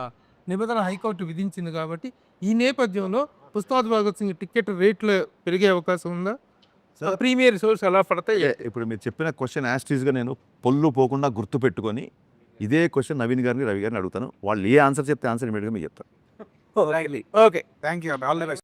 నిబంధన హైకోర్టు విధించింది కాబట్టి ఈ నేపథ్యంలో ఉస్తాద్ భగత్ సింగ్ టికెట్ రేట్లు పెరిగే అవకాశం ఉందా? ప్రీమియర్ షోస్ ఎలా పడతాయి? ఇప్పుడు మీరు చెప్పిన క్వశ్చన్ యాస్టీస్గా నేను పొల్లు పోకుండా గుర్తు పెట్టుకొని ఇదే క్వశ్చన్ నవీన్ గారిని, రవి గారిని అడుగుతాను. వాళ్ళు ఏ ఆన్సర్ చెప్తే ఆన్సర్ ఇమీడియట్గా మీకు చెప్తాను. Okay, thank you, all the best.